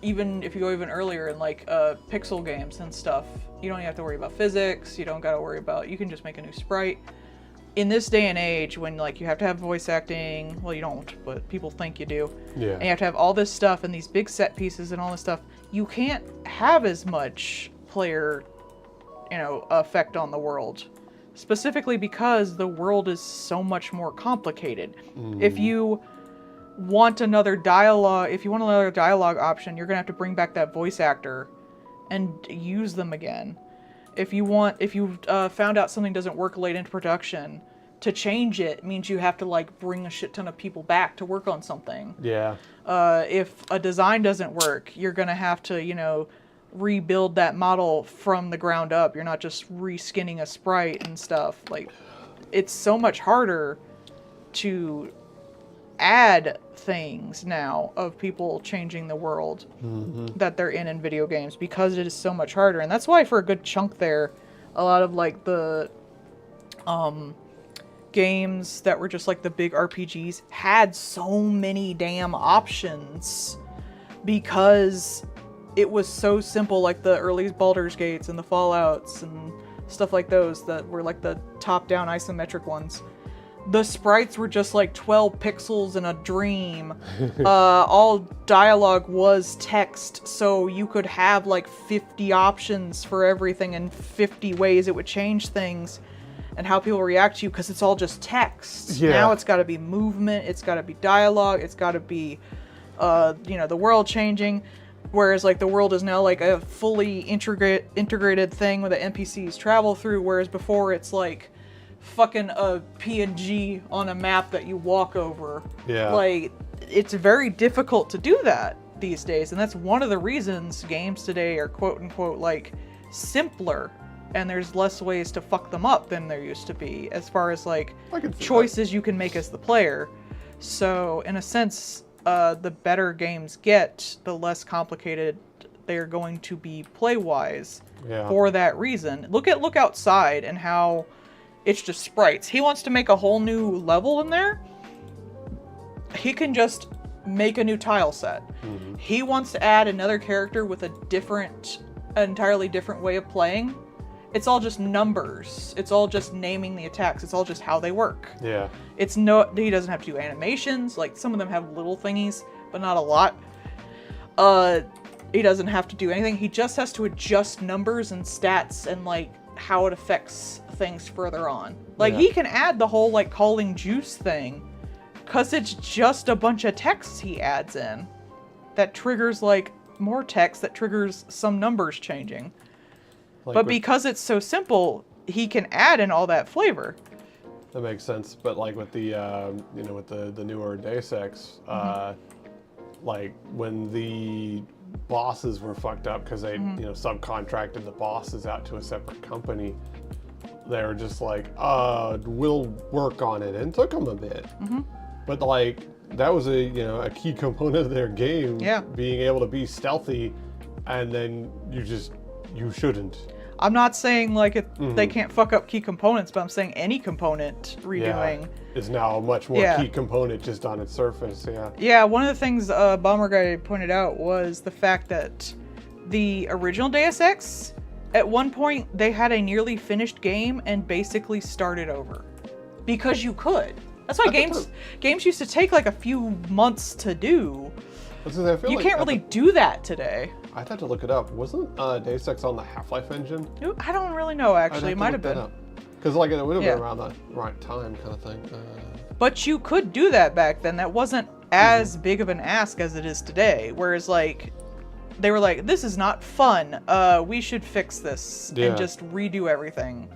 Even if you go even earlier in like pixel games and stuff, you don't even have to worry about physics. You don't got to worry about, you can just make a new sprite. In this day and age, when like you have to have voice acting, well, you don't, but people think you do.
Yeah.
And you have to have all this stuff and these big set pieces and all this stuff. You can't have as much player, effect on the world, specifically because the world is so much more complicated. If you want another dialogue, option, you're gonna have to bring back that voice actor and use them again. If you found out something doesn't work late into production, to change it means you have to like bring a shit ton of people back to work on something.
Yeah.
If a design doesn't work, you're gonna have to, rebuild that model from the ground up. You're not just reskinning a sprite and stuff. Like, it's so much harder to add things now of people changing the world that they're in video games because it is so much harder. And that's why for a good chunk there, a lot of like the games that were just like the big RPGs had so many damn options because it was so simple, like the early Baldur's Gates and the Fallouts and stuff like those that were like the top-down isometric ones. The sprites were just like 12 pixels in a dream. All dialogue was text, so you could have like 50 options for everything and 50 ways it would change things and how people react to you because it's all just text.
Yeah.
Now it's got to be movement, it's got to be dialogue, it's got to be, the world changing. Whereas like the world is now like a fully integrated thing with the NPCs travel through, whereas before it's like fucking a PNG on a map that you walk over.
Yeah.
Like, it's very difficult to do that these days, and that's one of the reasons games today are quote unquote like simpler, and there's less ways to fuck them up than there used to be as far as like choices you can make as the player. So in a sense, the better games get, the less complicated they're going to be play-wise.
Yeah.
For that reason. Look Outside and how it's just sprites. He wants to make a whole new level in there. He can just make a new tile set.
Mm-hmm.
He wants to add another character with an entirely different way of playing. It's all just numbers. It's all just naming the attacks. It's all just how they work.
Yeah.
He doesn't have to do animations. Like, some of them have little thingies, but not a lot. He doesn't have to do anything. He just has to adjust numbers and stats and, like, how it affects things further on. Like,
Yeah.
he can add the whole, like, calling juice thing, because it's just a bunch of texts he adds in that triggers, like, more text that triggers some numbers changing.
Like
But because it's so simple, he can add in all that flavor.
that makes sense. But like with the with the newer Deus Ex, like when the bosses were fucked up because they subcontracted the bosses out to a separate company, they were just like, we'll work on it, and it took them a bit. But like that was a key component of their game, being able to be stealthy, and then you shouldn't.
I'm not saying like they can't fuck up key components, but I'm saying any component redoing
is now a much more key component just on its surface.
Yeah, one of the things Bomber Guy pointed out was the fact that the original Deus Ex, at one point they had a nearly finished game and basically started over because you could. That's why games used to take like a few months to do. You can't really do that today.
I'd have to look it up. Wasn't Deus Ex on the Half-Life engine?
I don't really know, actually. It might have been.
Because like it would have been around the right time kind of thing.
But you could do that back then. That wasn't as big of an ask as it is today. Whereas like, they were like, this is not fun. We should fix this and just redo everything.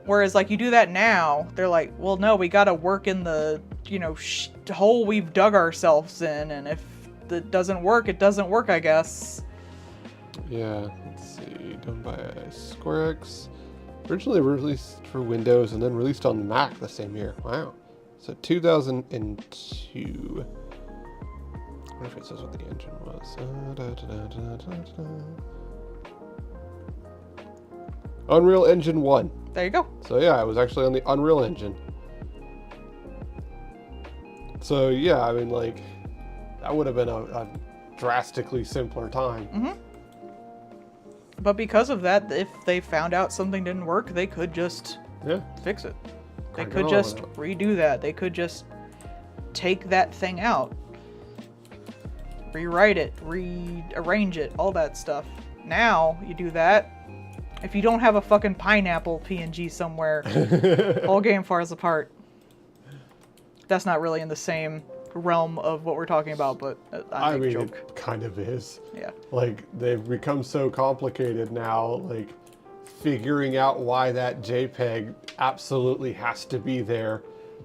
Whereas like you do that now, they're like, well, no, we got to work in the hole we've dug ourselves in, and if it doesn't work, it doesn't work, I guess.
Yeah, let's see. Done by SquareX. Originally released for Windows and then released on Mac the same year. Wow. So 2002. I wonder if it says what the engine was. Unreal Engine 1.
There you go.
So yeah, it was actually on the Unreal Engine. So yeah, I mean, like, that would have been a drastically simpler time.
But because of that, if they found out something didn't work, they could just
Yeah.
fix it. They
Crank it
could
on
just
with it.
redo that. They could just take that thing out, rewrite it, rearrange it, all that stuff. Now you do that. If you don't have a fucking pineapple PNG somewhere, whole game falls apart. That's not really in the same realm of what we're talking about, but I
I
make a
mean,
joke.
it kind of is.
Yeah.
Like, they've become so complicated now, like, figuring out why that JPEG absolutely has to be there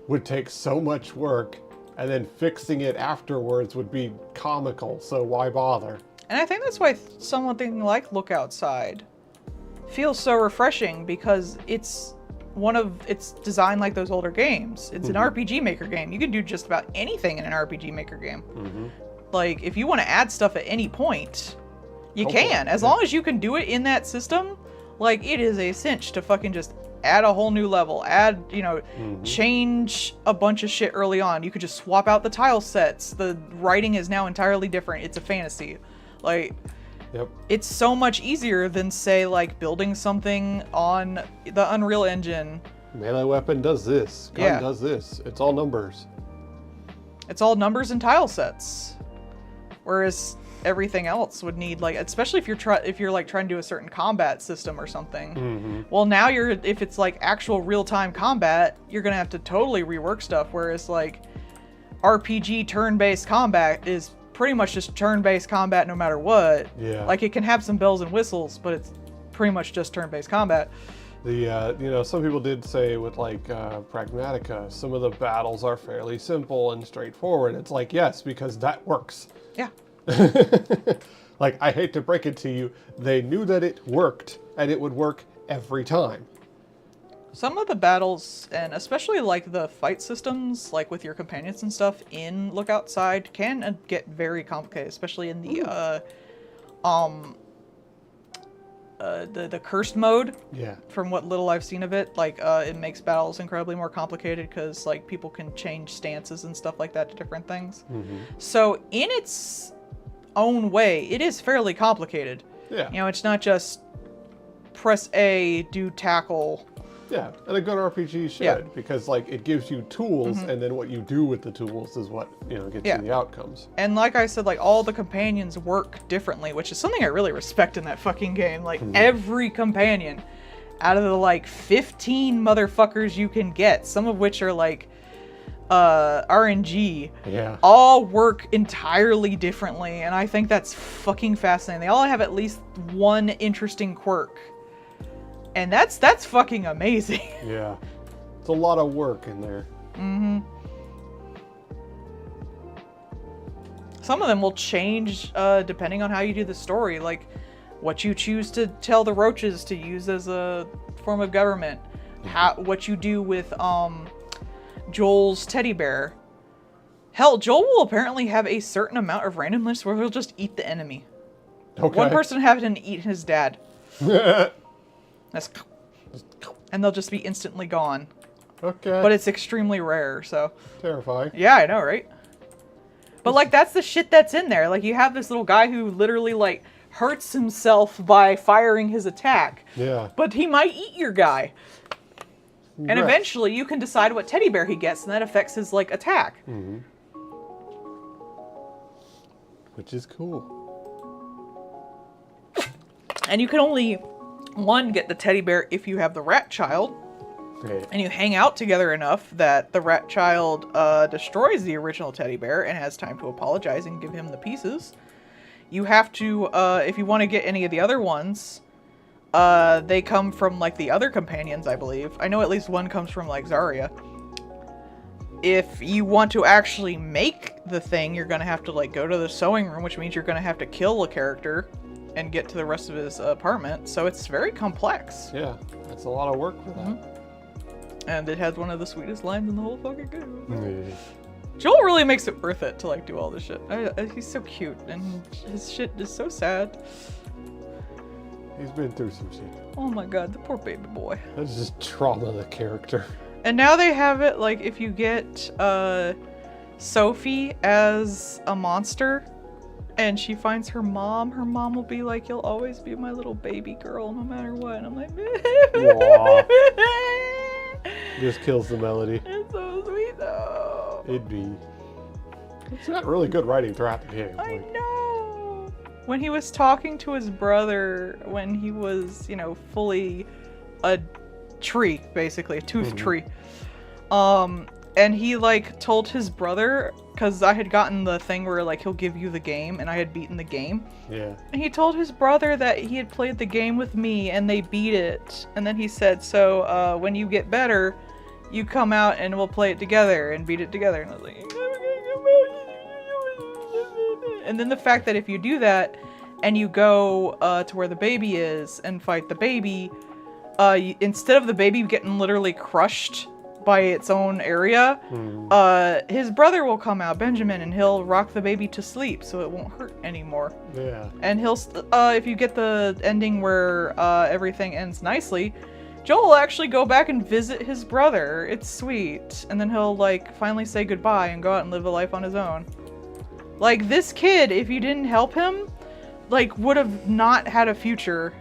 would take so much work, and then fixing it afterwards would be comical, so why bother?
And I think that's why something like Look Outside feels so refreshing, because it's designed like those older games. It's an RPG Maker game. You can do just about anything in an RPG Maker game. Like, if you want to add stuff at any point, you can. As long as you can do it in that system, like, it is a cinch to fucking just add a whole new level, add, change a bunch of shit early on. You could just swap out the tile sets. The writing is now entirely different. It's a fantasy. Like,
Yep.
it's so much easier than, say, like, building something on the Unreal Engine.
Melee weapon does this, gun
Yeah.
does this. It's all numbers.
It's all numbers and tile sets. Whereas everything else would need, like, especially if you're like trying to do a certain combat system or something. Well, now if it's like actual real-time combat, you're gonna have to totally rework stuff. Whereas, like, RPG turn-based combat is pretty much just turn-based combat no matter what.
Yeah.
Like, it can have some bells and whistles, but it's pretty much just turn-based combat.
Some people did say with, like, Pragmatica, some of the battles are fairly simple and straightforward. It's like, yes, because that works.
Yeah.
Like, I hate to break it to you, they knew that it worked, and it would work every time.
Some of the battles, and especially like the fight systems, like with your companions and stuff in Look Outside, can get very complicated, especially in the the cursed mode.
Yeah.
From what little I've seen of it, like, it makes battles incredibly more complicated because, like, people can change stances and stuff like that to different things. So in its own way, it is fairly complicated.
Yeah.
You know, it's not just press A, do tackle.
Yeah, and a good RPG should,
Yeah.
because, like, it gives you tools, and then what you do with the tools is what, gets you the outcomes.
And like I said, like, all the companions work differently, which is something I really respect in that fucking game. Like, every companion, out of the, like, 15 motherfuckers you can get, some of which are, like, RNG,
Yeah.
all work entirely differently, and I think that's fucking fascinating. They all have at least one interesting quirk. And that's fucking amazing.
Yeah. It's a lot of work in there.
Some of them will change depending on how you do the story, like what you choose to tell the roaches to use as a form of government, what you do with Joel's teddy bear. Hell, Joel will apparently have a certain amount of randomness where he'll just eat the enemy.
Okay.
One person happened to eat his dad. And they'll just be instantly gone.
Okay.
But it's extremely rare, so.
terrifying.
Yeah, I know, right? But, like, that's the shit that's in there. Like, you have this little guy who literally, like, hurts himself by firing his attack.
Yeah.
But he might eat your guy. And
Right.
eventually you can decide what teddy bear he gets, and that affects his, like, attack.
Which is cool.
And you can only, one, get the teddy bear if you have the rat child.
Hey.
And you hang out together enough that the rat child destroys the original teddy bear and has time to apologize and give him the pieces. You have to, if you want to get any of the other ones, they come from, like, the other companions, I believe. I know at least one comes from, like, Zarya. If you want to actually make the thing, you're going to have to, like, go to the sewing room, which means you're going to have to kill a character and get to the rest of his apartment. So it's very complex.
Yeah. That's a lot of work for that.
And it has one of the sweetest lines in the whole fucking game.
Yeah.
Joel really makes it worth it to, like, do all this shit. He's so cute, and his shit is so sad.
He's been through some shit.
Oh my god, the poor baby boy.
That's just trauma, the character.
And now they have it, like, if you get Sophie as a monster, and she finds her mom will be like, "You'll always be my little baby girl, no matter what." And I'm like,
Aw. Just kills the melody.
it's so sweet though.
It'd be. It's got really good writing throughout the game.
I
Like,
know. When he was talking to his brother, when he was, fully a tree, basically, a tooth tree. And he, told his brother, because I had gotten the thing where, he'll give you the game, and I had beaten the game.
yeah.
And he told his brother that he had played the game with me, and they beat it. And then he said, so, when you get better, you come out and we'll play it together and beat it together. And I was like, and then the fact that if you do that, and you go to where the baby is and fight the baby, instead of the baby getting literally crushed by its own area, his brother will come out, Benjamin, and he'll rock the baby to sleep so it won't hurt anymore.
Yeah.
And he'll, if you get the ending where everything ends nicely, Joel will actually go back and visit his brother. It's sweet. And then he'll, finally say goodbye and go out and live a life on his own. This kid, if you didn't help him, would have not had a future.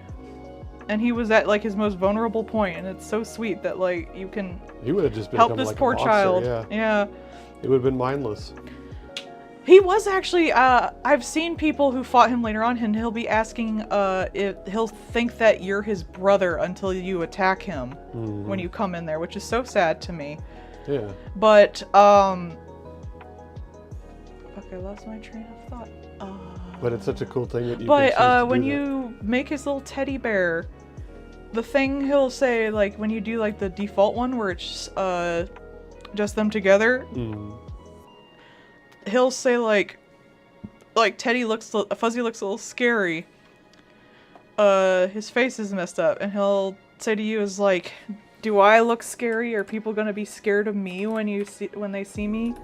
And he was at, his most vulnerable point, and it's so sweet that, you can
He would have just
help
become
this
a
poor
monster,
child.
Yeah. It would have been mindless.
He was actually, I've seen people who fought him later on, and he'll be asking, if he'll think that you're his brother until you attack him when you come in there, which is so sad to me.
Yeah.
But, fuck, I lost my train of thought.
But it's such a cool thing that you
But,
can choose to
when
do that.
you make his little teddy bear, the thing he'll say, when you do, the default one where it's, just them together, he'll say, Teddy Fuzzy looks a little scary. His face is messed up, and he'll say to you is do I look scary? Are people gonna be scared of me when they see me?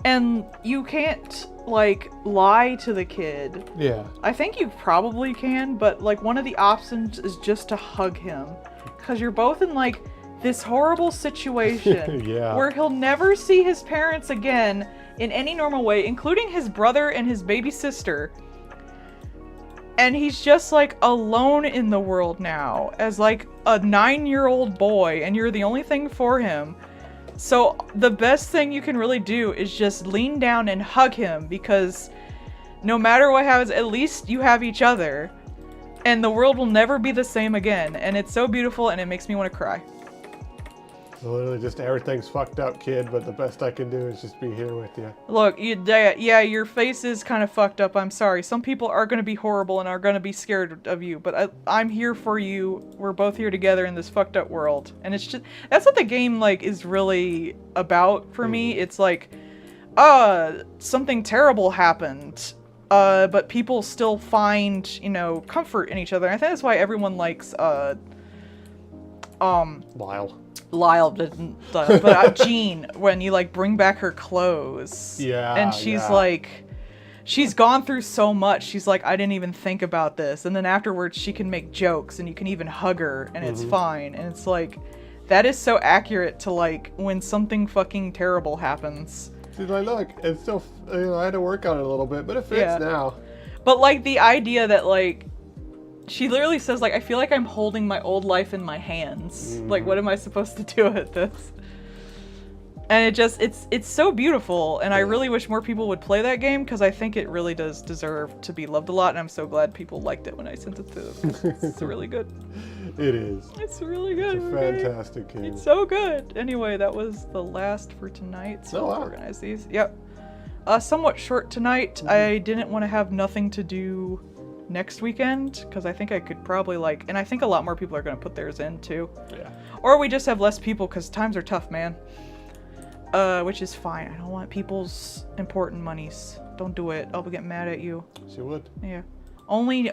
And you can't, lie to the kid.
Yeah.
I think you probably can, but, one of the options is just to hug him. Because you're both in, this horrible situation
Yeah.
where he'll never see his parents again in any normal way, including his brother and his baby sister. And he's just, alone in the world now as, a 9-year-old boy, and you're the only thing for him. So the best thing you can really do is just lean down and hug him, because no matter what happens, at least you have each other. And the world will never be the same again. And it's so beautiful, and it makes me want to cry.
Literally just everything's fucked up, kid, but the best I can do is just be here with you.
Look, yeah, your face is kind of fucked up. I'm sorry. Some people are going to be horrible and are going to be scared of you, but I'm here for you. We're both here together in this fucked up world. And it's just, that's what the game, is really about for me. It's something terrible happened, but people still find, comfort in each other. And I think that's why everyone likes, Lyle didn't, but Jean, when you bring back her clothes,
Yeah,
and she's
yeah.
she's gone through so much. She's I didn't even think about this, and then afterwards she can make jokes, and you can even hug her, and it's fine. And it's that is so accurate to when something fucking terrible happens.
She's like, look, it's still, I had to work on it a little bit, but it fits
Yeah.
now.
But the idea that she literally says, I feel like I'm holding my old life in my hands. What am I supposed to do with this? And it's so beautiful, and I really wish more people would play that game, because I think it really does deserve to be loved a lot, and I'm so glad people liked it when I sent it to them. It's really good.
It is.
It's really good.
It's a
okay?
fantastic game.
It's so good. Anyway, that was the last for tonight, so
Oh, wow.
let's organize these. Yep. Somewhat short tonight. I didn't want to have nothing to do next weekend, because I think I could probably and I think a lot more people are going to put theirs in too.
Yeah.
Or we just have less people, because times are tough, man. Which is fine. I don't want people's important monies. Don't do it. I'll get mad at you.
She would.
Yeah. Only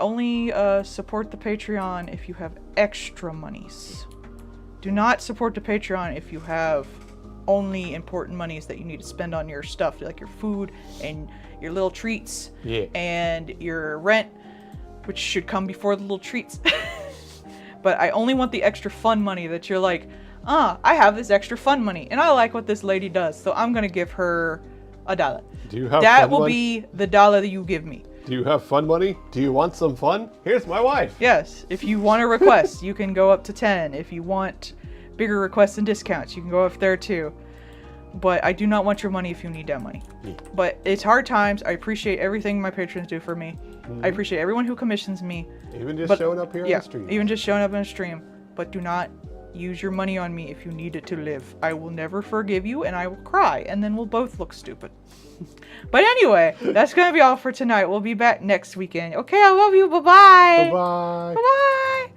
support the Patreon if you have extra monies. Do not support the Patreon if you have only important monies that you need to spend on your stuff, like your food and your little treats.
Yeah.
And your rent, which should come before the little treats. But I only want the extra fun money that you're I have this extra fun money, and I like what this lady does, so I'm gonna give her $1.
Do you have
That
fun
will
money?
be the $1 that you give me.
Do you have fun money? Do you want some fun? Here's my wife.
Yes, if you want a request, you can go up to 10. If you want bigger requests and discounts, you can go up there too. But I do not want your money if you need that money.
Yeah.
But it's hard times. I appreciate everything my patrons do for me. I appreciate everyone who commissions me.
Even just
But-
showing up here
Yeah,
on the stream.
even just showing up on a stream. But do not use your money on me if you need it to live. I will never forgive you, and I will cry, and then we'll both look stupid. But anyway, that's gonna be all for tonight. We'll be back next weekend. Okay, I love you. Bye-bye.
Bye-bye.
Bye-bye.